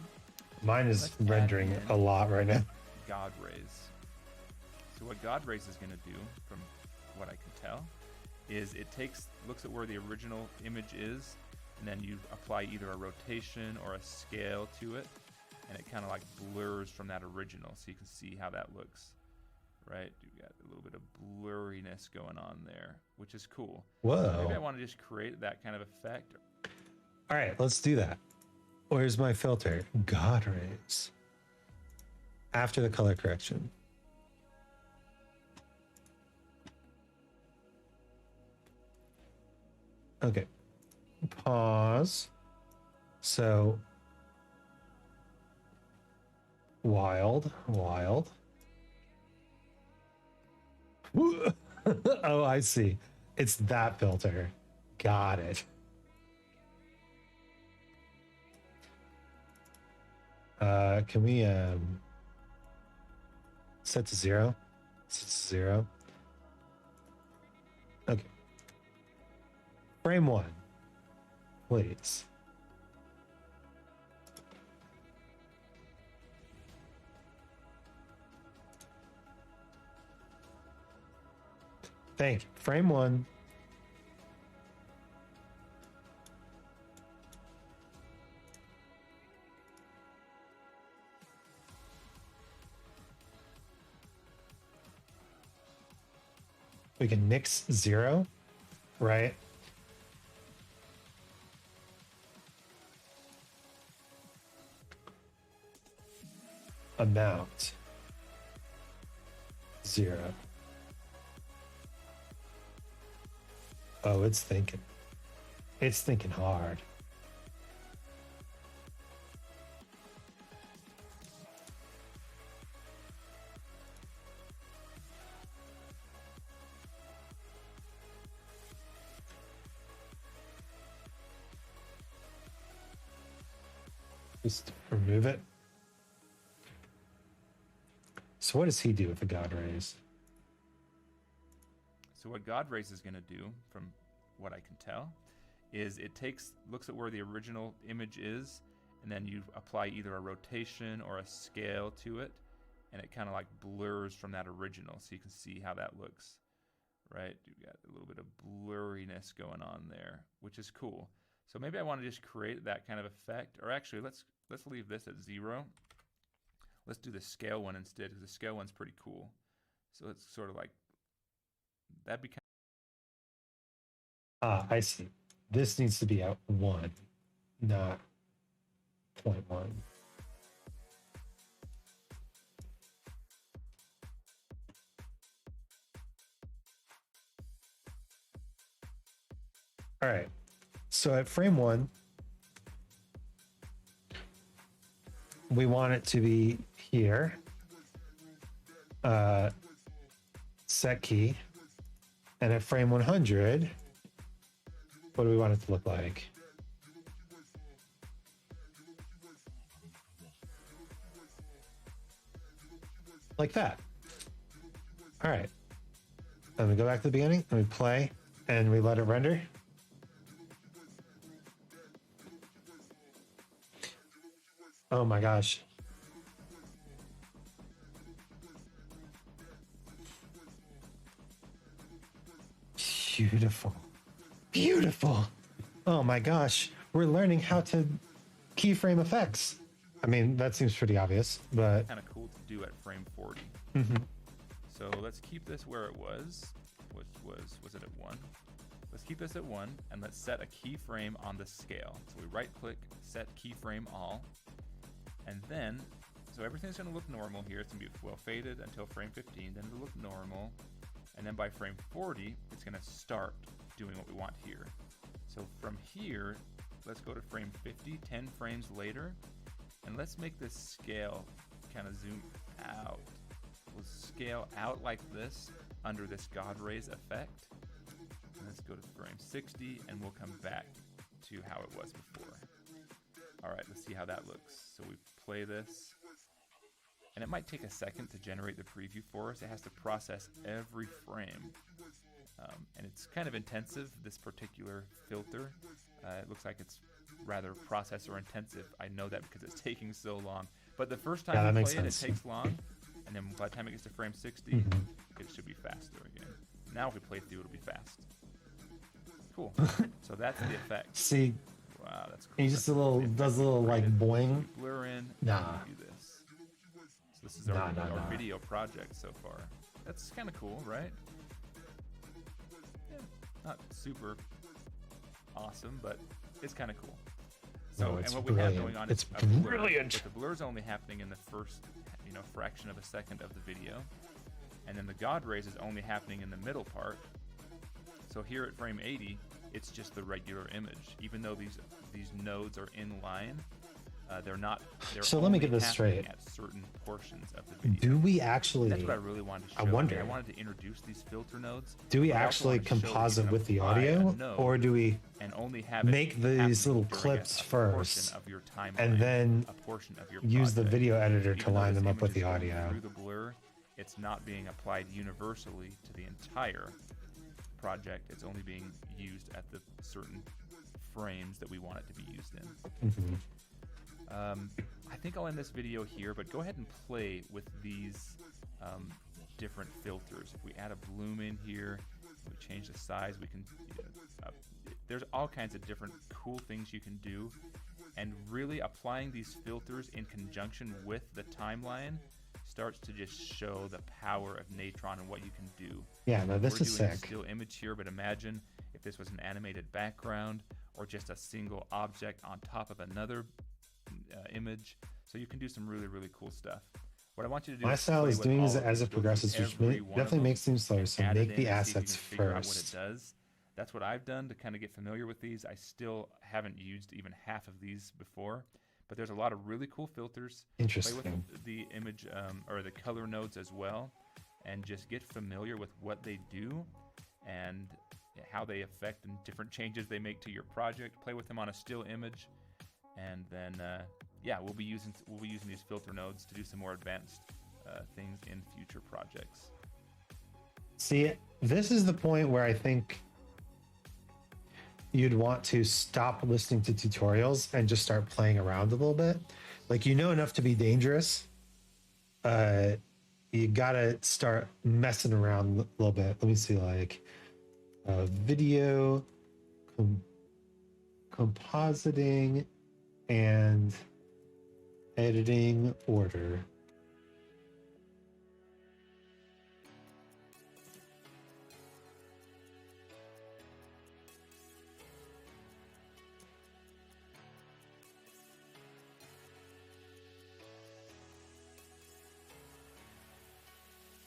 Speaker 1: Mine is rendering a lot right now.
Speaker 2: God rays. So what God rays is going to do, from what I can tell, is it looks at where the original image is, and then you apply either a rotation or a scale to it, and it kind of like blurs from that original, so you can see how that looks. Right, you got a little bit of blurriness going on there, which is cool.
Speaker 1: Whoa.
Speaker 2: Maybe I want to just create that kind of effect.
Speaker 1: All right, let's do that. Where's my filter? God rays. After the color correction. Okay. Pause. So wild. Oh, I see. It's that filter. Got it. Can we set to 0? Set to 0. Okay. Frame 1, please. Thank you. Frame 1. We can nix 0, right? Amount 0. Oh, it's thinking. It's thinking hard. Just remove it. So what does he do with the God rays?
Speaker 2: So what God Race is going to do, from what I can tell, is it looks at where the original image is, and then you apply either a rotation or a scale to it, and it kind of like blurs from that original, so you can see how that looks, right? You got a little bit of blurriness going on there, which is cool. So maybe I want to just create that kind of effect, or actually let's leave this at 0. Let's do the scale one instead, because the scale one's pretty cool. So it's sort of like that'd be kind
Speaker 1: I see. This needs to be at 1, not 0.1. All right. So at frame 1, we want it to be here. Set key. And at frame 100, what do we want it to look like? Like that. All right. Then we go back to the beginning and we play and we let it render. Oh my gosh. Beautiful. Beautiful. Oh my gosh. We're learning how to keyframe effects. I mean, that seems pretty obvious, but
Speaker 2: of cool to do at frame 40. So let's keep this where it was, which was it at 1? Let's keep this at 1, and let's set a keyframe on the scale. So we right click, set keyframe all, and then, so everything's gonna look normal here. It's gonna be well faded until frame 15, then it'll look normal. And then by frame 40, it's gonna start doing what we want here. So from here, let's go to frame 50, 10 frames later, and let's make this scale kind of zoom out. We'll scale out like this under this God Rays effect. And let's go to frame 60, and we'll come back to how it was before. All right, let's see how that looks. So we play this. And it might take a second to generate the preview for us. It has to process every frame. And it's kind of intensive, this particular filter. It looks like it's rather processor intensive. I know that because it's taking so long. But the first time you play it, it takes long. And then by the time it gets to frame 60, it should be faster again. Now if we play through, it'll be fast. Cool. So that's the effect.
Speaker 1: See,
Speaker 2: wow, that's cool.
Speaker 1: he just does a little like boing.
Speaker 2: Blur in.
Speaker 1: Nah.
Speaker 2: Do this. So this is our video project so far. That's kind of cool, right? Yeah, not super awesome, but it's kind of cool. So,
Speaker 1: Oh,
Speaker 2: and
Speaker 1: it's
Speaker 2: what we have
Speaker 1: brilliant.
Speaker 2: going on
Speaker 1: It's
Speaker 2: is a blur,
Speaker 1: brilliant.
Speaker 2: but the blur is only happening in the first, fraction of a second of the video, and then the God rays is only happening in the middle part. So here at frame 80, it's just the regular image, even though these nodes are in line. They're not. They're
Speaker 1: So let me
Speaker 2: only
Speaker 1: get this
Speaker 2: happening
Speaker 1: straight.
Speaker 2: at certain portions of the video.
Speaker 1: Do we actually?
Speaker 2: That's what I really wanted to show.
Speaker 1: I wonder.
Speaker 2: I wanted to introduce these filter nodes.
Speaker 1: Do we
Speaker 2: but I also
Speaker 1: actually
Speaker 2: wanted to show that you
Speaker 1: composite
Speaker 2: can
Speaker 1: with the
Speaker 2: apply a
Speaker 1: audio,
Speaker 2: node
Speaker 1: or do we
Speaker 2: and only have it
Speaker 1: make these
Speaker 2: happening
Speaker 1: little
Speaker 2: during
Speaker 1: clips
Speaker 2: a portion
Speaker 1: first,
Speaker 2: of your timeline,
Speaker 1: and then
Speaker 2: a portion of your
Speaker 1: use the
Speaker 2: project.
Speaker 1: video editor
Speaker 2: Even
Speaker 1: to
Speaker 2: though
Speaker 1: line
Speaker 2: this
Speaker 1: them up with
Speaker 2: image
Speaker 1: the
Speaker 2: is going
Speaker 1: audio?
Speaker 2: through the blur, it's not being applied universally to the entire project. It's only being used at the certain frames that we want it to be used in.
Speaker 1: Mm-hmm.
Speaker 2: I think I'll end this video here, but go ahead and play with these different filters. If we add a bloom in here, we change the size, we can, there's all kinds of different cool things you can do, and really applying these filters in conjunction with the timeline starts to just show the power of Natron and what you can do.
Speaker 1: Yeah, no, this
Speaker 2: We're
Speaker 1: is
Speaker 2: doing a
Speaker 1: sick.
Speaker 2: still image here, but imagine if this was an animated background or just a single object on top of another image. So you can do some really, really cool stuff. What I want you to do
Speaker 1: My
Speaker 2: is
Speaker 1: style
Speaker 2: play
Speaker 1: is
Speaker 2: with
Speaker 1: doing
Speaker 2: all
Speaker 1: this
Speaker 2: of
Speaker 1: as
Speaker 2: these,
Speaker 1: it
Speaker 2: go through
Speaker 1: progresses, which
Speaker 2: every one of
Speaker 1: definitely
Speaker 2: them,
Speaker 1: makes things slower. So
Speaker 2: add it
Speaker 1: make
Speaker 2: in
Speaker 1: the
Speaker 2: and see if you
Speaker 1: assets
Speaker 2: can figure out what it
Speaker 1: first.
Speaker 2: does. That's what I've done to kind of get familiar with these. I still haven't used even half of these before, but there's a lot of really cool filters. Play
Speaker 1: Interesting.
Speaker 2: with the image or the color nodes as well, and just get familiar with what they do and how they affect and different changes they make to your project. Play with them on a still image, and then yeah, we'll be using these filter nodes to do some more advanced things in future projects.
Speaker 1: See, this is the point where I think you'd want to stop listening to tutorials and just start playing around a little bit. Like, you know enough to be dangerous. You gotta start messing around a little bit. Let me see, like video compositing and editing order.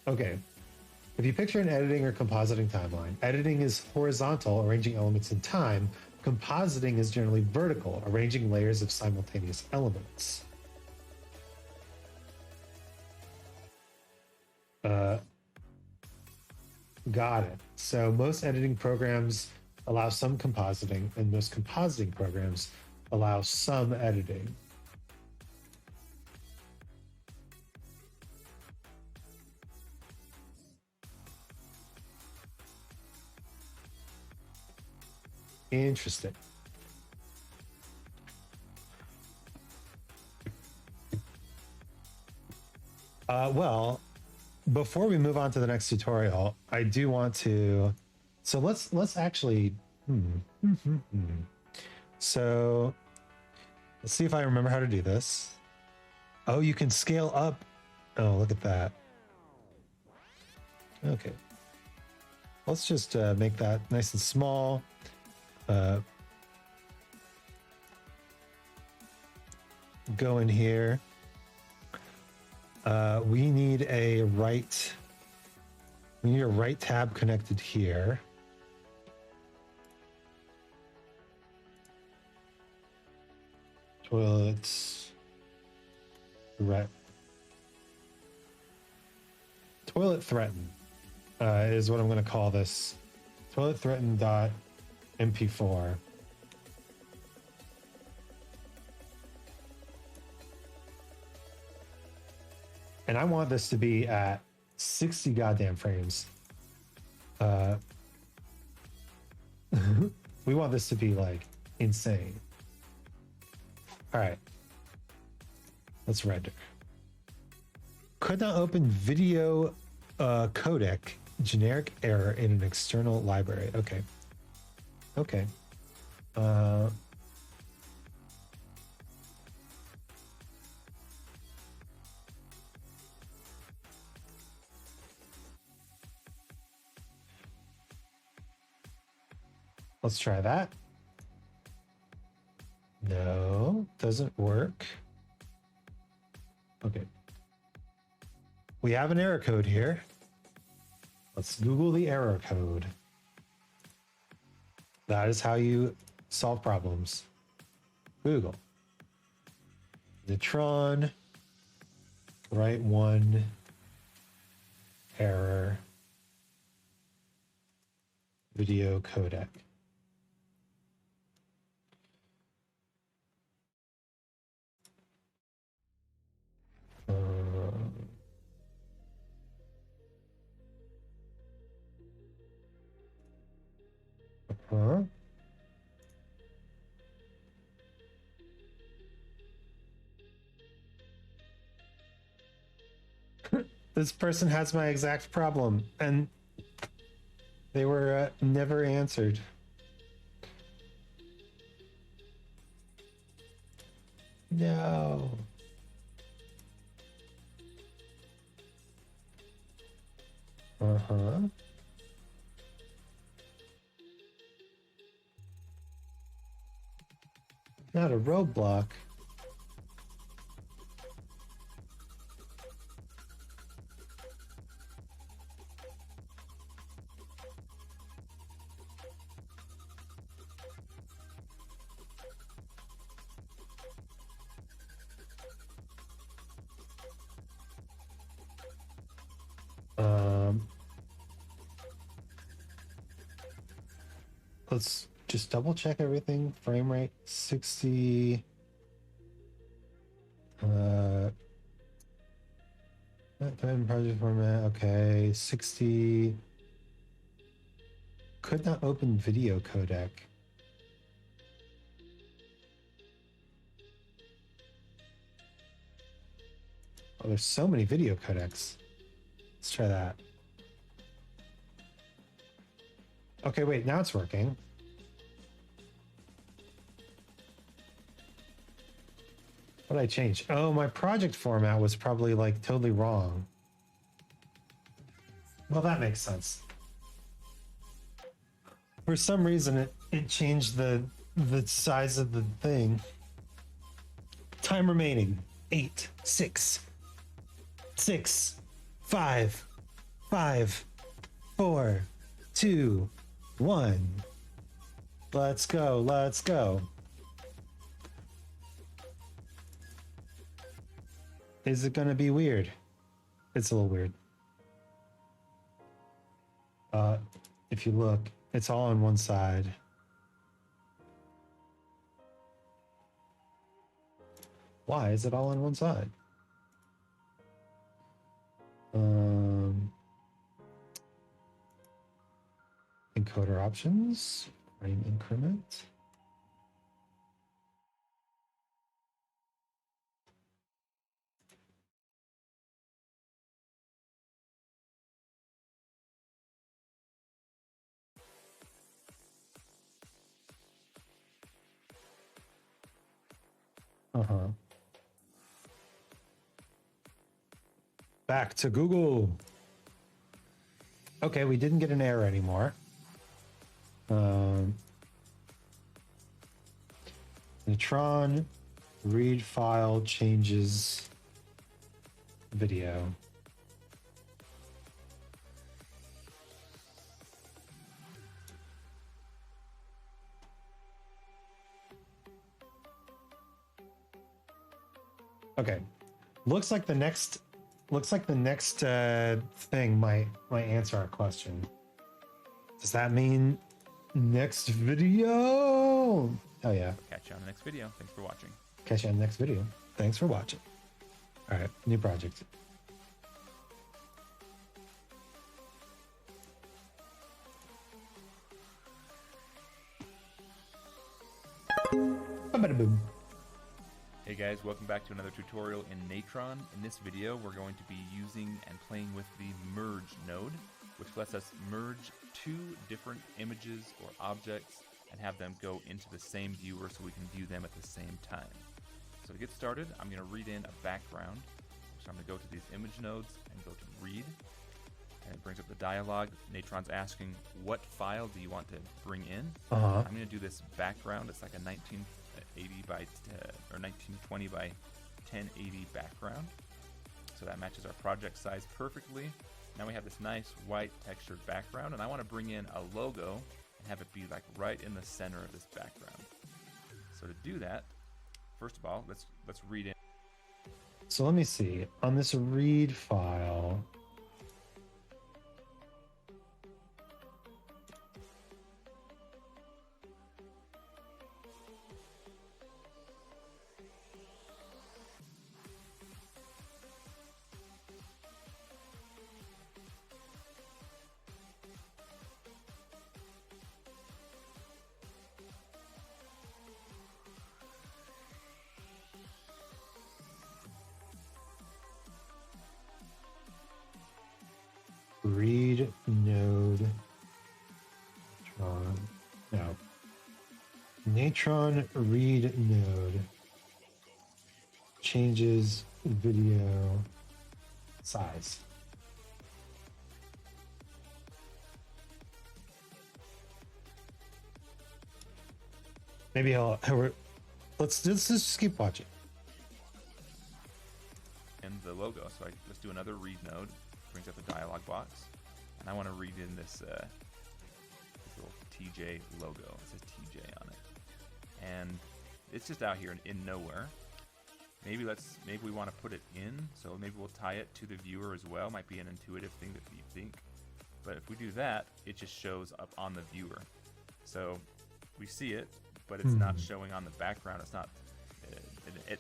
Speaker 1: Okay. If you picture an editing or compositing timeline, editing is horizontal, arranging elements in time. Compositing is generally vertical, arranging layers of simultaneous elements. Got it. So most editing programs allow some compositing, and most compositing programs allow some editing. Interesting. Well, before we move on to the next tutorial, I do want to. So let's actually. So let's see if I remember how to do this. Oh, you can scale up. Oh, look at that. Okay. Let's just make that nice and small. Go in here. We need a right. We need a right tab connected here. Toilets. Right. Toilet threaten is what I'm going to call this. Toilet threaten dot MP4. And I want this to be at 60 goddamn frames. We want this to be like insane. All right. Let's render. Could not open video codec. Generic error in an external library. Okay. Okay. Let's try that. No. doesn't work. Okay. We have an error code here. Let's Google the error code. That is how you solve problems. Google. Neutron. Write one. Error. Video codec. Huh? This person has my exact problem, and they were never answered. No. Uh-huh. Not a roadblock. Let's just double check everything. Frame rate 60. Project format. Okay, 60. Could not open video codec. Oh, there's so many video codecs. Let's try that. Okay, wait, now it's working. What did I change? Oh, my project format was probably like totally wrong. Well, that makes sense. For some reason, it changed the size of the thing. Time remaining. 8, 6, 6, 5, 5, 4, 2, 1. Let's go. Let's go. Is it going to be weird? It's a little weird. If you look, it's all on one side. Why is it all on one side? Encoder options, frame increment. Back to Google. Okay, we didn't get an error anymore. Neutron read file changes video. Okay, looks like the next thing might answer our question. Does that mean next video? Oh yeah.
Speaker 2: Catch you on the next video. Thanks for watching.
Speaker 1: Catch you on the next video. Thanks for watching. All right, new project. Ba-ba-da-boom.
Speaker 2: Hey guys, welcome back to another tutorial in Natron. In this video, we're going to be using and playing with the merge node, which lets us merge two different images or objects and have them go into the same viewer so we can view them at the same time. So to get started, I'm going to read in a background. So I'm going to go to these image nodes and go to read. And it brings up the dialog. Natron's asking, what file do you want to bring in? I'm going to do this background. It's like a 80 by or 1920 by 1080 background. So that matches our project size perfectly. Now we have this nice white textured background, and I want to bring in a logo and have it be like right in the center of this background. So to do that, first of all, let's read in.
Speaker 1: So let me see. On this read file, read node natron, no, natron read node changes video size. Maybe let's just keep watching.
Speaker 2: In the logo. So let's do another read node. Brings up a dialog box, and I want to read in this little TJ logo. It says TJ on it, and it's just out here in nowhere. Maybe we want to put it in, so maybe we'll tie it to the viewer as well. Might be an intuitive thing that you think, but if we do that, it just shows up on the viewer. So we see it, but it's not showing on the background. It's not.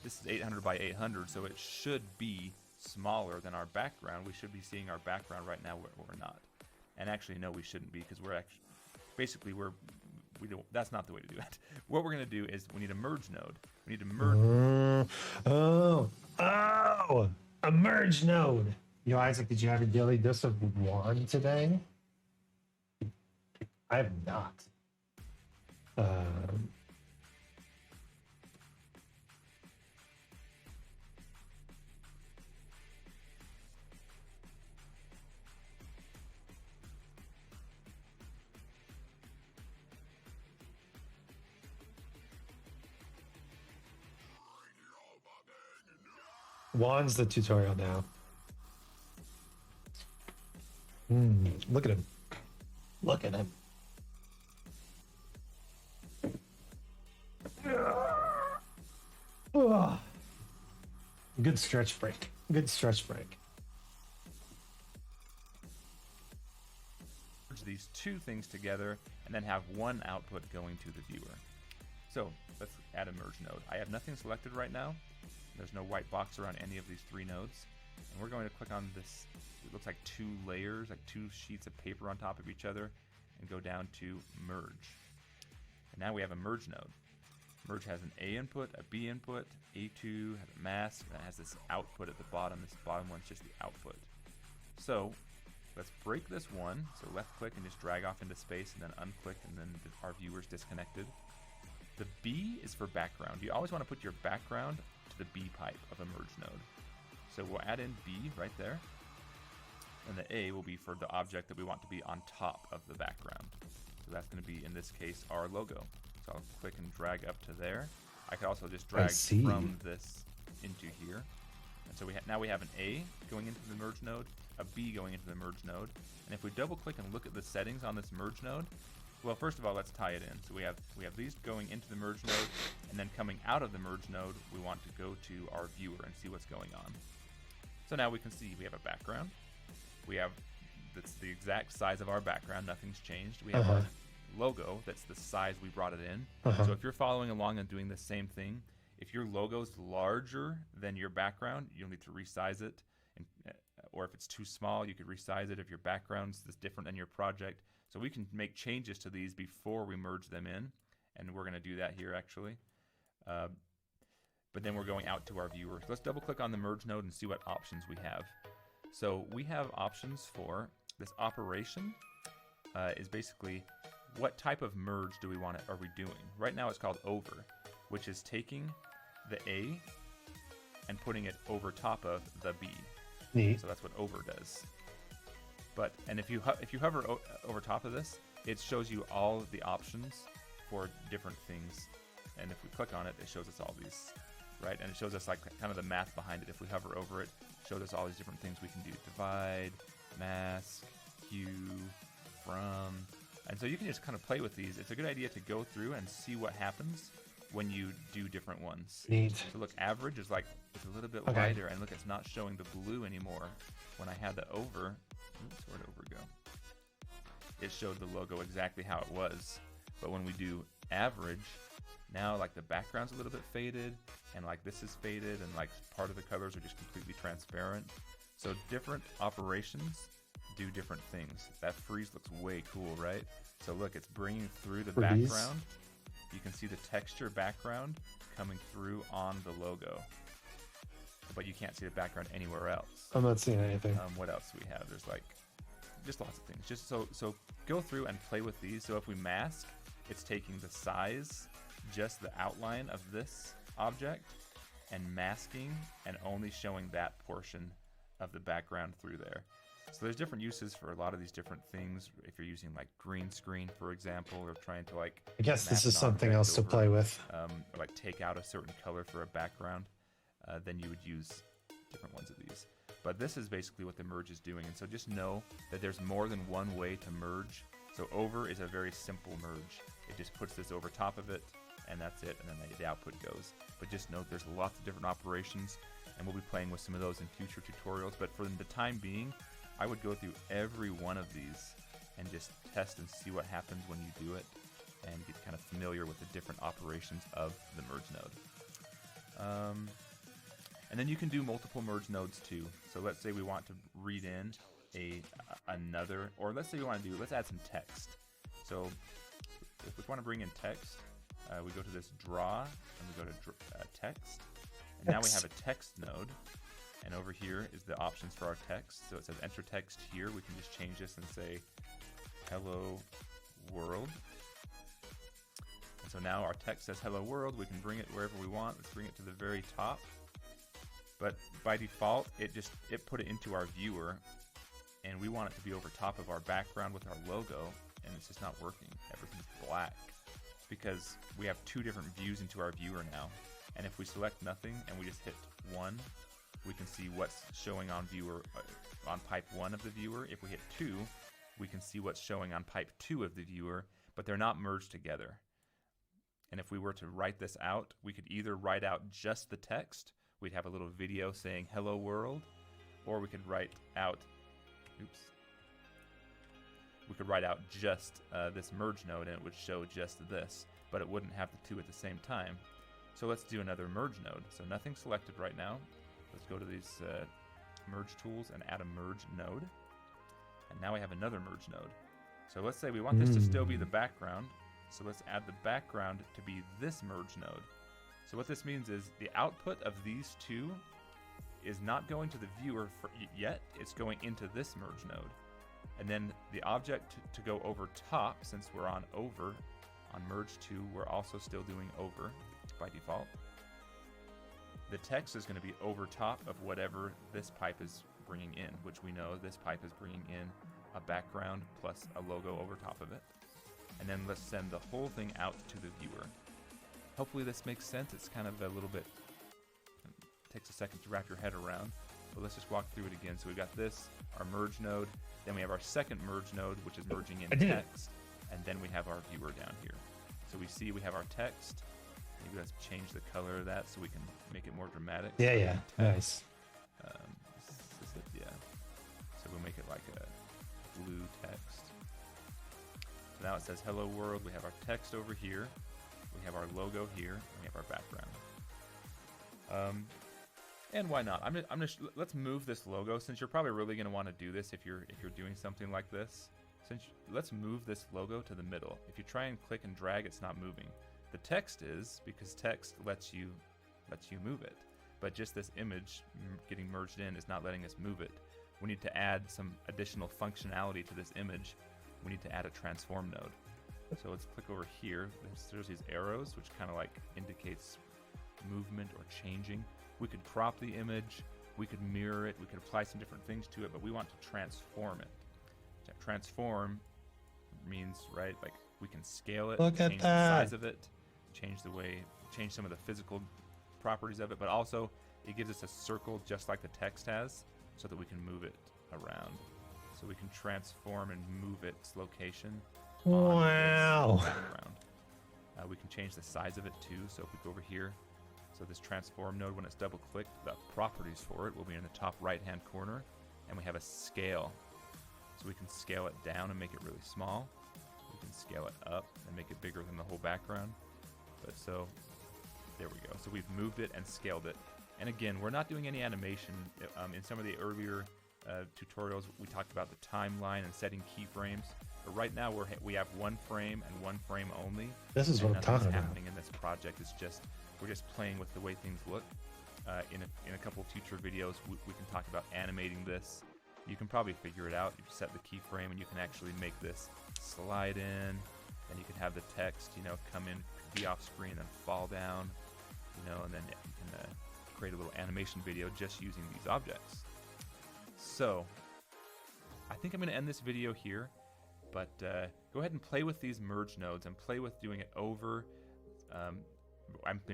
Speaker 2: This is 800 by 800, so it should be smaller than our background. We should be seeing our background right now, we're not. And actually, no, we shouldn't be, because we're actually basically we don't. That's not the way to do it. What we're gonna do is we need a merge node. We need to merge.
Speaker 1: A merge node. Yo, Isaac, did you have your daily dose of wand today? I have not. Juan's the tutorial now. Look at him. Look at him. Good stretch break. Good stretch break.
Speaker 2: Merge these two things together and then have one output going to the viewer. So let's add a merge node. I have nothing selected right now. There's no white box around any of these three nodes. And we're going to click on this, it looks like two layers, like two sheets of paper on top of each other, and go down to merge. And now we have a merge node. Merge has an A input, a B input, A2 has a mask, and it has this output at the bottom. This bottom one's just the output. So let's break this one. So left click and just drag off into space, and then unclick, and then our viewer's disconnected. The B is for background. You always want to put your background to the B pipe of a merge node. So we'll add in B right there, and the A will be for the object that we want to be on top of the background. So that's going to be, in this case, our logo. So I'll click and drag up to there. I could also just drag from this into here. And so now we have an A going into the merge node, a B going into the merge node. And if we double click and look at the settings on this merge node, well, first of all, let's tie it in. So we have these going into the merge node, and then coming out of the merge node, we want to go to our viewer and see what's going on. So now we can see we have a background. That's the exact size of our background. Nothing's changed. We have our logo that's the size we brought it in. So if you're following along and doing the same thing, if your logo's larger than your background, you'll need to resize it. Or if it's too small, you could resize it if your background's different than your project. So we can make changes to these before we merge them in, and we're going to do that here actually. But then we're going out to our viewer. So let's double click on the merge node and see what options we have. So we have options for this operation. Is basically what type of merge are we doing? Right now it's called over, which is taking the A and putting it over top of the B.
Speaker 1: Neat.
Speaker 2: So that's what over does. And if you hover over top of this, it shows you all of the options for different things And if we click on it, it shows us all these, right? And it shows us like kind of the math behind it. If we hover over it, it shows us all these different things we can do. Divide, mask, hue, from. And so you can just kind of play with these. It's a good idea to go through and see what happens when you do different ones.
Speaker 1: Neat.
Speaker 2: So look, average is like, it's a little bit
Speaker 1: Okay.
Speaker 2: lighter, and look, it's not showing the blue anymore. When I had the over, oops, where'd over go? It showed the logo exactly how it was. But when we do average, now like the background's a little bit faded, and like this is faded, and like part of the colors are just completely transparent. So different operations do different things. That freeze looks way cool, right? So look, it's bringing through the
Speaker 1: Freeze?
Speaker 2: background. You can see the texture background coming through on the logo, but you can't see the background anywhere else.
Speaker 1: I'm not seeing anything.
Speaker 2: What else do we have? There's like just lots of things. Just so go through and play with these. So if we mask, it's taking the size, just the outline of this object, and masking and only showing that portion of the background through there. So there's different uses for a lot of these different things. If you're using like green screen, for example, or trying to like
Speaker 1: I guess this
Speaker 2: map
Speaker 1: is
Speaker 2: an
Speaker 1: something
Speaker 2: object
Speaker 1: else to
Speaker 2: over,
Speaker 1: play with.
Speaker 2: or like take out a certain color for a background, then you would use different ones of these. But this is basically what the merge is doing. And so just know that there's more than one way to merge. So over is a very simple merge. It just puts this over top of it, and that's it, and then the output goes. But just note there's lots of different operations, and we'll be playing with some of those in future tutorials. But for the time being, I would go through every one of these and just test and see what happens when you do it, and get kind of familiar with the different operations of the merge node. And then you can do multiple merge nodes too. So let's say we want to read in another, or let's say we want to let's add some text. So if we want to bring in text, we go to this draw, and we go to text. And now we have a text node. And over here is the options for our text. So it says enter text here. We can just change this and say hello world. And so now our text says hello world. We can bring it wherever we want. Let's bring it to the very top. But by default, it put it into our viewer, and we want it to be over top of our background with our logo, and it's just not working. Everything's black because we have two different views into our viewer now. And if we select nothing and we just hit 1, we can see what's showing on viewer on pipe 1 of the viewer. If we hit 2, we can see what's showing on pipe 2 of the viewer, but they're not merged together. And if we were to write this out, we could either write out just the text. We'd have a little video saying hello world, or we could write out, we could write out just this merge node, and it would show just this, but it wouldn't have the two at the same time. So let's do another merge node. So nothing selected right now. Let's go to these merge tools and add a merge node. And now we have another merge node. So let's say we want this to still be the background. So let's add the background to be this merge node. So what this means is the output of these two is not going to the viewer yet. It's going into this merge node. And then the object to go over top, since we're on over, on merge 2, we're also still doing over by default. The text is going to be over top of whatever this pipe is bringing in, which we know this pipe is bringing in a background plus a logo over top of it. And then let's send the whole thing out to the viewer. Hopefully this makes sense. It's kind of a little bit, takes a second to wrap your head around, but let's just walk through it again. So we got this, our merge node, then we have our second merge node, which is merging in text, and then we have our viewer down here. So we see we have our text. Maybe let's change the color of that so we can make it more dramatic.
Speaker 1: Yeah, nice.
Speaker 2: This is it, yeah. So we'll make it like a blue text. So now it says hello world. We have our text over here. We have our logo here. And we have our background. And why not? Let's move this logo, since you're probably really going to want to do this if you're doing something like this. Let's move this logo to the middle. If you try and click and drag, it's not moving. The text is, because text lets you move it, but just this image getting merged in is not letting us move it. We need to add some additional functionality to this image. We need to add a transform node. So let's click over here. There's these arrows, which kind of like indicates movement or changing. We could crop the image, we could mirror it, we could apply some different things to it, but we want to transform it. Transform means, right, like we can scale it, change the size of it, change some of the physical properties of it, but also it gives us a circle just like the text has, so that we can move it around. So we can transform and move its location on
Speaker 1: Wow.
Speaker 2: this background. We can change the size of it too. So if we go over here, so this transform node, when it's double clicked, the properties for it will be in the top right hand corner, and we have a scale. So we can scale it down and make it really small. We can scale it up and make it bigger than the whole background. But so there we go. So we've moved it and scaled it. And again, we're not doing any animation. In some of the earlier tutorials, we talked about the timeline and setting keyframes. But right now, we have one frame and one frame only.
Speaker 1: This is what I'm talking about.
Speaker 2: Happening in this project. We're just playing with the way things look. In a couple of future videos, we can talk about animating this. You can probably figure it out. You set the keyframe, and you can actually make this slide in, and you can have the text, come in, be off screen, then fall down, and then you can create a little animation video just using these objects. So I think I'm going to end this video here, but go ahead and play with these merge nodes and play with doing it over.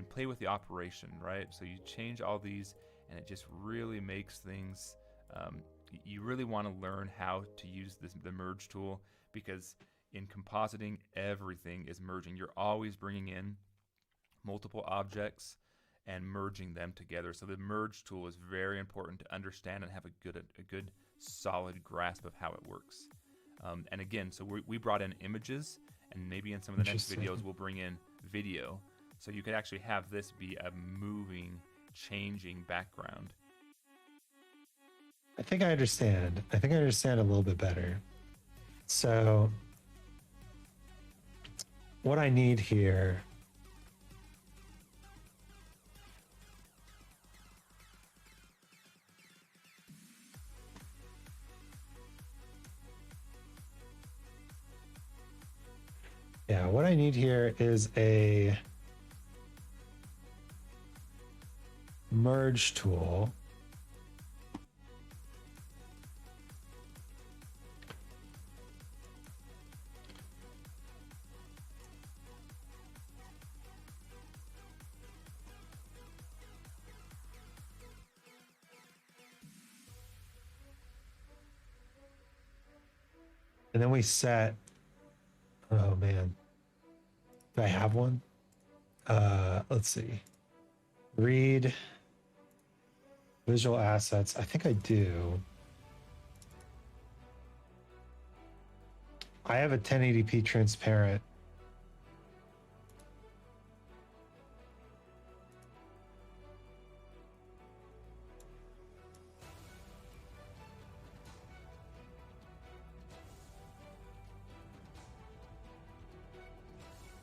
Speaker 2: Play with the operation, right? So you change all these, and it just really makes things. You really want to learn how to use the merge tool, because in compositing, everything is merging. You're always bringing in multiple objects and merging them together. So the merge tool is very important to understand and have a good solid grasp of how it works. And again, so we brought in images, and maybe in some of the next videos we'll bring in video. So you could actually have this be a moving, changing background.
Speaker 1: I think I understand. I think I understand a little bit better. So what I need here is a merge tool. And then we set, oh man, do I have one? Let's see. Read visual assets. I think I do. I have a 1080p transparent.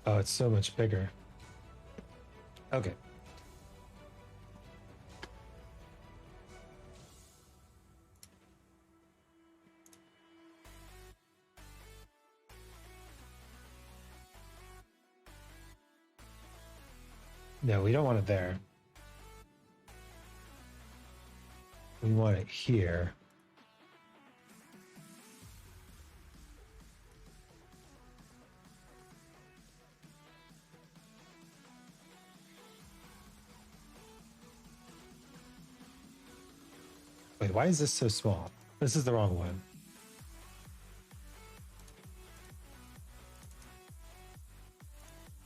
Speaker 1: Oh, it's so much bigger. Okay. No, we don't want it there. We want it here. Wait, why is this so small? This is the wrong one.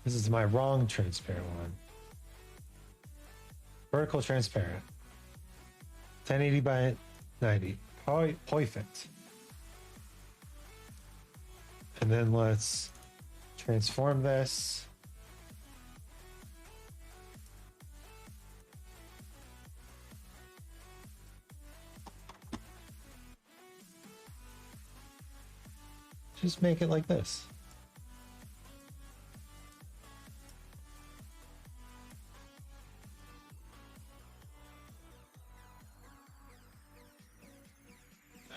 Speaker 1: This is my wrong transparent one. Vertical transparent. 1080 by 90. Perfect. And then let's transform this. Just make it like this.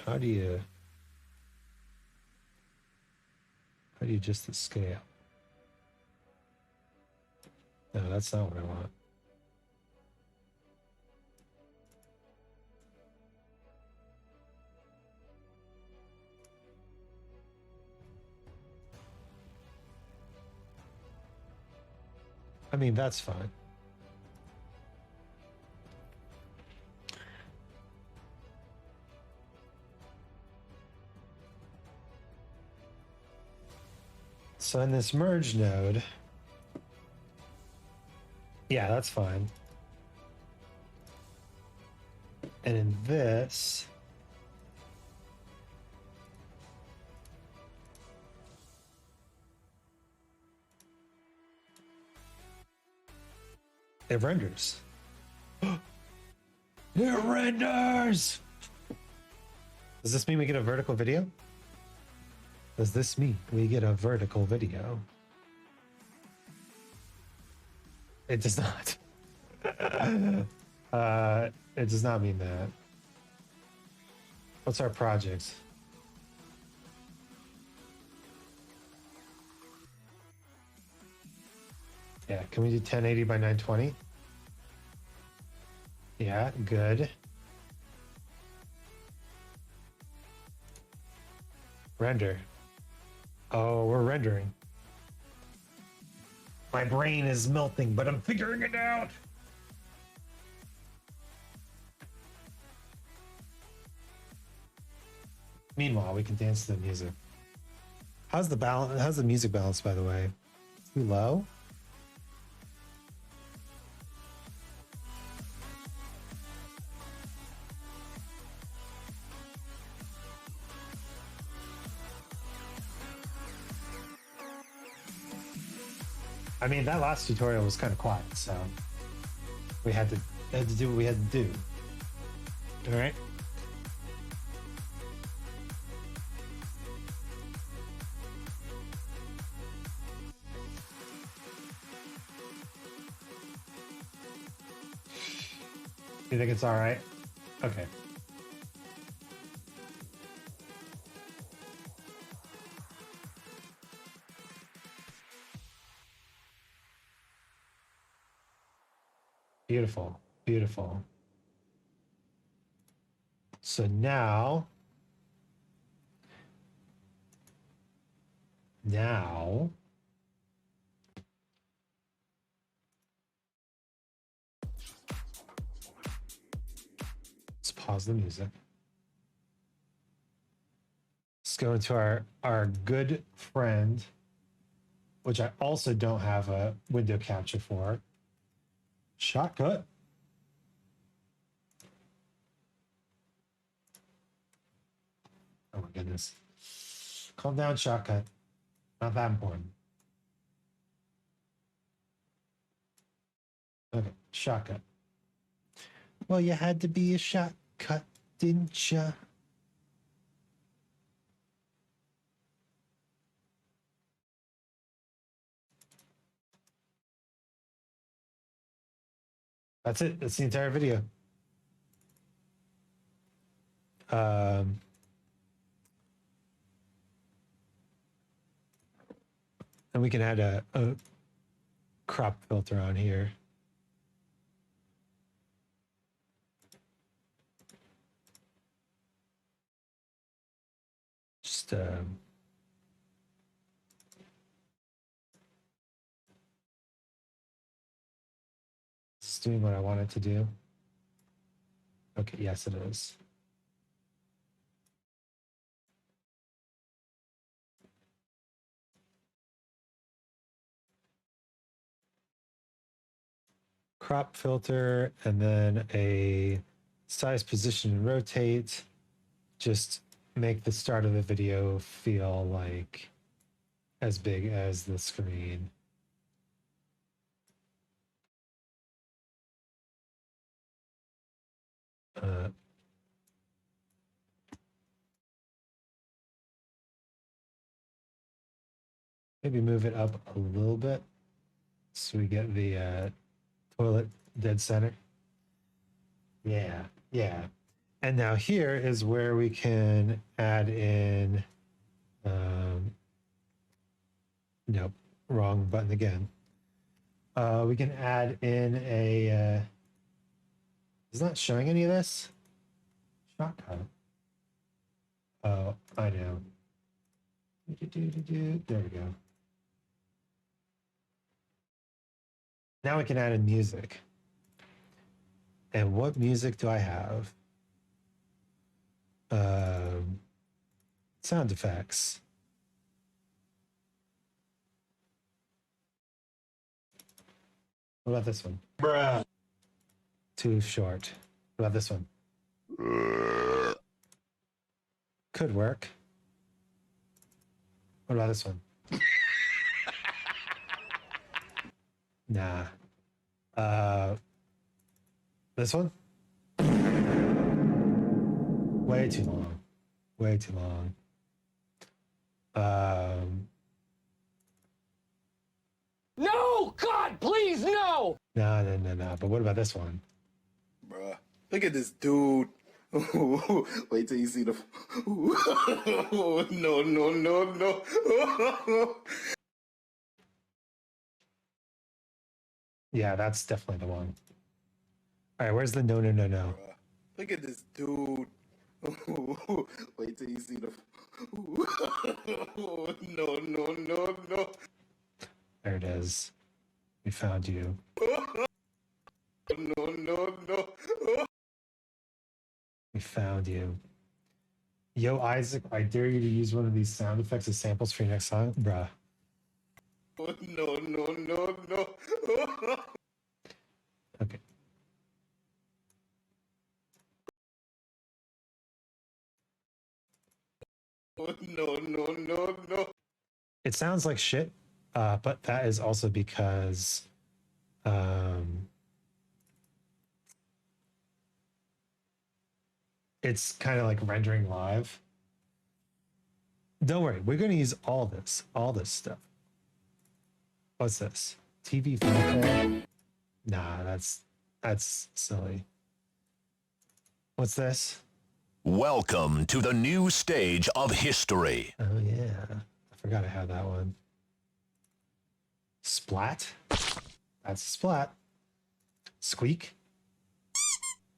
Speaker 1: How do you adjust the scale? No, that's not what I want. I mean, that's fine. So in this merge node, yeah, that's fine. And in this, it renders. It renders! Does this mean we get a vertical video? Does this mean we get a vertical video? It does not. It does not mean that. What's our project? Yeah, can we do 1080 by 920? Yeah, good. Render. Oh, we're rendering. My brain is melting, but I'm figuring it out. Meanwhile, we can dance to the music. How's the balance? How's the music balance, by the way? Too low? I mean, that last tutorial was kind of quiet, so we had to do what we had to do. All right. You think it's all right? Okay. Beautiful, beautiful. So now let's pause the music. Let's go into our good friend, which I also don't have a window capture for. Shotcut. Oh my goodness. Calm down, Shotcut. Not that important. Okay, Shotcut. Well, you had to be a shotcut, didn't ya? That's it. That's the entire video. And we can add a crop filter on here. Just it's doing what I want it to do. Okay, yes, it is. Crop filter, and then a size, position, and rotate. Just make the start of the video feel like as big as the screen. Maybe move it up a little bit so we get the toilet dead center. Yeah, yeah. And now here is where we can add in, nope, wrong button again. We can add in a, it's not showing any of this. Shotcut. Oh, I know. There we go. Now we can add in music. And what music do I have? Sound effects. What about this one? Bruh. Too short. What about this one? Could work. What about this one? Nah. This one? Way too long. Way too long.
Speaker 4: No! God, please, no!
Speaker 1: No. But what about this one?
Speaker 5: Bruh, look at this dude. Wait till you see the. No.
Speaker 1: Yeah, that's definitely the one. All right, where's the no?
Speaker 5: Bruh, look at this dude. Wait till you see the. No.
Speaker 1: There it is. We found you.
Speaker 5: No.
Speaker 1: We found you. Yo, Isaac, I dare you to use one of these sound effects as samples for your next song. Bruh.
Speaker 5: No.
Speaker 1: Okay.
Speaker 5: No.
Speaker 1: It sounds like shit, but that is also because it's kind of like rendering live. Don't worry, we're going to use all this stuff. What's this? TV filter? Nah, that's silly. What's this?
Speaker 6: Welcome to the new stage of history.
Speaker 1: Oh yeah, I forgot I had that one. Splat? That's a splat. Squeak?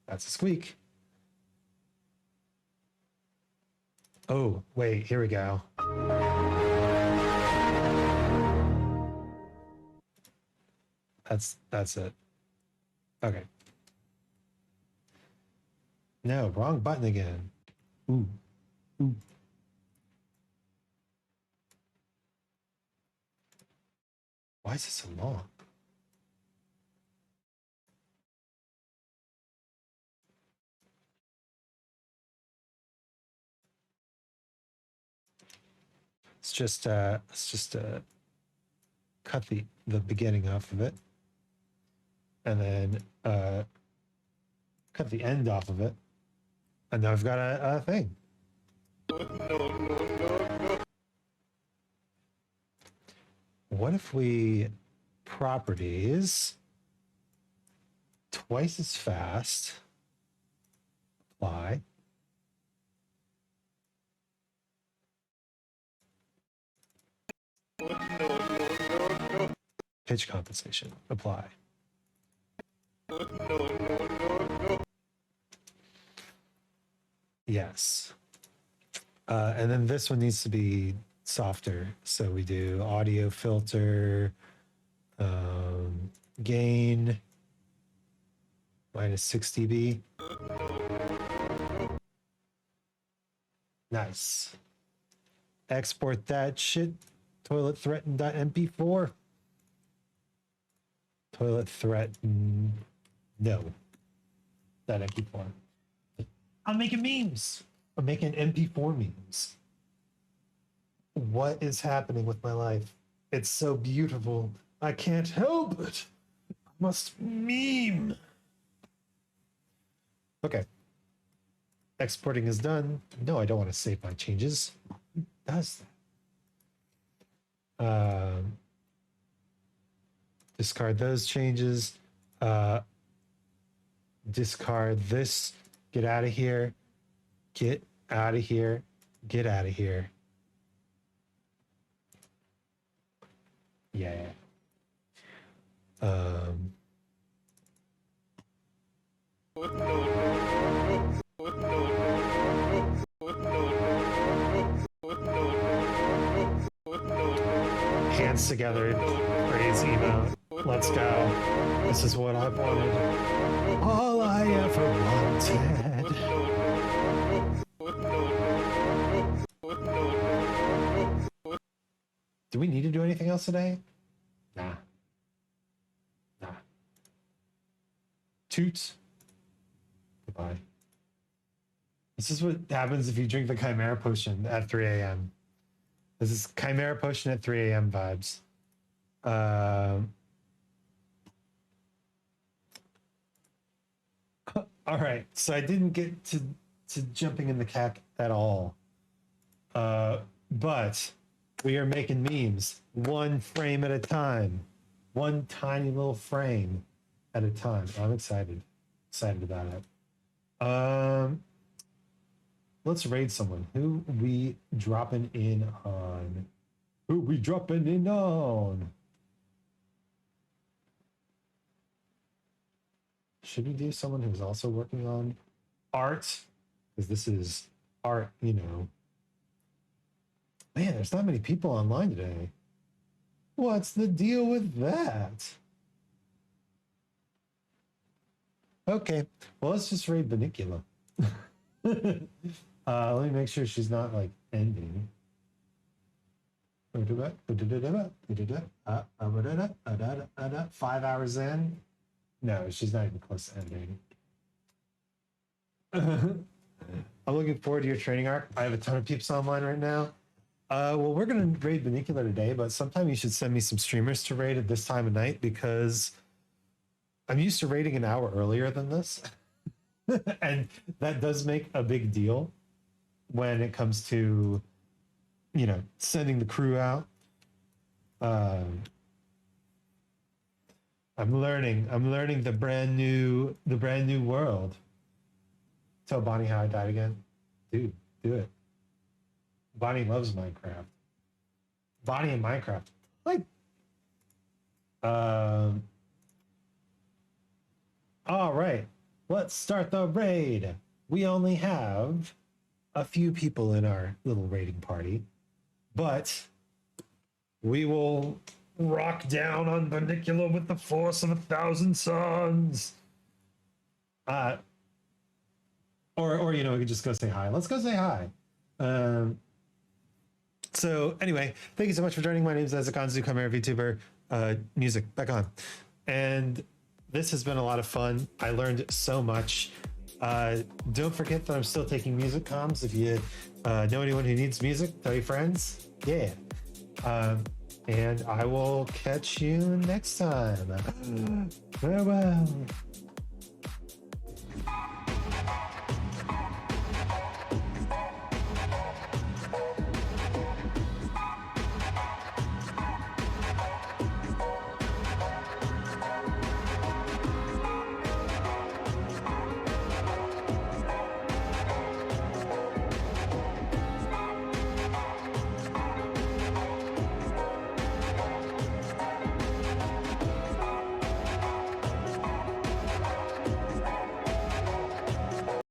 Speaker 1: That's a squeak. Oh, wait, here we go. That's it. Okay. No, wrong button again. Ooh. Why is it so long? Let's just cut the beginning off of it, and then cut the end off of it, and now I've got a thing.
Speaker 5: No.
Speaker 1: What if we properties twice as fast, apply,
Speaker 5: No.
Speaker 1: pitch compensation, apply.
Speaker 5: No.
Speaker 1: Yes. And then this one needs to be softer. So we do audio filter, gain, minus 6 dB. Nice. Export that shit. Toilet threaten.mp4. Toilet threaten. No. That MP4. I'm making memes. I'm making MP4 memes. What is happening with my life? It's so beautiful. I can't help it. I must meme. Okay. Exporting is done. No, I don't want to save my changes. Who does that? Discard those changes. Discard this. Get out of here. Get out of here. Get out of here. Yeah. Hands together. Praise emote. Let's go. This is what I wanted. All I ever wanted. Do we need to do anything else today? Nah. Toots. Goodbye. This is what happens if you drink the Chimera Potion at 3 a.m. This is Chimera Potion at 3 a.m. vibes. All right, so I didn't get to jumping in the Caac at all. But we are making memes one frame at a time. One tiny little frame at a time. I'm excited about it. Let's raid someone. Who we dropping in on? Should we do someone who's also working on art? Because this is art, you know. Man, there's not many people online today. What's the deal with that? Okay, well, let's just raid Benicula. Let me make sure she's not like ending. 5 hours in. No, she's not even close to ending. I'm looking forward to your training arc. I have a ton of peeps online right now. Well, we're going to raid Benicula today, but sometime you should send me some streamers to raid at this time of night because I'm used to raiding an hour earlier than this. And that does make a big deal when it comes to, you know, sending the crew out. I'm learning the brand new world. Tell Bonnie how I died again. Dude, do it. Bonnie loves Minecraft. Bonnie and Minecraft. Like, all right. Let's start the raid. We only have a few people in our little raiding party, but we will rock down on Benicula with the force of 1,000 suns. Or you know, we could just go say hi. Let's go say hi. So anyway, thank you so much for joining. My name is Anzu, Chimera VTuber. Music back on, and this has been a lot of fun. I learned so much. Don't forget that I'm still taking music comms. If you know anyone who needs music, tell your friends. Yeah. And I will catch you next time. Farewell.